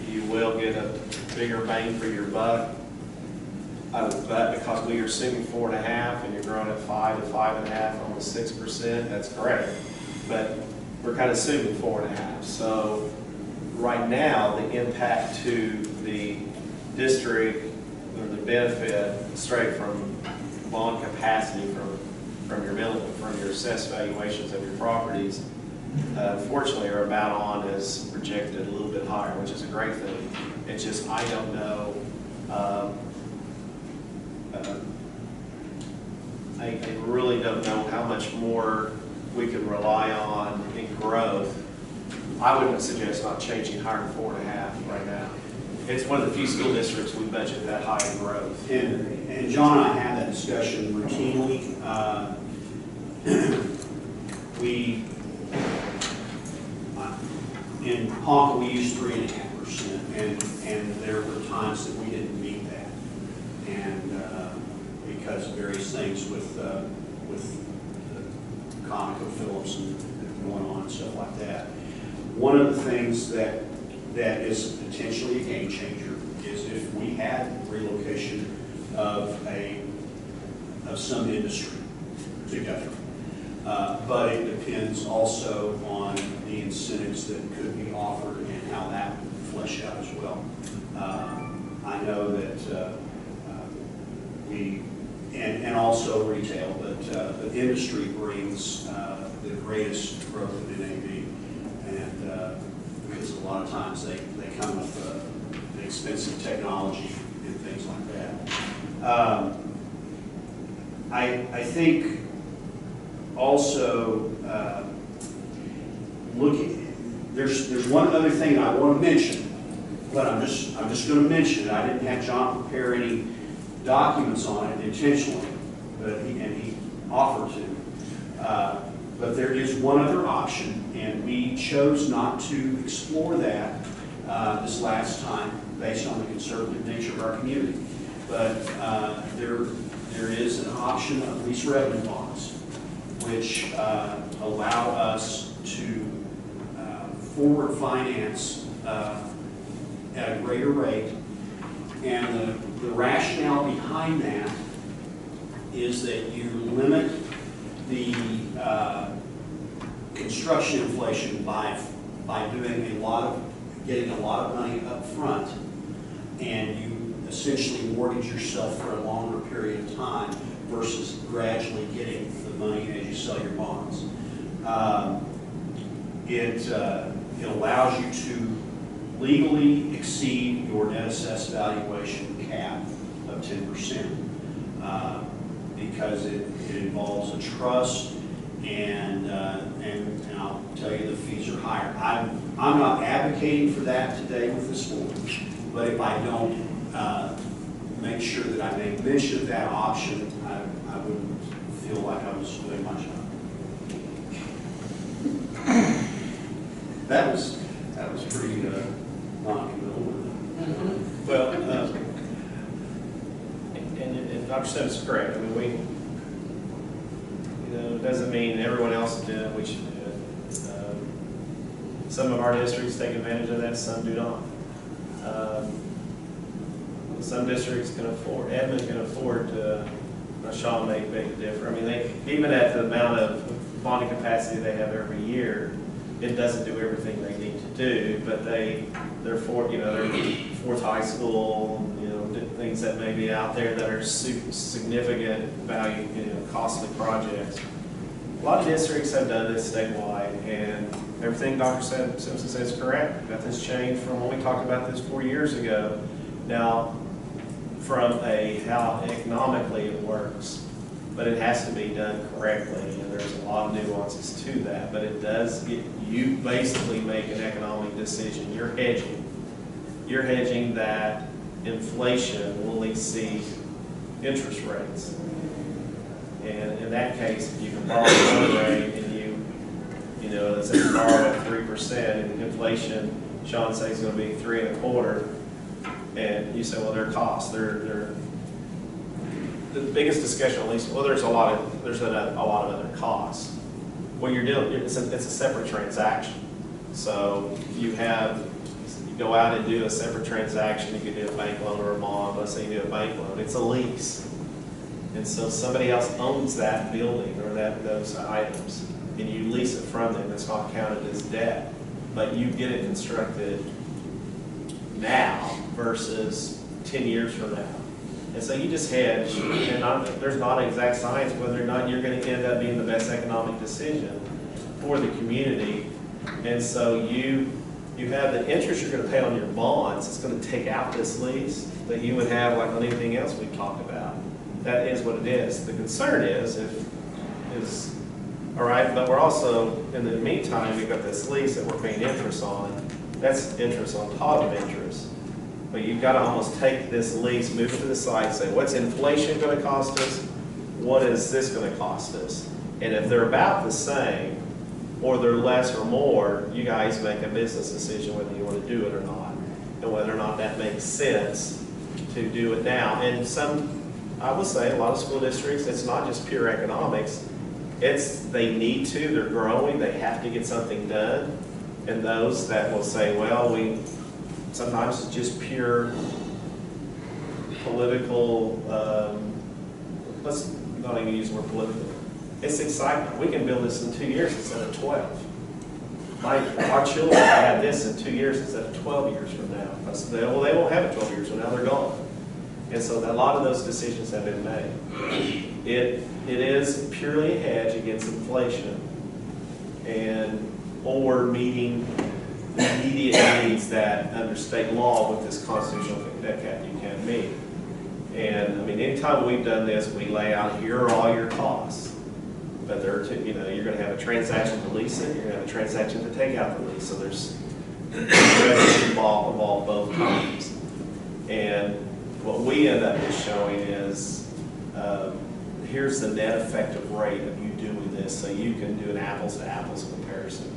you will get a bigger bang for your buck. But because we are assuming 4.5 and you're growing at 5 to 5.5, almost 6%, that's great. But we're kind of assuming 4.5. So right now, the impact to the district or the benefit straight from bond capacity from your assessed valuations of your properties, unfortunately, are about on as projected, a little bit higher, which is a great thing. It's just, I don't know, I really don't know how much more we can rely on in growth. I wouldn't suggest not changing higher than 4.5 right now. It's one of the few school districts we budget that high in growth. And John and I have that discussion routinely. In Ponca, we used 3.5%, and there were times that we didn't meet that. And because of various things with ConocoPhillips and going on and stuff like that. One of the things that is potentially a game changer is if we had relocation of some industry together. But it depends also on the incentives that could be offered and how that would flesh out as well. I know that and also retail, but the industry brings the greatest growth in NAV, and because a lot of times they come with expensive technology and things like that. I think also there's one other thing I want to mention, but I'm just going to mention it. I didn't have John prepare any documents on it intentionally, but he offered to. But there is one other option, and we chose not to explore that this last time based on the conservative nature of our community. But there is an option of lease revenue bonds, which allow us to forward finance at a greater rate. And the rationale behind that is that you limit the construction inflation by doing getting a lot of money up front, and you essentially mortgage yourself for a longer period of time versus gradually getting the money as you sell your bonds. It allows you to legally exceed your net assessed valuation cap of 10%, because it involves a trust, and I'll tell you the fees are higher. I'm not advocating for that today with this board, but if I don't make sure that I make mention of that option, I wouldn't feel like I was doing my job. That was pretty non-committal. Well, and Dr. Sims is correct. I mean, it doesn't mean everyone else is doing it, we should do it. Some of our districts take advantage of that, some do not. Some districts can afford, Edmond can afford to, Sean may beg to differ. I mean, even at the amount of bonding capacity they have every year, it doesn't do everything they need to do, but they're fourth high school, things that may be out there that are significant value, costly projects. A lot of districts have done this statewide, and everything Dr. Simpson says is correct. Nothing's changed from when we talked about this 4 years ago. Now, from how economically it works, but it has to be done correctly, and there's a lot of nuances to that, but it does you basically make an economic decision. You're hedging that inflation will exceed interest rates. And in that case, if you can borrow one rate and let's say you borrow at 3% and inflation, Sean says is going to be 3.25%, and you say, well, their costs, they're the biggest discussion, at least, well, there's a lot of other costs. What you're doing, it's a separate transaction. So you have You go out and do a separate transaction, you can do a bank loan or a bond, let's say you do a bank loan, it's a lease. And so somebody else owns that building or those items, and you lease it from them, it's not counted as debt. But you get it constructed now versus 10 years from now. And so you just hedge, and there's not an exact science whether or not you're going to end up being the best economic decision for the community. And so you have the interest you're going to pay on your bonds, it's going to take out this lease that you would have like on anything else we've talked about. That is what it is. The concern is, all right, but we're also, in the meantime, we've got this lease that we're paying interest on. That's interest on top of interest. But you've got to almost take this lease, move it to the side, say, what's inflation going to cost us? What is this going to cost us? And if they're about the same, or they're less or more, you guys make a business decision whether you want to do it or not, and whether or not that makes sense to do it now. And I will say, a lot of school districts, it's not just pure economics. They need to, they're growing, they have to get something done. And those that will say, well, sometimes it's just pure political, let's not even use the word political. It's excitement. We can build this in 2 years instead of 12. Our children will have this in 2 years instead of 12 years from now. They won't have it 12 years from now, they're gone. And so a lot of those decisions have been made. It is purely a hedge against inflation or meeting immediate needs that under state law with this constitutional debt cap you can meet. And I mean, anytime we've done this, we lay out here are all your costs. But you're going to have a transaction to lease it, you're going to have a transaction to take out the lease. So there's revenue involved both times. And what we end up just showing is here's the net effective rate of you doing this, so you can do an apples to apples comparison.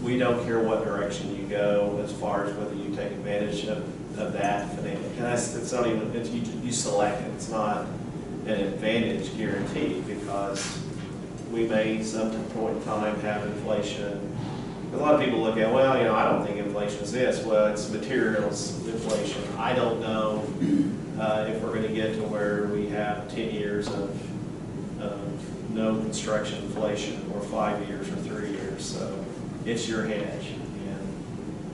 We don't care what direction you go as far as whether you take advantage of that financially. It's not even, you select it. It's not an advantage guaranteed because we may some point in time have inflation. A lot of people look at, well, I don't think inflation is this. Well, it's materials inflation. I don't know if we're going to get to where we have 10 years of no construction inflation or 5 years or 3 years. So it's your hedge.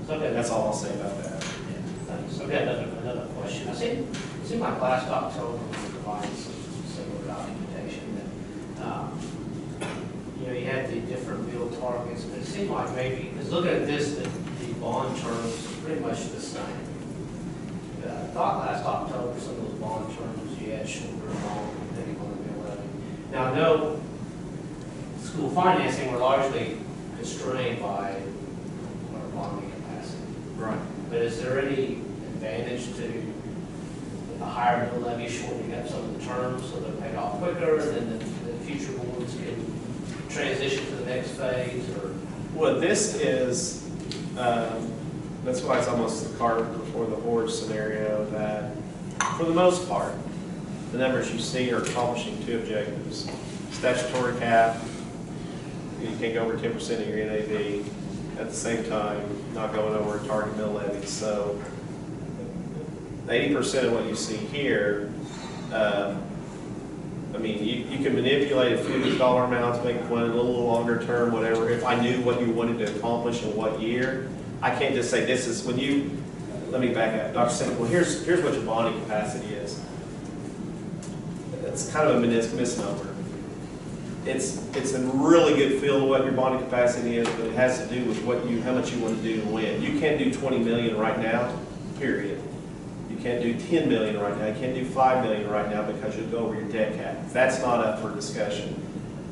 And that's all I'll say about that. Yeah, thanks. I've got another question. I see my class talk over providing some similar documentation that you had the different meal targets, but it seemed like maybe, because looking at this, the bond terms are pretty much the same. I thought last October some of those bond terms you had shorter and longer depending on the meal levy. Now I know school financing were largely constrained by our bonding capacity. Right. But is there any advantage to a higher mill levy shortening up some of the terms so they're paid off quicker and then the future boards can transition to the next phase? Or well, this is, that's why it's almost the cart before the horse scenario, that for the most part, the numbers you see are accomplishing two objectives. Statutory cap, you can't go over 10% of your NAV, at the same time, not going over a target mill levy. So 80% of what you see here, I mean, you can manipulate a few dollar amounts, make one a little longer term, whatever. If I knew what you wanted to accomplish in what year, I can't just say this is when you, let me back up. Dr. Simmons, well, here's what your bonding capacity is. It's kind of a misnomer. It's a really good feel of what your bonding capacity is, but it has to do with how much you want to do and when. You can't do 20 million right now, period. You can't do 10 million right now. You can't do 5 million right now because you'll go over your debt cap. That's not up for discussion.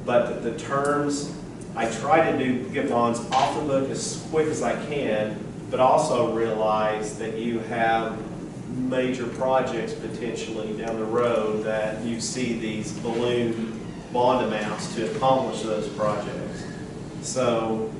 But the terms, I try to get bonds off the book as quick as I can, but also realize that you have major projects potentially down the road that you see these balloon bond amounts to accomplish those projects. So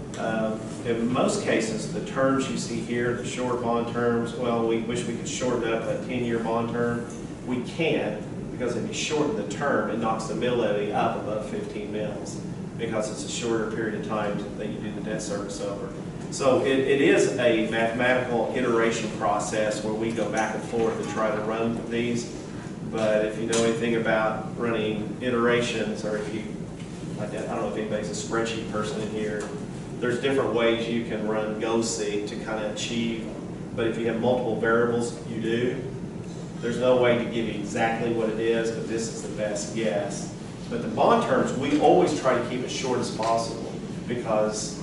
in most cases, the terms you see here, the short bond terms, well, we wish we could shorten up a 10-year bond term. We can't, because if you shorten the term, it knocks the mill levy up above 15 mils, because it's a shorter period of time that you do the debt service over. So it is a mathematical iteration process where we go back and forth and try to run these. But if you know anything about running iterations, or if you, like that, I don't know if anybody's a spreadsheet person in here, there's different ways you can run GOSI to kind of achieve, but if you have multiple variables, you do. There's no way to give you exactly what it is, but this is the best guess. But the bond terms, we always try to keep it short as possible because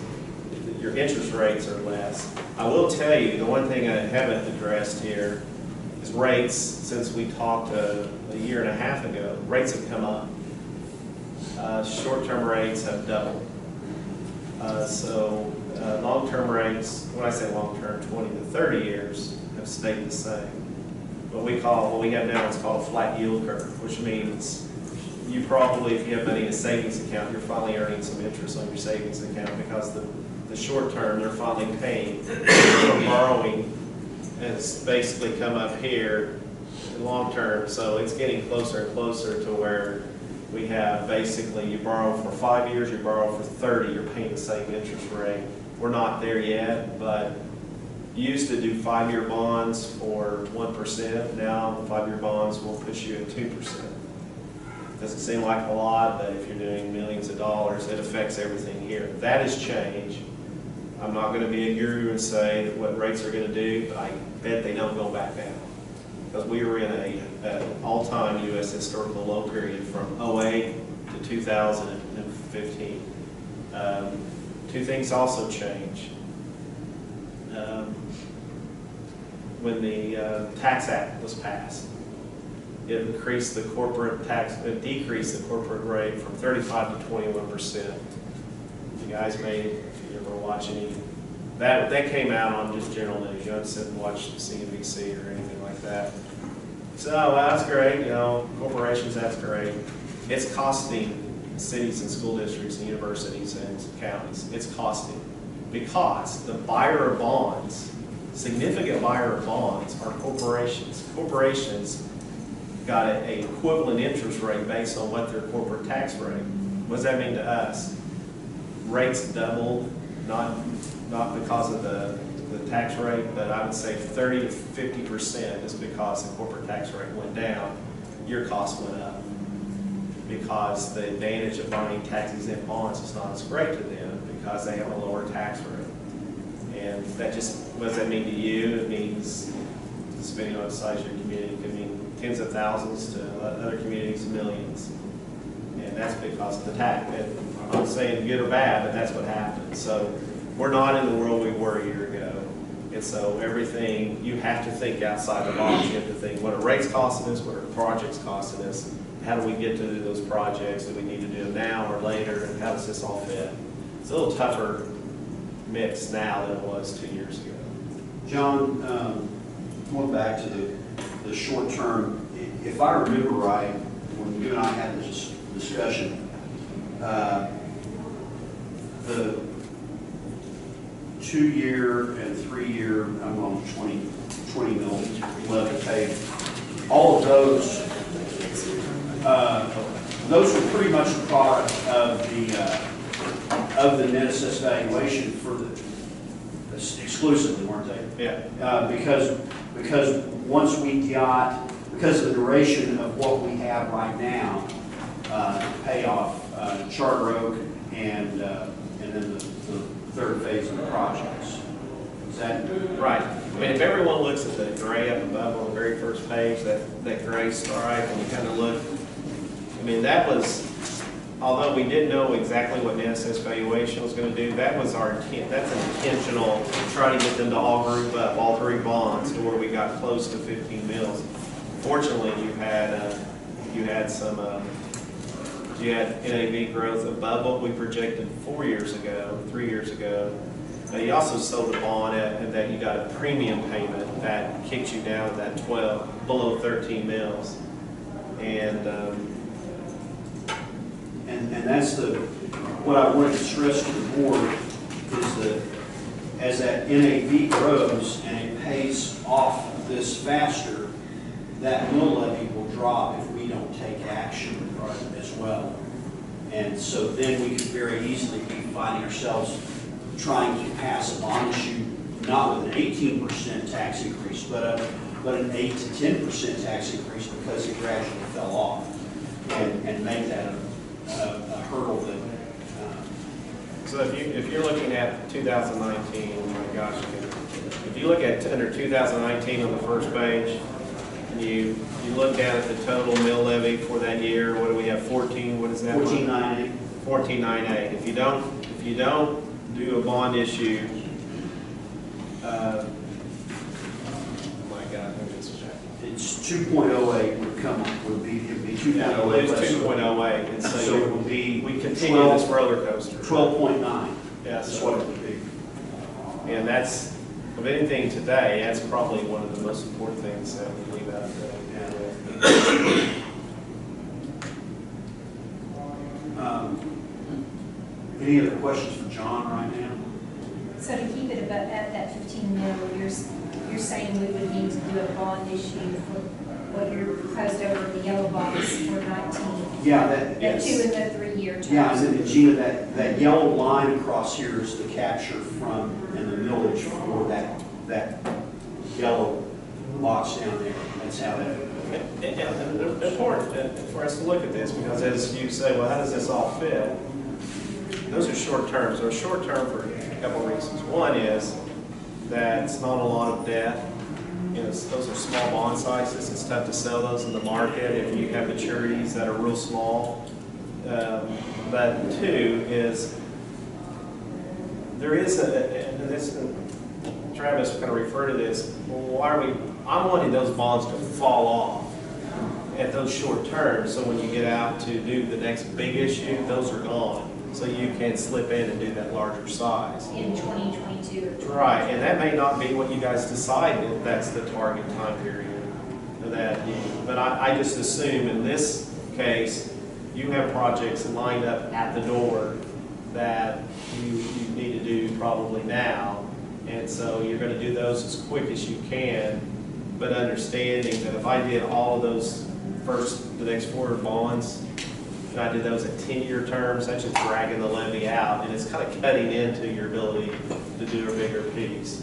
your interest rates are less. I will tell you, the one thing I haven't addressed here is rates. Since we talked a year and a half ago, rates have come up. Short-term rates have doubled. Long-term rates, when I say long-term, 20 to 30 years, have stayed the same. What we have now is called a flat yield curve, which means you probably, if you have money in a savings account, you're finally earning some interest on your savings account because the short term, they're finally paying. Borrowing has basically come up here in long term, so it's getting closer and closer to where we have basically you borrow for 5 years, you borrow for 30, you're paying the same interest rate. We're not there yet, but you used to do 5-year bonds for 1%. Now 5-year bonds will push you at 2%. Doesn't seem like a lot, but if you're doing millions of dollars, it affects everything here. That has changed. I'm not going to be a guru and say that what rates are going to do, but I bet they don't go back down. Because we were in an all-time U.S. historical low period from 2008 to 2015. Two things also changed. When the Tax Act was passed, it increased the corporate tax, it decreased the corporate rate from 35 to 21%. You guys if you ever watch any, that came out on just general news. You don't sit and watch CNBC or anything like that. So, well, that's great, you know, corporations, that's great. It's costing cities and school districts and universities and counties. It's costing because the buyer of bonds, significant buyer of bonds are corporations. Corporations got an equivalent interest rate based on what their corporate tax rate. What does that mean to us? Rates doubled, not because of the tax rate, but I would say 30 to 50% is because the corporate tax rate went down, your cost went up. Because the advantage of buying tax-exempt bonds is not as great to them because they have a lower tax rate. And that just, what does that mean to you? It means, depending on the size of your community, it could mean tens of thousands to other communities, millions. And that's because of the tax. And I'm not saying good or bad, but that's what happened. So we're not in the world we were a year ago. And so everything, you have to think outside the box. You have to think, what are rates costing us? What are projects costing us? How do we get to do those projects? Do we need to do them now or later? And how does this all fit? It's a little tougher mix now than it was 2 years ago. John, going back to the short term, if I remember right, when you and I had this discussion, the 2-year and 3-year, I'm on 20 million left to pay, all of those were pretty much a product of the net assessed valuation for exclusively, weren't they? Yeah. Because once we got, because of the duration of what we have right now, to pay off Charter Oak and then the third phase of the projects. Is that right? I mean, if everyone looks at the gray up above on the very first page, that gray stripe, and you kind of look, I mean, that was, although we didn't know exactly what net assessed valuation was going to do, that was our intent. That's intentional, trying to get them to all group up, all three bonds, to where we got close to 15 mils. Fortunately, you had NAV growth above what we projected 3 years ago. Now, you also sold a bond and that you got a premium payment that kicked you down to that 12, below 13 mils. And that's what I wanted to stress to the board is that as that NAV grows and it pays off this faster, that mill levy will drop if we don't take action as well. And so then we could very easily be finding ourselves trying to pass a bond issue, not with an 18% tax increase, but an 8 to 10% tax increase because it gradually fell off, and make that a hurdle that. So if you're looking at 2019, oh my gosh, if you look at under 2019 on the first page, and you look at the total mill levy for that year, what do we have, 14, what is that? 14.98. 14.98. If you don't do a bond issue, oh my God, let me just check. It's 2.08 would be 2.08. Yeah, it was 2.08, and So it would be we continue this roller coaster. 12.9. Yeah, That's so, what it would be. and that's, of anything today, that's probably one of the most important things that we leave out today. Any other questions for John right now? So to keep it about at that 15 mil, you're saying we would need to do a bond issue for what you're proposed over the yellow box for 19? Yeah, The yes. 2 and the 3 year terms? Yeah, and then Gina, that yellow line across here is the capture from, and the millage for that yellow box down there. That's how that. And it's important for us to look at this, because as you say, well, how does this all fit? Those are short terms. They're short term for a couple of reasons. One is that it's not a lot of debt. You know, those are small bond sizes. It's tough to sell those in the market if you have maturities that are real small. But two is there is and this, Travis kind of referred to this. Well, why are we? I'm wanting those bonds to fall off at those short terms, so when you get out to do the next big issue, those are gone. So you can slip in and do that larger size. In 2022 or 2023. Right, and that may not be what you guys decide if that's the target time period for that. But I just assume in this case, you have projects lined up at the door that you need to do probably now. And so you're going to do those as quick as you can, but understanding that if I did all of those the next 4 bonds, and I did those at 10-year terms, that's just dragging the levy out, and it's kind of cutting into your ability to do a bigger piece.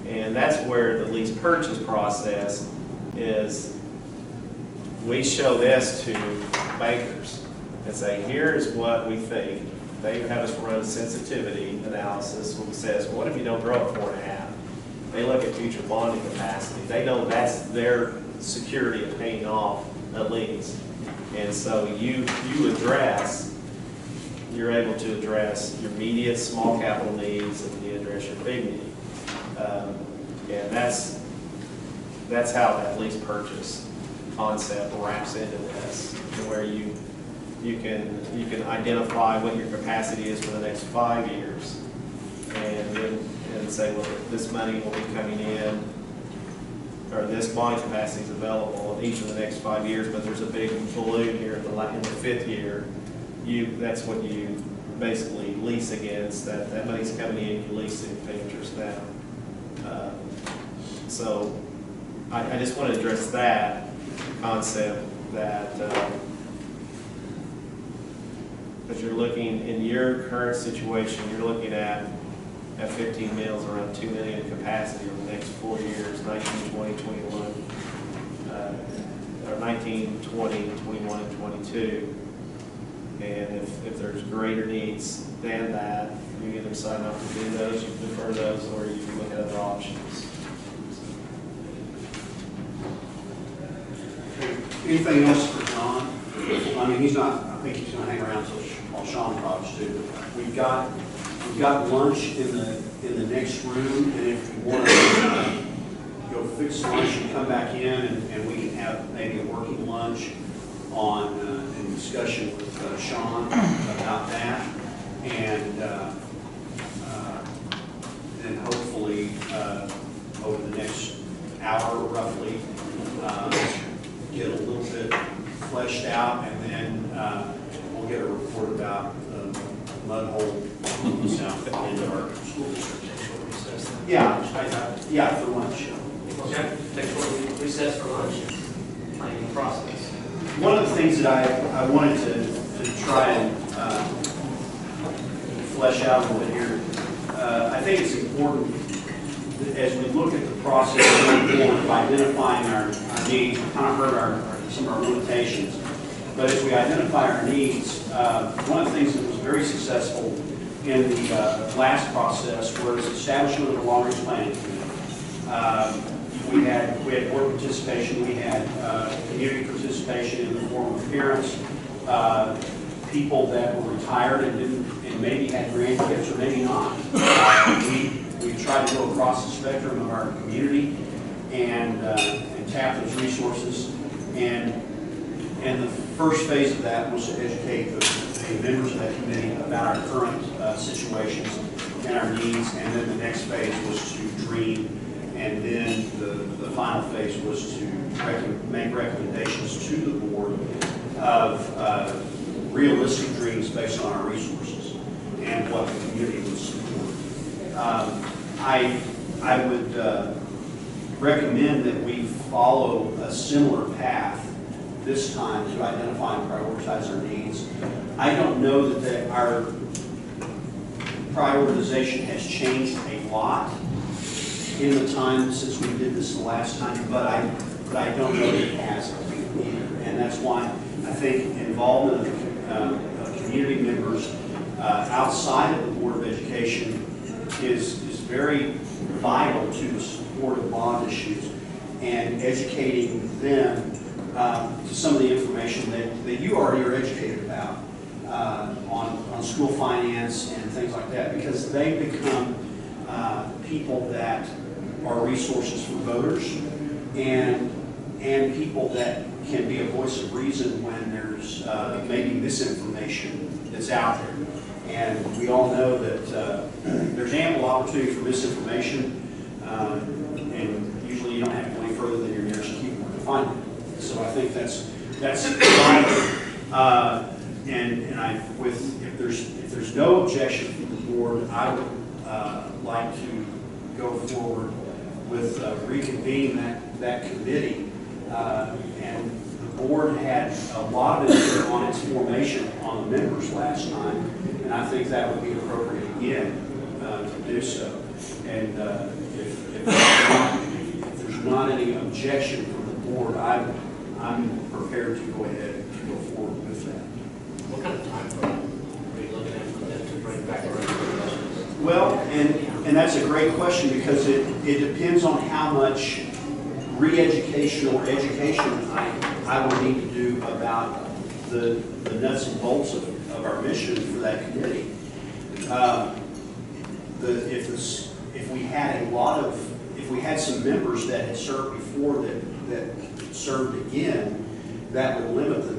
And that's where the lease purchase process is. We show this to bankers and say, here's what we think. They have us run a sensitivity analysis which says, what if you don't grow at 4.5? They look at future bonding capacity. They know that's their security of paying off a lease. And so you're able to address your immediate small capital needs and you address your big need. And that's how that lease purchase concept wraps into this, where you can identify what your capacity is for the next 5 years, and say, well, this money will be coming in, or this bond capacity is available in each of the next 5 years, but there's a big balloon here in the 5th year. That's what you basically lease against. That money's coming in, you lease it, pay interest down. So I just want to address that concept that because you're looking in your current situation, you're looking at 15 mills, around 2 million in capacity over the next 4 years, 19, 20, 21, or 19, 20, 21, and 22. And if there's greater needs than that, you either decide not to do those, you defer those, or you can look at other options. Anything else for John? I mean, I think he's going to hang around until Sean talks too. We've got lunch in the next room, and if you want to go fix lunch and come back in, and we can have maybe a working lunch on in discussion with Sean about that, and then hopefully over the next hour roughly get a little bit fleshed out, and then we'll get a report about the mud hole south end of our school district. Yeah, for lunch. Okay, take a short recess for lunch, planning process. One of the things that I wanted to try and flesh out a little bit here I think it's important that as we look at the process going forward of identifying our needs, we kind of heard some of our limitations. But as we identify our needs, one of the things that was very successful in the last process was establishment of a long-range planning committee. We had board participation, we had community participation in the form of parents, people that were retired and maybe had grandkids or maybe not. We tried to go across the spectrum of our community and tap those resources. And the first phase of that was to educate the members of that committee about our current situations and our needs. And then the next phase was to dream. And then the final phase was to make recommendations to the board of realistic dreams based on our resources and what the community would support. I would recommend that we follow a similar path this time to identify and prioritize our needs. I don't know that our prioritization has changed a lot in the time since we did this the last time, but I don't know that it hasn't either. And that's why I think involvement of community members outside of the Board of Education is very vital to the support of bond issues and educating them to some of the information that you already are educated about on school finance and things like that, because they become people that are resources for voters and people that can be a voice of reason when there's maybe misinformation that's out there. And we all know that there's ample opportunity for misinformation, and usually you don't have to go any further than your nearest keyboard to find it. So I think that's vital. If there's no objection from the board, I would like to go forward with reconvening that committee. And the board had a lot of input on its formation on the members last time, and I think that would be appropriate again to do so. And if there's not any objection from the board, I'm prepared to go ahead and go forward with that. What kind of time frame are you looking at for them to bring back around the questions? Well, and that's a great question, because it depends on how much re-education or education I will need to do about the nuts and bolts of our mission for that committee. If we had some members that had served before that served again, that would limit the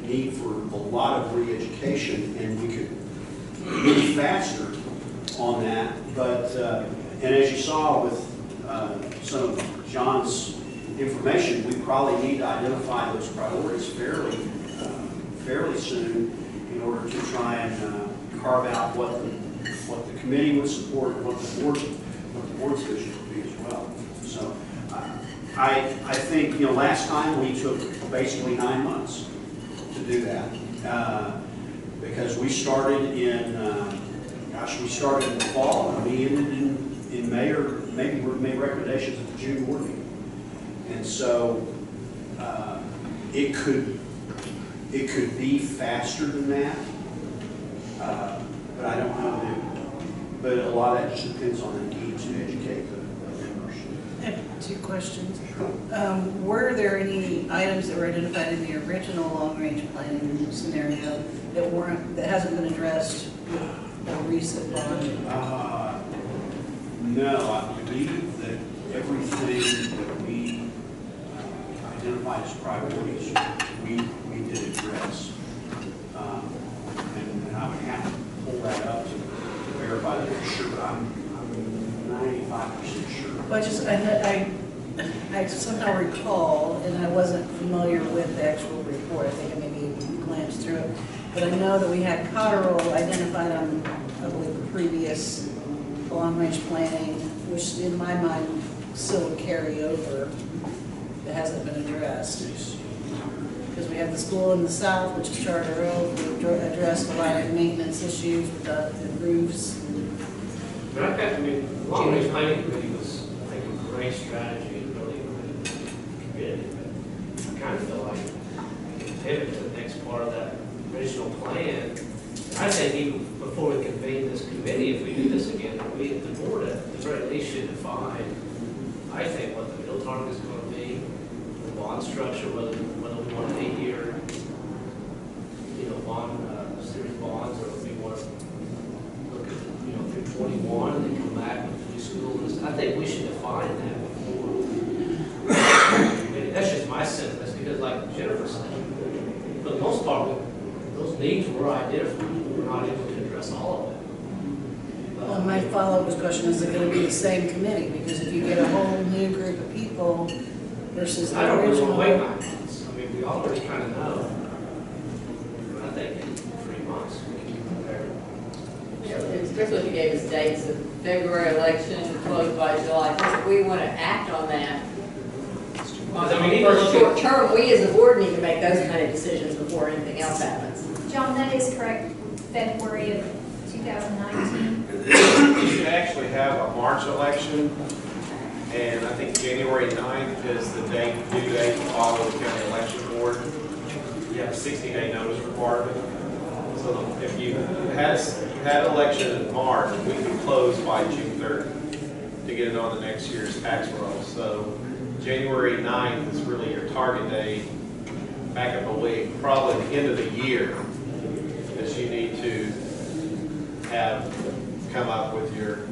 need for a lot of re-education, and we could move faster on that. But and as you saw with some of John's information, we probably need to identify those priorities fairly soon in order to try and carve out what the committee would support and what the board's vision would be as well. So I think last time we took basically 9 months to do that because we started in the fall and we ended in May, or maybe we made recommendations at the June board meeting. And so it could be faster than that, but I don't know. But a lot of that just depends on the need to educate the members. I have 2 questions. Were there any items that were identified in the original long-range planning scenario that hasn't been addressed with the recent bond? No, I believe that everything that we identified as priorities, we did address. And I would have to pull that up to verify that for sure, but I'm 95% sure. I somehow recall, and I wasn't familiar with the actual report, I think I maybe glanced through it, but I know that we had Cotterill identified on, I believe, the previous long-range planning, which in my mind still would carry over, that hasn't been addressed. Because we have the school in the south, which is Charter Oak, we addressed a lot of maintenance issues with the roofs. I mean, long range planning committee was, I think, a great strategy and really a committee. But I kind of feel like we can pivot to the next part of that original plan. I think even before we convene this committee, if we do this again, we, the board at the very least should define, I think, what the mill target is going to be, the bond structure, whether we want an 8-year, bond, series bonds, or if we want to look at, through 21 and then come back with the new school list. I think we should define that before. That's just my sense. That's because, like Jennifer said, for the most part, those needs were identified. We're not able to address all of it. Well, my follow-up question, is it gonna be the same committee? Because if you get a whole new group of people versus I the don't really want original. to wait 9 months. I mean, we already kind of know. But I think in 3 months, we can be prepared. Especially if you gave us dates of February election, closed by July, if we want to act on that. I mean, even For looking- short term, we as a board need to make those kind of decisions before anything else happens. John, that is correct, February of 2019. You should actually have a March election, and I think January 9th is the due date to follow the county election board. You have a 60-day notice requirement. So if you had election in March, we could close by June 3rd to get it on the next year's tax roll. So January 9th is really your target date. Back up a week, probably the end of the year, because you need to come up with your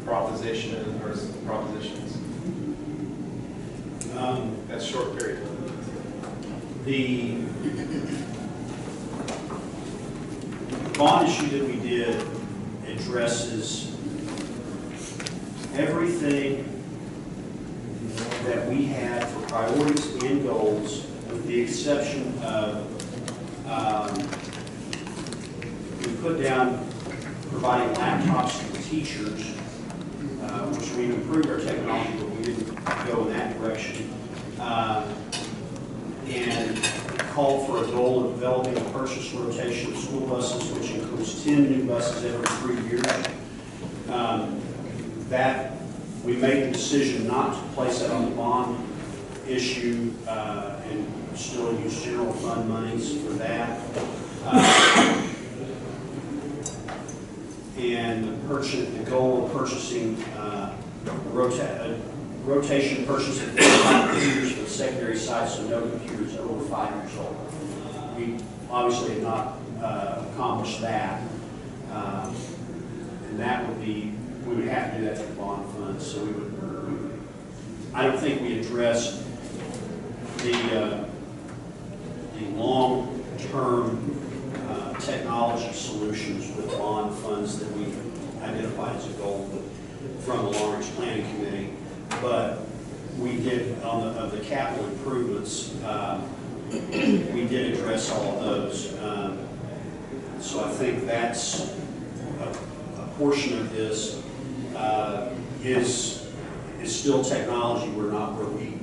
proposition or propositions. That's a short period. The bond issue that we did addresses everything that we had for priorities and goals, with the exception of, we put down providing laptops to the teachers, which we've improved our technology, but we didn't go in that direction. And called for a goal of developing a purchase rotation of school buses, which includes 10 new buses every 3 years. That, we made the decision not to place that on the bond issue and still use general fund monies for that. And the goal of purchasing rotation purchase of 5 computers for the secondary side, so no computers over 5 years old. We obviously have not accomplished that. And that would be, we would have to do that through bond funds. So we would, I don't think we addressed the long-term technology solutions with bond funds that we identified as a goal from the long-range planning committee. But we did, of the capital improvements, we did address all of those. So I think that's a portion of this is still technology. We're not where we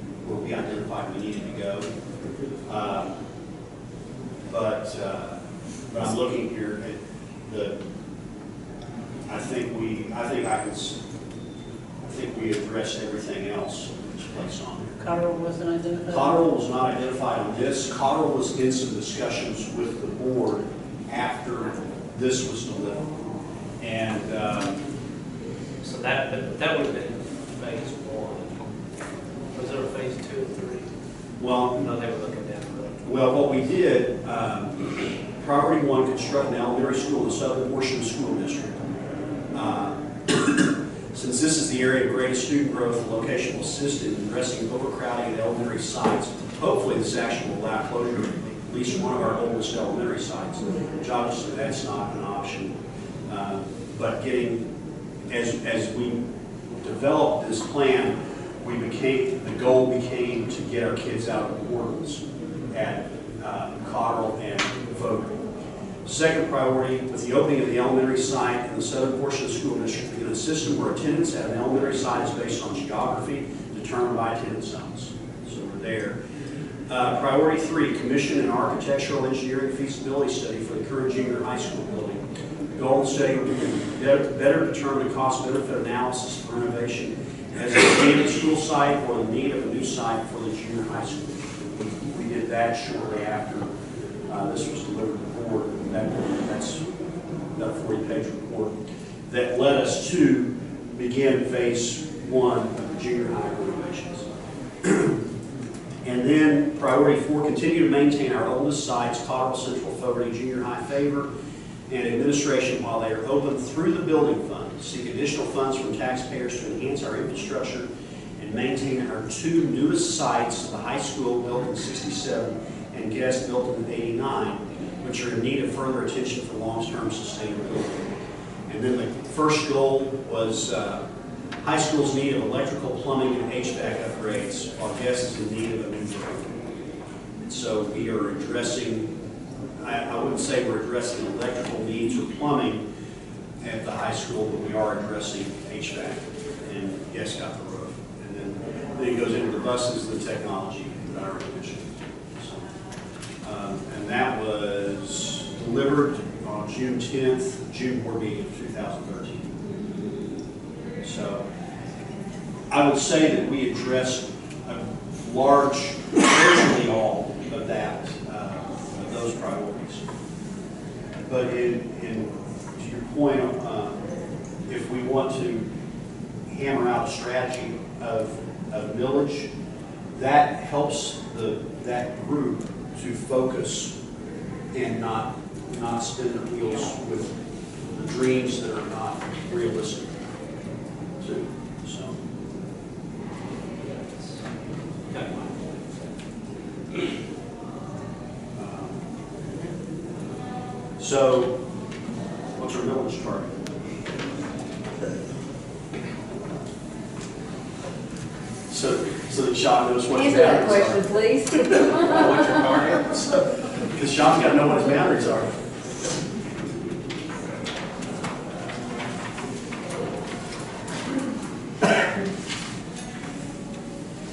identified we needed to go. But I'm looking here at I think we addressed everything else that's placed on there. Cotterill wasn't identified? Cotterill was not identified on this. Cotterill was in some discussions with the board after this was delivered. And So that would have been phase 1. Was there a phase 2 and 3? well, No, they were looking down the road. well, what we did, priority 1, construct an elementary school in the southern portion of the school district. Since this is the area of greatest student growth, the location will assist in addressing overcrowding at elementary sites. Hopefully, this action will allow closure of at least one of our oldest elementary sites, which obviously that's not an option. But as we developed this plan, the goal became to get our kids out of the portals at Cotterill and Vogel. Second priority, with the opening of the elementary site in the southern portion of the school district, in a system where attendance at an elementary site is based on geography determined by attendance zones. So we're there. Priority 3, commission an architectural engineering feasibility study for the current junior high school building goal of the study would be better determine the cost-benefit analysis for renovation as the need of the school site or the need of a new site for the junior high school. We did that shortly after this was delivered to the board. That's about a 40-page report that led us to begin phase 1 of the junior high renovations. And then priority 4, continue to maintain our oldest sites, Cotterell, Central, Fogarty, Junior High, Favor, and administration while they are open through the building fund. Seek additional funds from taxpayers to enhance our infrastructure and maintain our 2 newest sites, the high school built in '67 and Guest built in '89, which are in need of further attention for long-term sustainability. And then the first goal was high school's need of electrical, plumbing, and HVAC upgrades, while Guest is in need of a new building. And so we are addressing, I wouldn't say we're addressing electrical needs or plumbing at the high school, but we are addressing HVAC, and Guest got the roof. And then it goes into the buses, the technology that I already mentioned. So, and that was delivered on June 10th, June board meeting of 2013. So I would say that we addressed a large, virtually all of that, of those priorities. But to your point, if we want to hammer out a strategy of millage, that helps that group to focus and not spin their wheels with the dreams that are not realistic. So, what's our millage target? So that Sean knows what his Answer that boundaries question, please. What's your target? Because Sean's got to know what his boundaries are.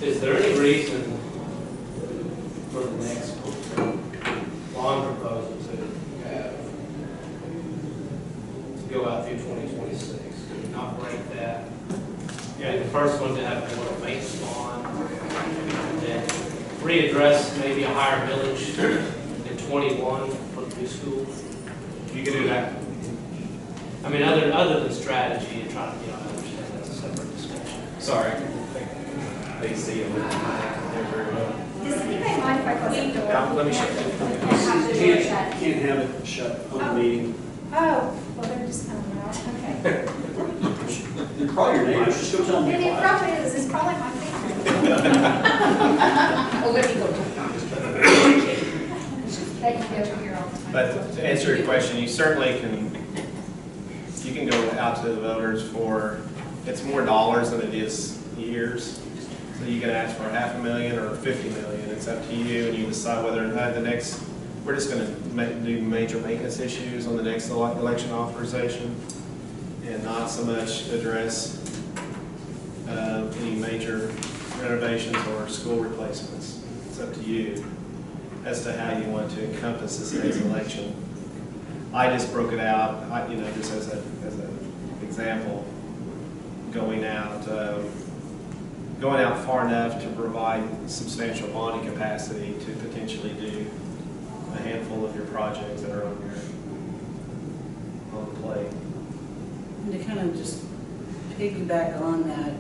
Is there any reason for the next bond proposal to have, to go out through 2026? Do we not break that? Yeah, the first one to have more of a maintenance bond, and then readdress maybe a higher millage in 21 for the new school. You can do that. I mean, other than strategy and trying to, I understand that's a separate discussion. Sorry. They see it. Does anybody mind if I close the door? Let me shut that. Have the door shut. Can't have it shut on the meeting. Oh, well, they're just coming out, okay. They're probably your neighbors, just go tell them to And be it quiet. probably is, it's probably my family. Oh, let me go. They can go to your own. But to answer your question, you certainly you can go out to the voters for, it's more dollars than it is years. So you can ask for $500,000 or $50 million. It's up to you, and you decide whether or not we're just going to do major maintenance issues on the next election authorization, and not so much address any major renovations or school replacements. It's up to you as to how you want to encompass this next election. I just broke it out, just as an example, going out far enough to provide substantial bonding capacity to potentially do a handful of your projects that are on the plate. And to kind of just piggyback on that,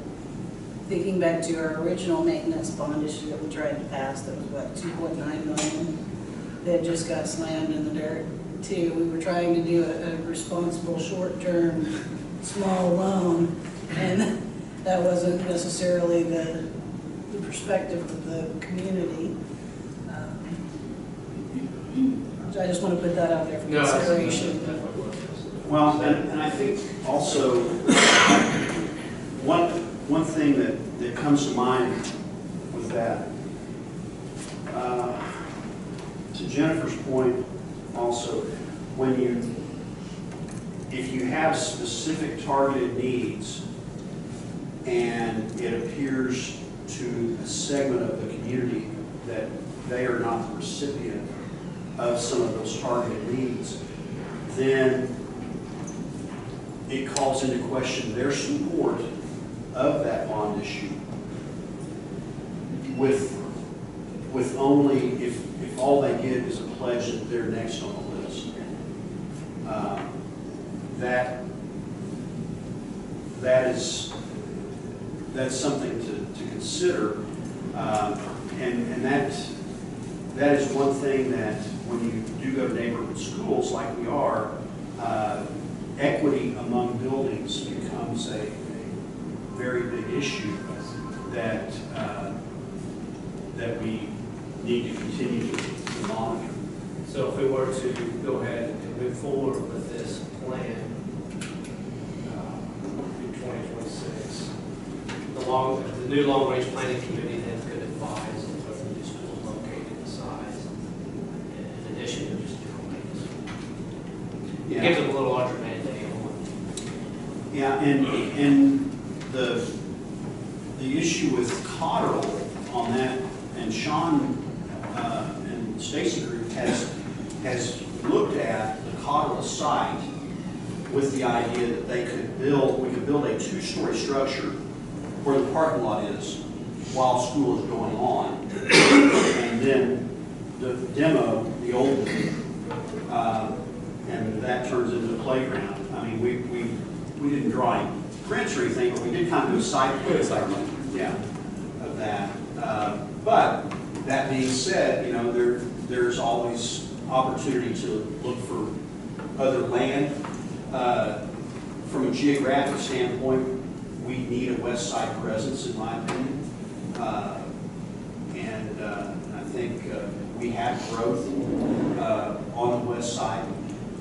thinking back to our original maintenance bond issue that we tried to pass, that was what, 2.9 million, that just got slammed in the dirt too. We were trying to do a responsible, short-term, small loan, and that wasn't necessarily the perspective of the community. So I just want to put that out there for consideration. Well, and I think also, one thing that comes to mind with that, to Jennifer's point also, if you have specific targeted needs and it appears to a segment of the community that they are not the recipient of some of those targeted needs, then it calls into question their support of that bond issue with only, if all they get is a pledge that they're next on the list. That's something to consider. And that is one thing that when you do go to neighborhood schools like we are, equity among buildings becomes a very big issue that we need to continue to monitor. So if we were to go ahead and move forward with this plan in 2026, the new long-range planning committee then could advise on where the new school is located, the size, in addition to just general maintenance. It gives them a little larger mandate on Yeah, and the issue with Cotterell on that, and Sean and Stacy Group has looked at the Cotterell site with the idea that we could build a two-story structure where the parking lot is while school is going on, and then the demo the old one, and that turns into a playground. I mean, we didn't draw any prints or anything, but we did kind of do a site plan, yeah, of that. But that being said, you know, there's always opportunity to look for other land. From a geographic standpoint, we need a west side presence, in my opinion. And I think we have growth on the west side,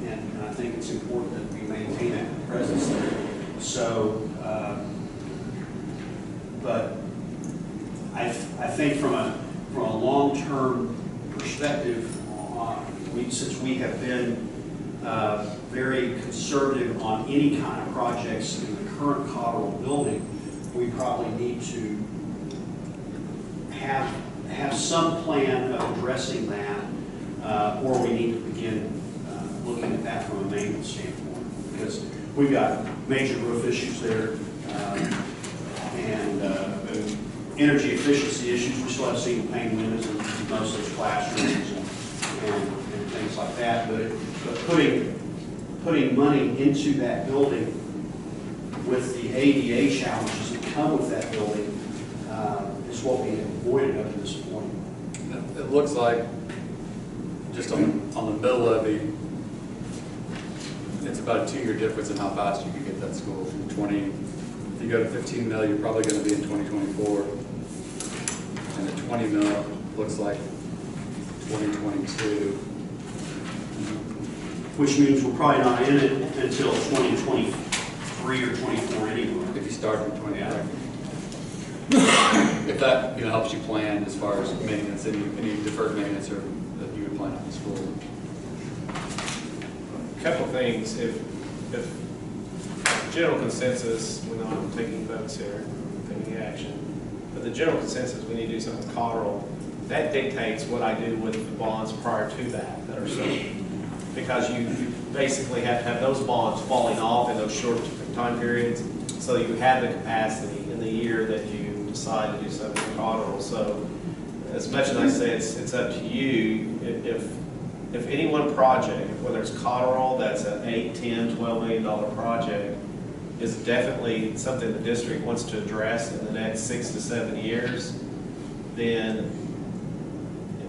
and I think it's important that we maintain that presence there. So, but I think from a long-term perspective, since we have been very conservative on any kind of projects in the current Cotterell building, we probably need to have some plan of addressing that, or we need to begin looking at that from a maintenance standpoint, because we've got major roof issues there, and energy efficiency issues. We still have single pane windows in most of those classrooms and things like that. But putting money into that building with the ADA challenges that come with that building is what we have avoided up to this point. It looks like, just on the mill levy, it's about a 2-year difference in how fast you can get that school from 20. If you go to 15 mil, you're probably going to be in 2024. And the 20 mil looks like 2022. Which means we're probably not in it until 2023 or 24 anyway. If you start in 20. Yeah. If that helps you plan as far as maintenance, any deferred maintenance or that you would plan on the school. A couple of things. If general consensus, we're not taking votes here, taking action, but the general consensus, we need to do something with Cotterell. That dictates what I do with the bonds prior to that are sold. Because you basically have to have those bonds falling off in those short time periods, so you have the capacity in the year that you decide to do something with Cotterell. So as much as I say it's up to you, if any one project, whether it's Cotterell, that's an $8, $10, $12 million project, is definitely something the district wants to address in the next 6 to 7 years, then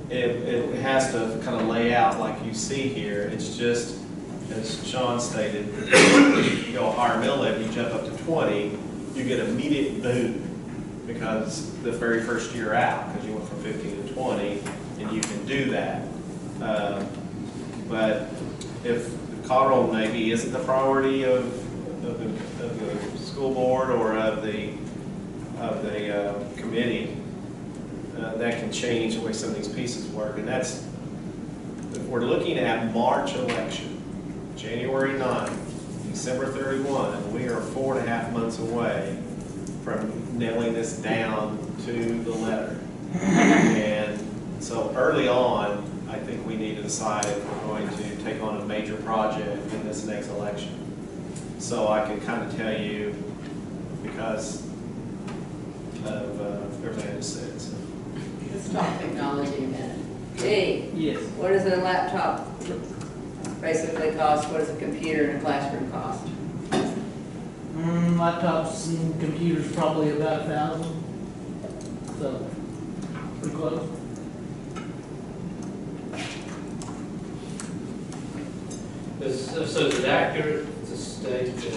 it has to kind of lay out like you see here. It's just, as Sean stated, you go a higher mill levy, you jump up to 20, you get immediate boom because the very first year out, because you went from 15 to 20, and you can do that. But if Cotterell maybe isn't the priority of the school board or of the committee, that can change the way some of these pieces work. And that's, if we're looking at March election, January 9th, December 31, we are 4.5 months away from nailing this down to the letter. And so early on, I think we need to decide if we're going to take on a major project in this next election. so I can kind of tell you because of everything I just said. So. Let's talk technology a minute. Gee, Yes. what does a laptop basically cost? What does a computer in a classroom cost? Laptops and computers probably about 1,000. So, pretty close. So is it accurate to state that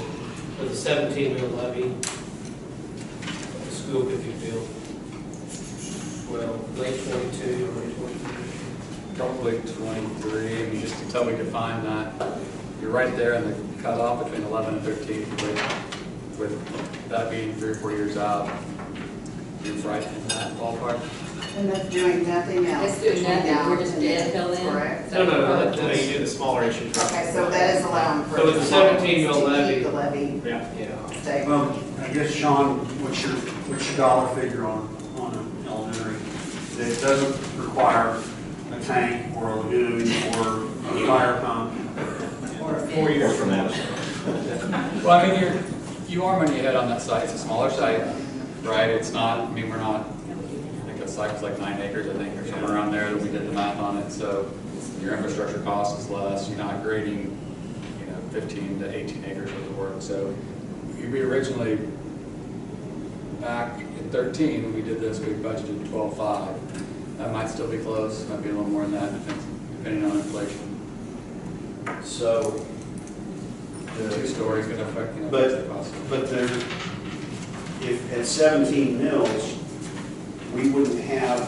for the 17 mil levy, the school could be built, well, late 22 or late 23? Probably 23, I mean, just until we define that. You're right there in the cutoff between 11 and 13, with that being 3 or 4 years out. You're right in that ballpark. And that's doing nothing else. It's doing nothing, between now we're just and dead then, till then? Correct. No, No, you do the smaller issues. Okay, so that is allowing for. So it's a 17 mil to keep levy. the levy Yeah. stable. Well, I guess, Sean, what's your dollar figure on an elementary? That doesn't require a tank or a lagoon or a fire pump. Or 4 years from now. Well, I mean, you are money ahead on that site. It's a smaller site, right? It's not, I mean, we're not, I think that site was like 9 acres, I think, or somewhere around there that we did the math on it. So your infrastructure cost is less. You're not grading, 15 to 18 acres worth of work. So we originally, back in 13, when we did this, we budgeted 12.5. That might still be close, might be a little more than that, depending on inflation. So, The 2 stories going to affect, But- the cost. but there, if at 17 mils, we wouldn't have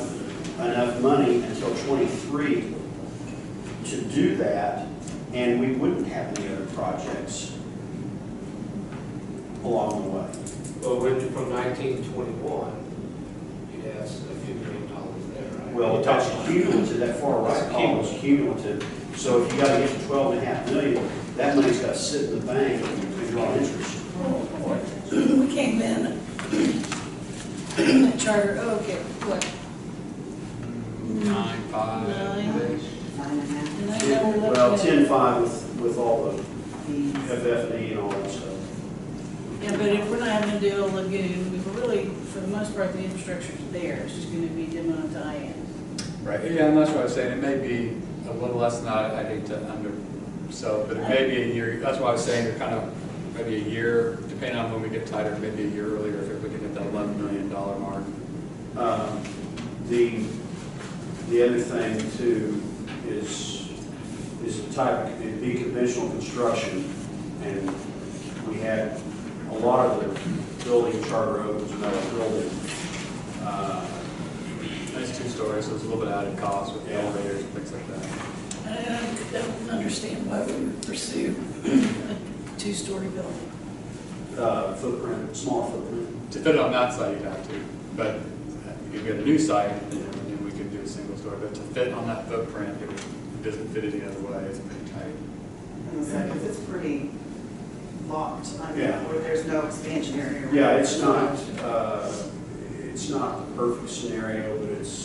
enough money until 23 to do that, and we wouldn't have any other projects along the way. Well, from 19 to 21, you'd have a few $1 million there, right? Well, that's cumulative, that far right column is cumulative. So if you gotta get to 12.5 million, that money's gotta sit in the bank and draw interest. We came in, charter, okay, what? 9.5. 9. 9.5. And I know we're Well, looking at. 10.5 with all the FF&E and all that stuff. Yeah, but if we're not having to do a lagoon, we're really, for the most part, the infrastructure's there, it's just gonna be demo and tie-in. Right, yeah, and that's what I was saying, it may be a little less than that, I hate to undersell, but it may be a year, that's why I was saying, you're kind of, maybe a year, depending on when we get tighter, maybe a year earlier, if we can hit that $11 million mark. The other thing too is the type of, it'd be conventional construction, and we had a lot of the building charter opens metal building. It's 2 stories, so it's a little bit added cost with the elevators and things like that. I don't understand why we would pursue a 2-story building. Footprint, small footprint. To fit it on that site, you'd have to, but if we had a new site, then we could do a single story, but to fit on that footprint, it doesn't fit any other way, it's pretty tight. Because it's pretty locked, I mean, Yeah. where there's no expansion area. Yeah, it's not the perfect scenario, but it's,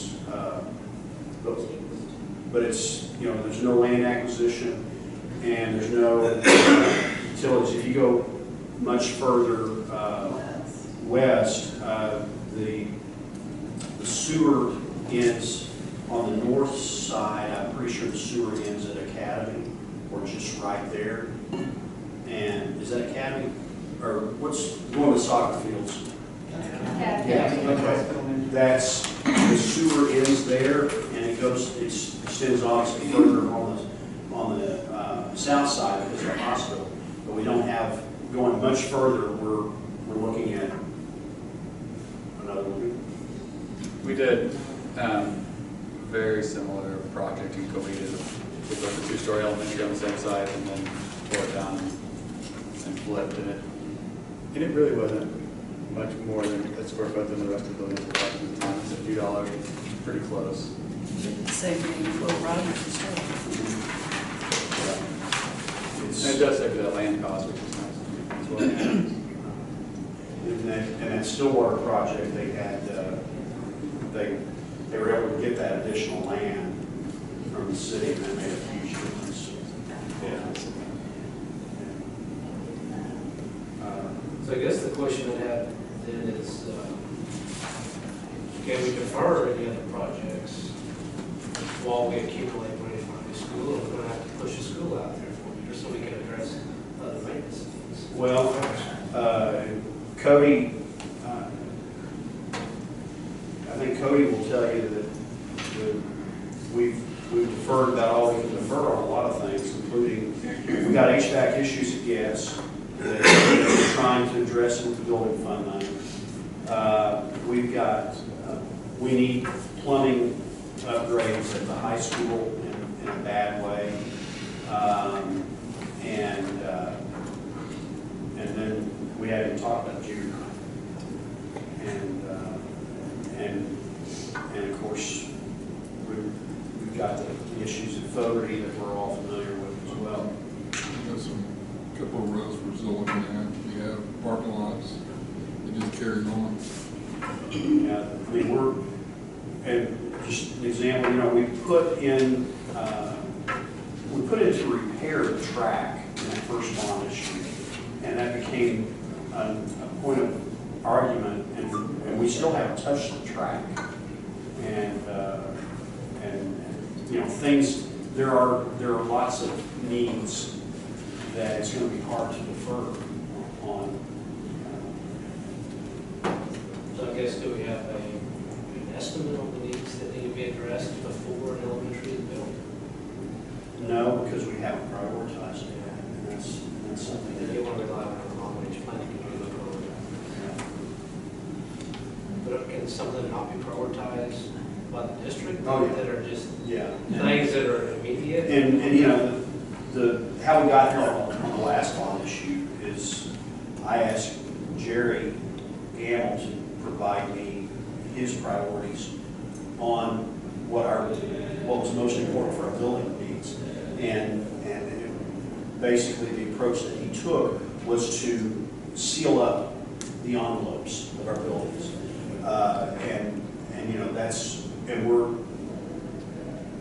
there's no land acquisition and there's no utilities. If you go much further west, the sewer ends on the north side. I'm pretty sure the sewer ends at Academy, or just right there. And is that Academy? Or what's going to the soccer fields? Yeah, okay. That's, the sewer ends there, and it extends obviously further on the south side because of the hospital. But we don't have, going much further, we're looking at another one. We did very similar project in Covina. We built a 2-story elementary on the same site and then tore it down and flipped in it. And it really wasn't much more than a square foot than the rest of the buildings. It's a few dollars, pretty close. Same thing with Will Rogers and stuff. And it does save you that land cost, which is nice as well. And that Stillwater project, they had, they were able to get that additional land from the city, and that made a huge difference. question I have then is, can we defer any other projects while we accumulate money for the school? Or we're gonna have to push the school out there for you, so we can address other maintenance needs? Well, Cody, I think Cody will tell you that we've deferred about all we can defer on a lot of things, including, we got HVAC issues at Gas that we're trying to address with the building fund money. We've got, we need plumbing upgrades at the high school in a bad way. And then we haven't talked about junior high. And of course, we've got the issues at Fogarty that we're all familiar with as well. We've got some, couple of roads we're still looking at. We have parking lots. It just carries on. Yeah, I mean, and just an example, you know, we put in to repair the track in that first bond issue, and that became a point of argument, and we still haven't touched the track. And you know, things, there are lots of needs that it's going to be hard to defer on. So I guess, do we have an estimate on the needs that need to be addressed before an elementary is built? No, because we haven't prioritized it, and that's something And that you want to rely on a long-range planning to look over that. But can some of them not be prioritized by the district? Oh, yeah. That are just yeah. things that are immediate? And you know, the how we got here on the last bond issue is I asked Jerry Gamble to provide me his priorities on what was most important for our building needs. And basically the approach that he took was to seal up the envelopes of our buildings. And you know, and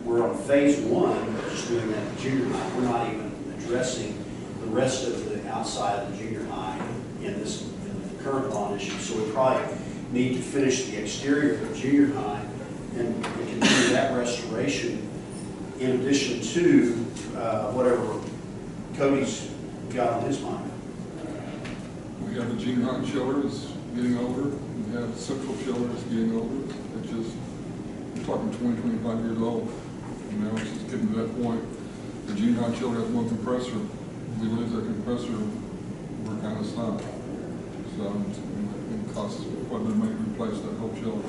we're on phase one, just doing that at junior high. We're not even addressing the rest of the outside of the junior high in the current bond issue. So we probably need to finish the exterior of the junior high and continue that restoration in addition to whatever Cody's got on his mind. We have the junior high chillers getting older. We have central chillers getting older. It's just, we're talking 20, 25 years old. You know, it's just getting to that point. The junior high chiller has one compressor. If we lose that compressor, we're kind of stuck. So it costs quite a bit of money to replace that whole chiller.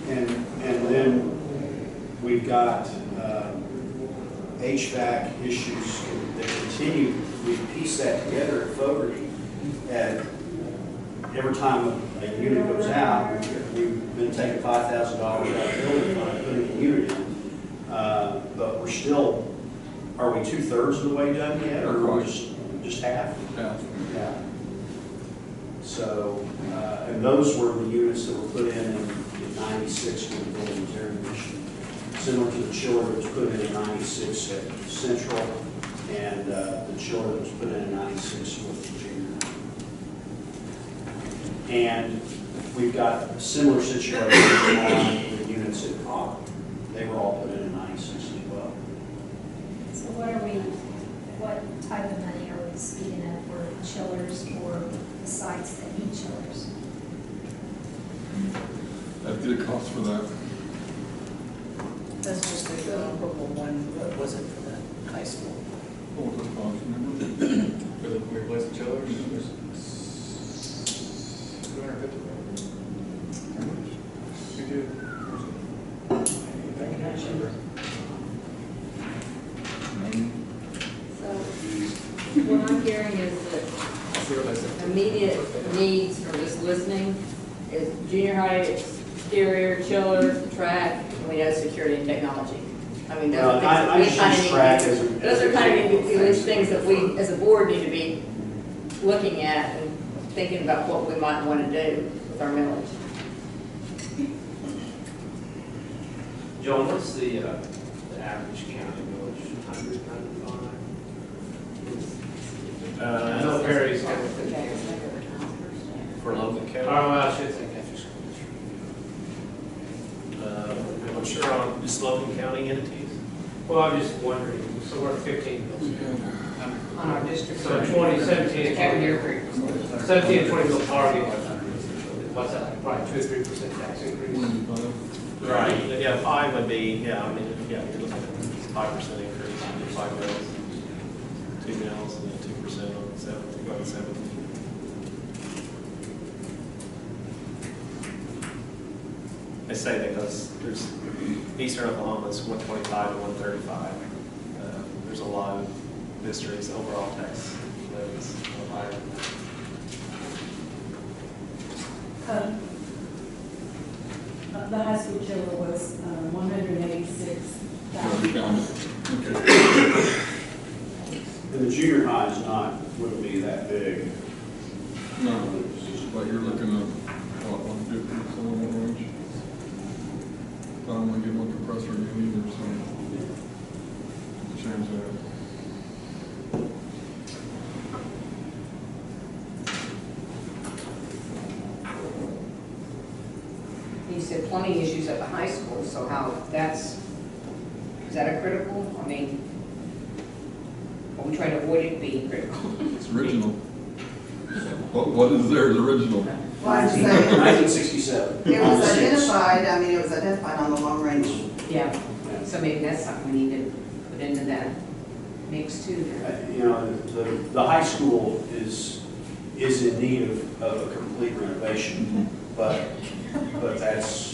And then we've got HVAC issues that continue. We piece that together at Fogarty, and every time a unit goes out, we've been taking $5,000 out of the building fund, putting a unit in. But we're still, are we 2/3 of the way done yet, or are we just half? Half. Yeah. So, and those were the units that were put in 96 when the building was air conditioned. Similar to the chiller that was put in 96 at Central, and the chiller that was put in 96 with Virginia. And we've got a similar situation on the units at Cobb. They were all put in 96 as well. So what type of money are we speaking of for chillers or the sites that need chillers? That'd be the cost for that. That's just a comparable one, what was it for the high school? What was the cost, remember? For the replace the chillers, there's 250. You do. So what I'm hearing is that immediate needs from just listening is junior high exterior, chillers, track, and we know security and technology. I mean, those are things that we kind of need. Those are kind of these things that we, as a board, need to be looking at and thinking about what we might want to do with our millage. John, what's the average county millage, 195? I know Perry's got For Logan Oh, County. well, I should say Country School District. I'm sure on just Logan County entities. Well, I'm just wondering, so we're at 15 mils. On our district. So 2017, 17 and 20 mil target. What's that, like, probably 2 or 3% tax increase? Right. Yeah, 5 would be, yeah, I mean, yeah, you're looking at 5% increase, 5 mils, 2 mils, and then 2% on 7, about 7. I say that because there's, Eastern Oklahoma's 125 to 135. There's a lot of districts, overall tax levies are higher than that. The high school chiller was 186,000. And the junior high is not, wouldn't be that big. No, but you're looking at, what, 150, somewhere in that range? I don't want to get one compressor in either, so change that. You said plumbing issues at the high school, so how, is that a critical? I mean, are we trying to avoid it being critical? It's original. What is there is original. Well, I'm saying, 1967. it was identified, I mean, it was identified on the long range. Yeah, so maybe that's something we need to put into that mix too. You know, the high school is in need of a complete renovation, but that's.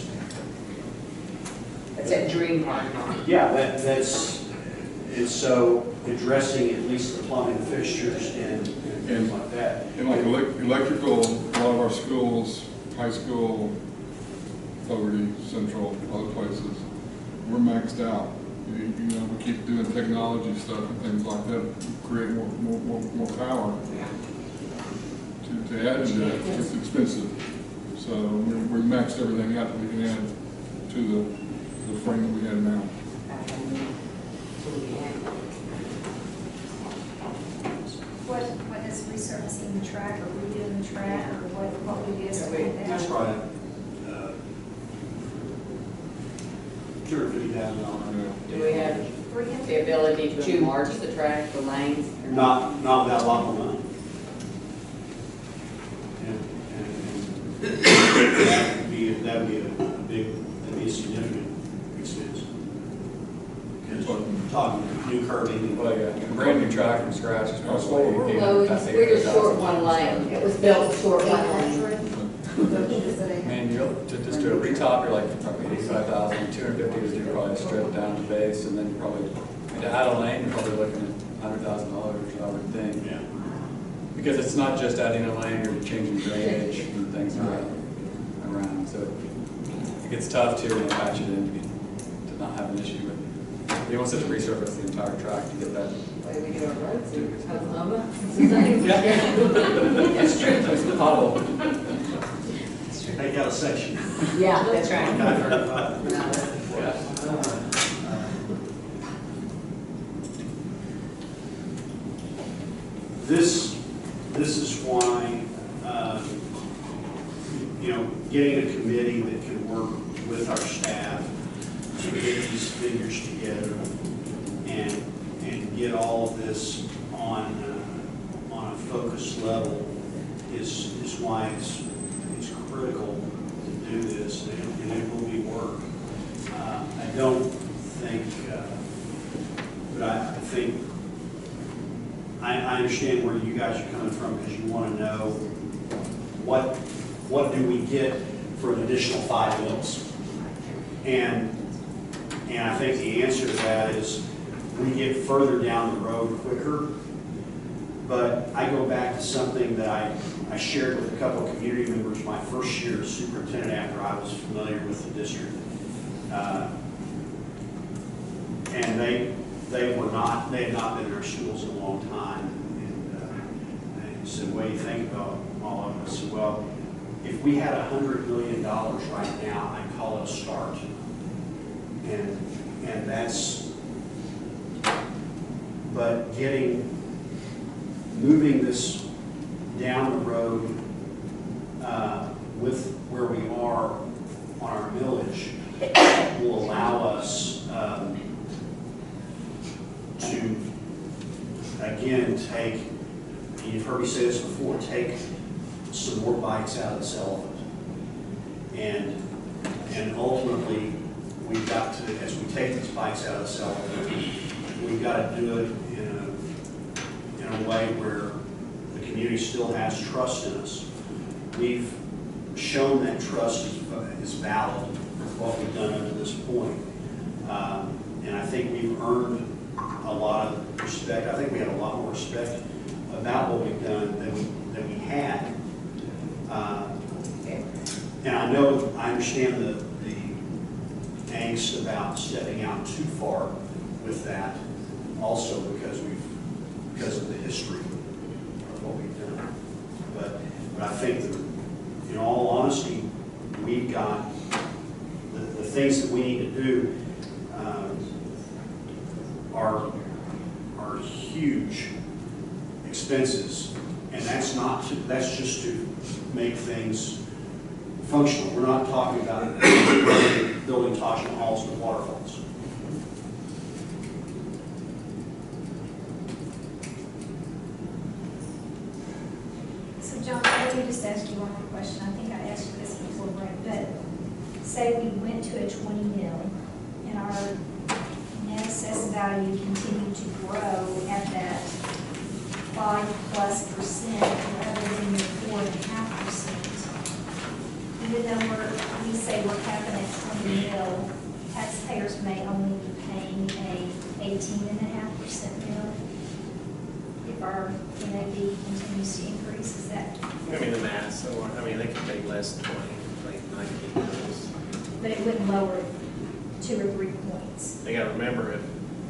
That's that dream part, huh? Yeah, it's so addressing at least the plumbing fixtures and things like that. And like electrical, a lot of our schools, high school, Fogarty, Central, other places, we're maxed out. You know, we keep doing technology stuff and things like that, create more power. To add to that, it's expensive. So we're maxed everything out that we can add to the frame that we have now. What is resurfacing the track or redoing the track or what we did? That's right. $250,000. Do we have the ability to enlarge the track, the lanes? Not without a lot more money. That would be a significant expense. Because we're talking new curbing. Well, yeah, a brand new track from scratch is probably. Well, we're just short one lane. It was built short one lane. Man, to just do a retop, you're like probably 85,000, 250 to do probably a strip down to base, and then probably, to add a lane, you're probably looking at $100,000, I would think. Yeah. Because it's not just adding a lane, you're changing drainage and things around. So it gets tough to patch it in to not have an issue with. You almost have to resurface the entire track to get that. Way we do our roads in Oklahoma. Yeah. That's true. It's the pothole. Take out a section. Yeah, that's right. This is why, you know, getting a committee that can work with our staff to get these figures together and get all of this on a focused level is why it's critical to do this, and it will be work. I don't think, but I think I understand where you guys are coming from, because you want to know what do we get for an additional 5 mils? And I think the answer to that is we get further down the road quicker. But I go back to something that I shared with a couple of community members my first year as superintendent after I was familiar with the district. And they had not been in our schools in a long time. And they said, what do you think about all of it? I said, well, if we had $100 million right now, I'd call it a start. And that's, but getting moving this down the road with where we are on our millage will allow us to, again, take, you've heard me say this before, take some more bites out of this elephant. And ultimately, we've got to, as we take these bites out of this elephant, we've got to do it in a way where the community still has trust in us. We've shown that trust is valid with what we've done up to this point. And I think we've earned a lot of respect. I think we had a lot more respect about what we've done than we had. And I understand the angst about stepping out too far with that also because of the history of what we've done. But I think that, in all honesty, we've got the things that we need to do are huge expenses, and that's just to make things functional. We're not talking about building Taj Mahals and waterfalls. So John, let me just ask you one more question. I think I asked you this before, Brent, but say we went to a 20 mil and our net assessed value continued to grow at that 5+% rather than your 4.5%. Even though we say we're capping at 20 mil, taxpayers may only be paying a 18.5% mill if our NAV continues to increase. Is that? I mean, the math, so, I mean, they could pay less than 20, like 19 mils. But it wouldn't lower it 2 or 3 points. They gotta remember,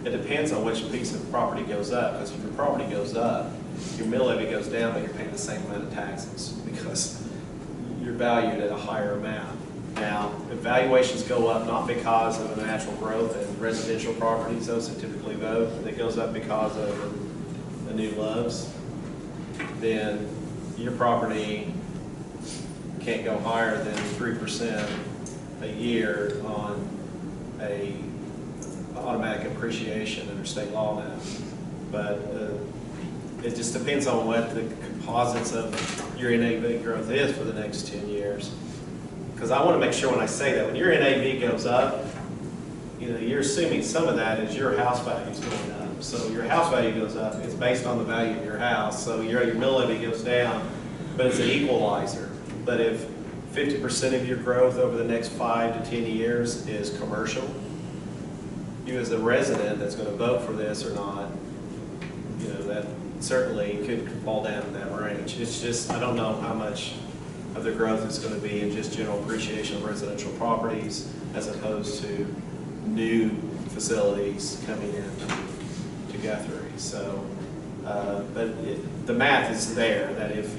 it depends on which piece of property goes up, because if your property goes up, your mill levy goes down, but you're paying the same amount of taxes, because you're valued at a higher amount. Now, if valuations go up not because of a natural growth in residential properties, those that typically vote, and it goes up because of the new loves, then your property can't go higher than 3% a year on a automatic appreciation under state law now. But it just depends on what the composites of your NAV growth is for the next 10 years. Because I want to make sure when I say that, when your NAV goes up, you're assuming some of that is your house value is going up. So your house value goes up, it's based on the value of your house. So your mill levy goes down, but it's an equalizer. But if 50% of your growth over the next 5 to 10 years is commercial, you as a resident that's going to vote for this or not, that certainly could fall down in that range. It's just, I don't know how much of the growth is going to be in just general appreciation of residential properties as opposed to new facilities coming in to Guthrie. So, but the math is there that if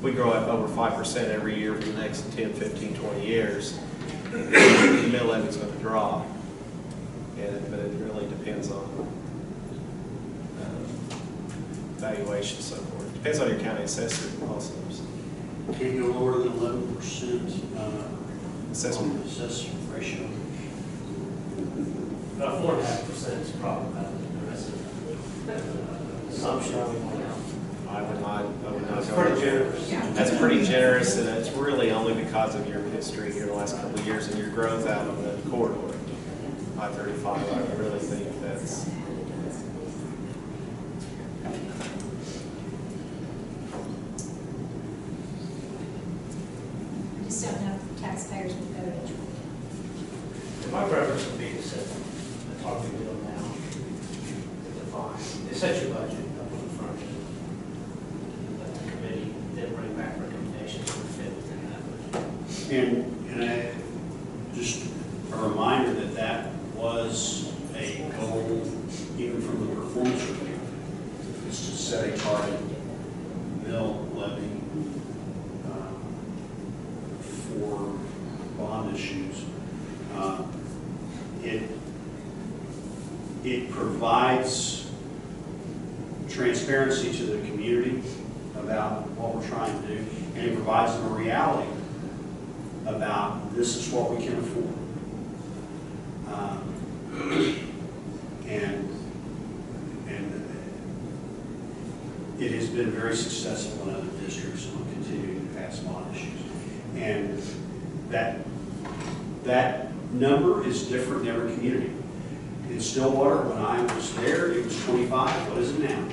we grow up over 5% every year for the next 10, 15, 20 years, the mill levy is going to drop. But it really depends on valuation and so forth. Depends on your county assessor also. Can't go lower than 11% Assessment. assessment ratio. About 4.5% is problematic. The rest of the assumption. I would not That's go pretty there. generous. That's pretty generous, and it's really only because of your history here the last couple of years and your growth out of the corridor. I-35, I really think that's. I just don't know if taxpayers would go to each one. My preference would be to set the property bill now, define, set your budget up on the front end. Let the committee then bring back recommendations that fit within that budget. And just a reminder that was a goal, even from the performance review, is to set a target mill levy for bond issues. It provides transparency transparency to the community about what we're trying to do, and it provides them a reality about this is what we can afford. And it has been very successful in other districts on continuing to pass bond issues. And that number is different in every community. In Stillwater, when I was there, it was 25. What is it now?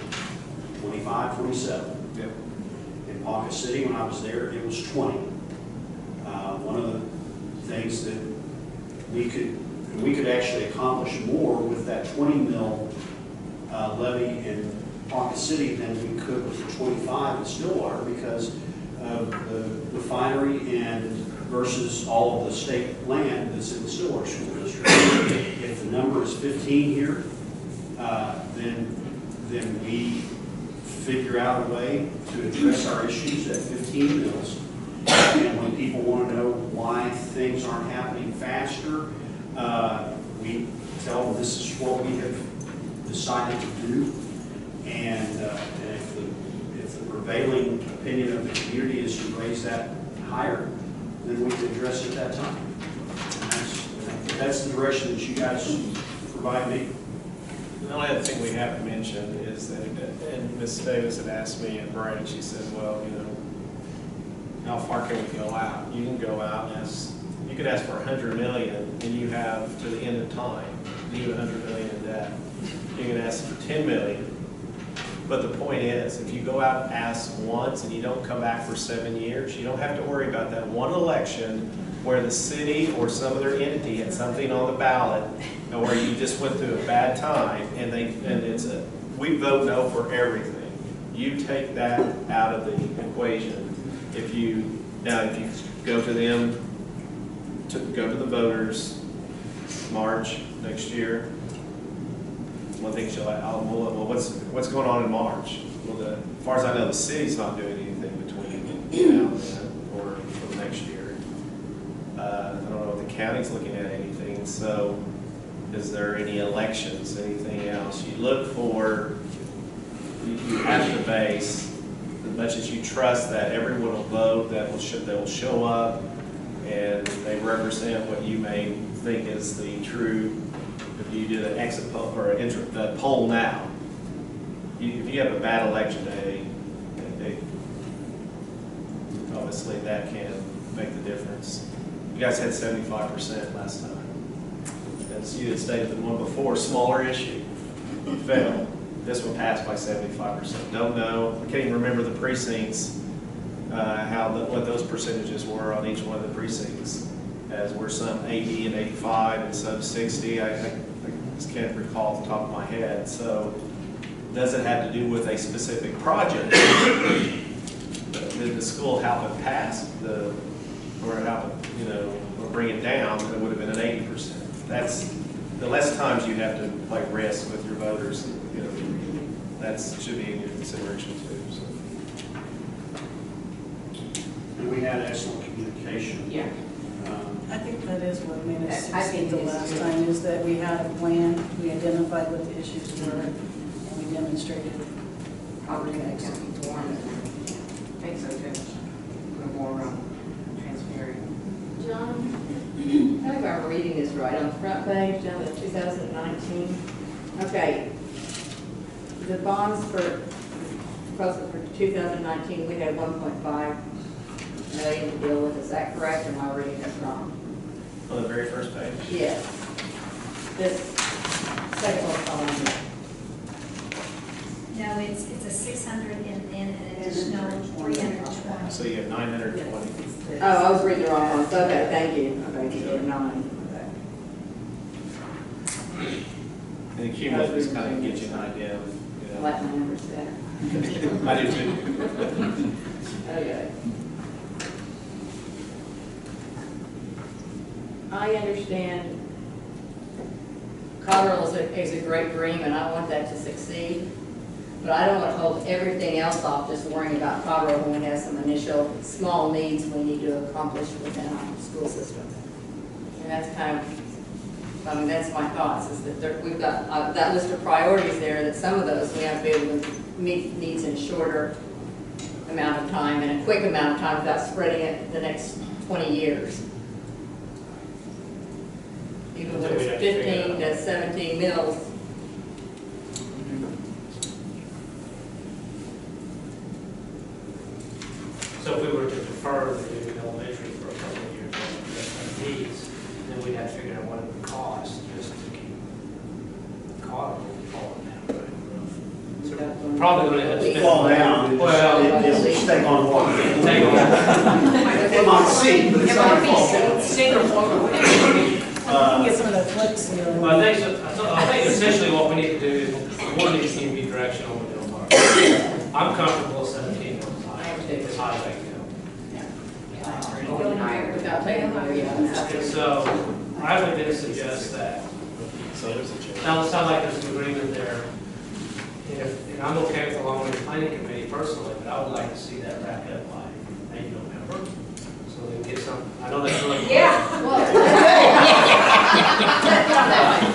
25, 27. Yep. In Pocket City, when I was there, it was 20. One of the things that we could actually accomplish more with that 20 mil levy in Pocket City than we could with the 25 in Stillwater, because of the refinery and versus all of the state land that's in the Stillwater School District. If the number is 15 here, then we figure out a way to address our issues at 15 mils. And when people want to know why things aren't happening faster, we tell them this is what we have decided to do. And if the prevailing opinion of the community is to raise that higher, then we can address it at that time. And that's the direction that you guys provide me. The only other thing we haven't mentioned is that, and Ms. Davis had asked me in break, she said, well, you know, how far can we go out? You can go out and ask, you could ask for 100 million and you have to the end of time, you 100 million in debt. You can ask for 10 million. But the point is, if you go out and ask once and you don't come back for 7 years, you don't have to worry about that one election where the city or some other entity had something on the ballot or where you just went through a bad time and we vote no for everything. You take that out of the equation. If you go to them, go to the voters, March next year, one thing she'll ask, well, what's going on in March? Well, as far as I know, the city's not doing anything between now and then or for the next year. I don't know if the county's looking at anything. So, is there any elections, anything else? You look for, you have to base, as much as you trust that everyone will vote, that will show up, and they represent what you may think is the true. If you did an exit poll or a poll now, if you have a bad election day, obviously that can make the difference. You guys had 75% last time. As you had stated, the one before, smaller issue, failed. This one passed by 75%. Don't know, I can't even remember the precincts, what those percentages were on each one of the precincts, as were some 80 and 85 and some 60. I just can't recall off the top of my head. So, does it have to do with a specific project? Did the school help it pass or help it, or bring it down? It would have been an 80%. That's the less times you have to play risk with your voters. That should be in your consideration too. So. And we had excellent communication. Yeah. I think that is what made us I think succeed the it is last too. time, is that we had a plan, we identified what the issues were, and we demonstrated I'll bring that down to one. I think so too. We're more transparent. John, I think I'm reading this right, on the front page, down to 2019. Okay, the bonds for 2019, we had 1.5 million to deal with, is that correct, or am I reading this wrong? On the very first page? Yes. This second one column. No, it's a 600 and an additional 320. So you have 920. Oh, I was reading the wrong one, okay, thank you. Okay, you did 9. And the cumulative is kind of gives you an idea of, I like my numbers better. I do too. Okay. I understand Cotterell is a great dream, and I want that to succeed. But I don't want to hold everything else off just worrying about Cotterell when we have some initial small needs we need to accomplish within our school system. And that's kind of, that's my thoughts, is that we've got that list of priorities there, that some of those we have to be able to meet needs in a shorter amount of time and a quick amount of time without spreading it the next 20 years. Even when it's 15 to 17 mils. So if we were to defer the new elementary for a couple of years, of needs, then we'd have to figure out what it would cost just to keep Cottle falling down. Right? So we're probably going to have to spend. Fall down. Well, It'll take on water. take on. It might sink, but it's not gonna fall down. Sink or float away. Get some of that flex seal. Well, I think essentially what we need to do is, one needs to be direction on the middle part. I'm comfortable at 17 mils high. It's high right now. Without taking my, So I would then suggest that. Now, it sounds like there's an agreement there. And I'm okay with the long-range planning committee personally, but I would like to see that wrapped up by maybe November. So we can get some, I know that's really. yeah, well,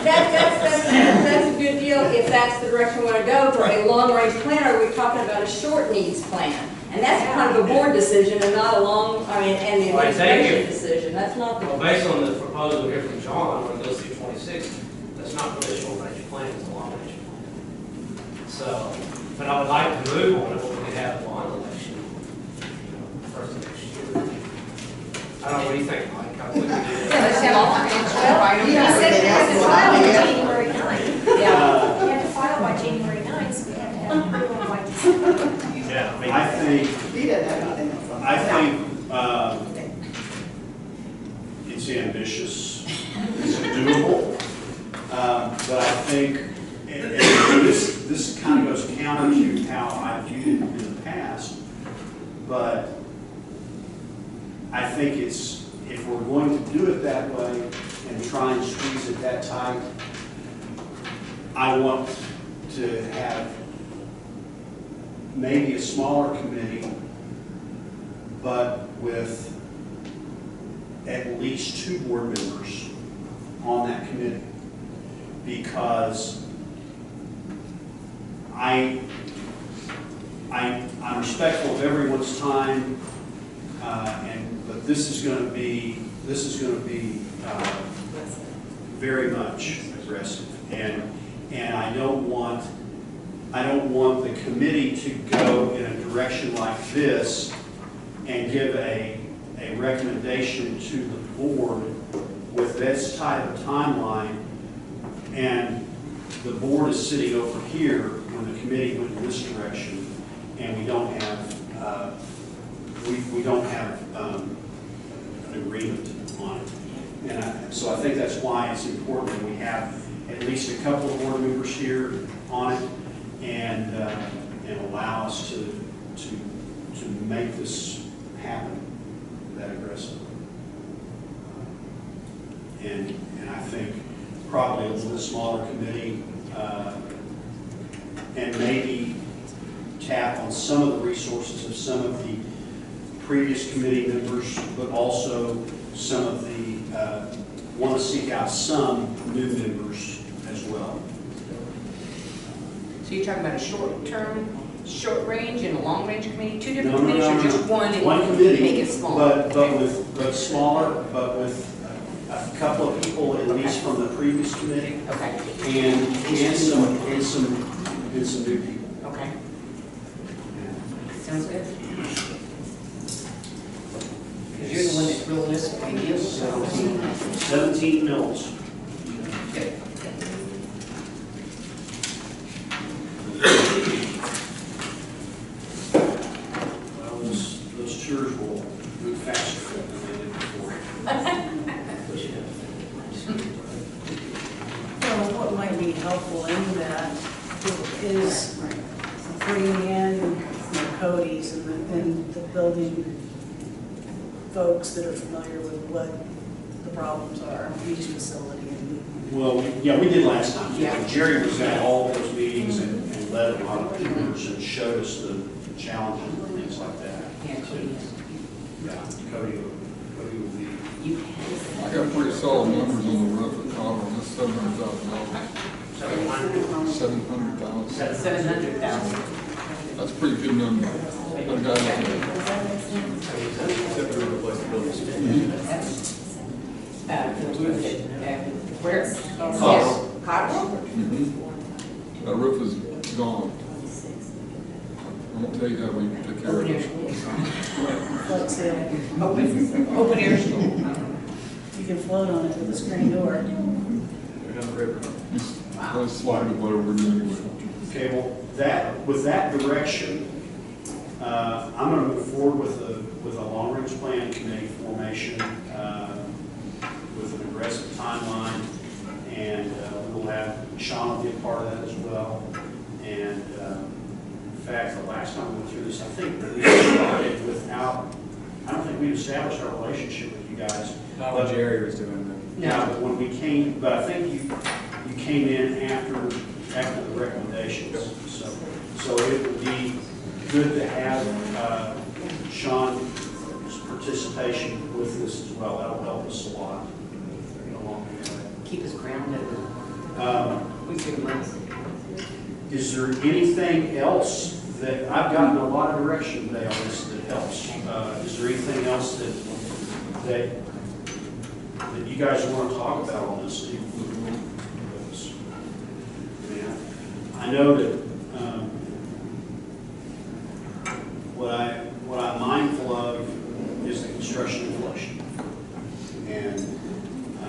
that's a good deal if that's the direction we want to go. For a long-range plan, are we talking about a short needs plan? And that's kind of a board decision and not a long, and the Well, I take administration it. decision. That's not the. Well, based on the proposal here from John, where it goes through 26, that's not really a short-range plan, it's a long-range plan. So, but I would like to move on it, but we could have a bond election, first of next year. I don't know, what do you think, Mike? How quick we do it? Let's have all our answers right You away. said you had to file by January 9th. Yeah. You have to file by January 9th, so we have to have approval by December. Yeah, I think, He doesn't have anything. it's ambitious, it's doable, but I think, and this kind of goes counter to how I viewed it in the past, but I think it's, if we're going to do it that way and try and squeeze it that tight, I want to have maybe a smaller committee, but with at least 2 board members on that committee. Because I'm respectful of everyone's time, but this is going to be very much aggressive, and I don't want the committee to go in a direction like this and give a recommendation to the board with this type of timeline, and the board is sitting over here when the committee went in this direction, and we don't have an agreement on it. And so I think that's why it's important that we have at least a couple of board members here on it, and allow us to make this happen that aggressive. And I think probably a little smaller committee, and maybe tap on some of the resources of some of the previous committee members, but also some of the, want to seek out some new members as well. So you're talking about a short-term, short-range, and a long-range committee, 2 different No, committees, or no, just one? and One you committee, Make it small. but smaller, but with a couple of people at least from the previous committee, Okay, and some new people. okay. Sounds good. Because you're the one that realistically deals with 17 mils. Good. Well, those tours will move faster than they did before. So what might be helpful in that is bringing in Cody's and the building folks that are familiar with what the problems are of each facility. Well, yeah, we did last time. Yeah, Jerry was at all those meetings and led a lot of tours and showed us the challenges and things like that. Yeah, Cody. Yeah, Cody will be. I got pretty solid numbers on the roof of Cottle, that's $700,000. 700. 700,000. 700,000. That's a pretty good number. That guy was there. Except for replace the building. Where? Cottrell. Cottrell? That roof is gone. I won't tell you how we take care of it. Float ceiling. Open air school. You can float on it with a screen door. They're down the river. Let's slide with whatever we're doing with it. Okay, well, with that direction, I'm gonna move forward with a long-range planning committee formation, with an aggressive timeline, and we'll have Sean will be a part of that as well. And in fact, the last time we went through this, I think we started without, I don't think we established our relationship with you guys. Not what Jerry was doing then. Yeah, but when we came, but I think you came in after the recommendations. So it would be good to have Sean's participation with this as well. That'll help us a lot along the way. Keep us grounded. We can run. Is there anything else that, I've gotten a lot of direction today on this that helps. Is there anything else that you guys want to talk about on this? I know that what I'm mindful of is the construction inflation. And I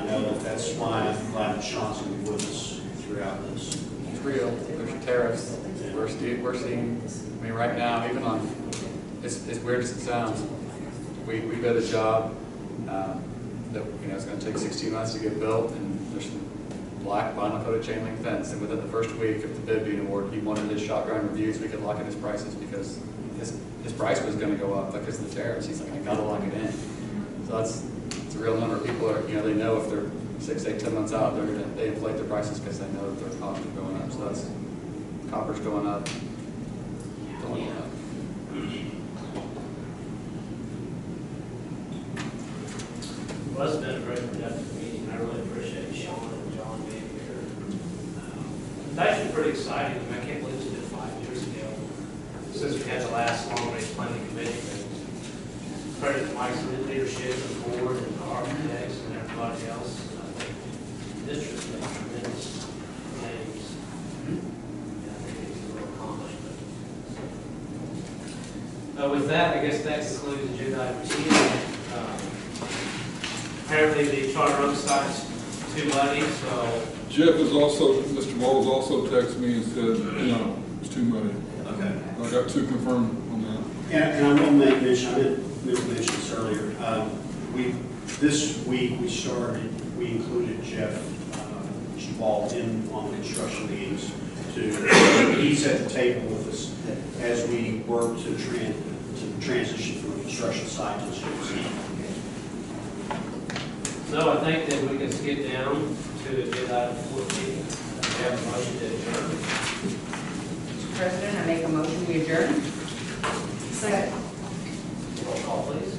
know that's why I'm glad that Sean's going to be with us throughout this. It's real. There's tariffs. We're seeing, I mean, right now, even on, as weird as it sounds, we bid a job that, it's going to take 16 months to get built, and there's some black vinyl coated chain link fence, and within the first week of the bid being awarded, he wanted his shotgun reviews, we could lock in his prices because his price was going to go up because of the tariffs. He's like, I got to lock it in. So it's a real number of people are, they know if they're 6, 8, 10 months out, they inflate their prices because they know that their costs are going up. So that's copper's going up. Going up. Well, it's been a very productive meeting. I really appreciate Sean and John being here. It's actually pretty exciting. I mean, I can't believe it's been 5 years ago since we had the last long-range planning committee. Credit Mike's leadership and the board and the architects and everybody else. I think the district's made tremendous gains. Yeah, I think it's a real accomplishment. With that, I guess that concludes agenda item 10. Apparently the charter oak site's too muddy, so. Jeff is also, Mr. Walls also texted me and said, no, it's too muddy. Okay. I got to confirm on that. And I will make mention, I didn't mention this earlier, this week we included Jeff Ball in on the construction meetings he's at the table with us as we work to transition from a construction site to a school site. So I think that we can skip down to agenda item 14. We have a motion to adjourn. Mr. President, I make a motion we adjourn. Second. Roll call, please.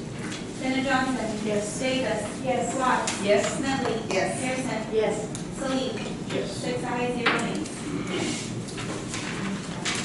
Senator Johnson? Yes. Davis? Yes. Watts? Yes. Smedley? Yes. Pearson? Yes. Salee? Yes.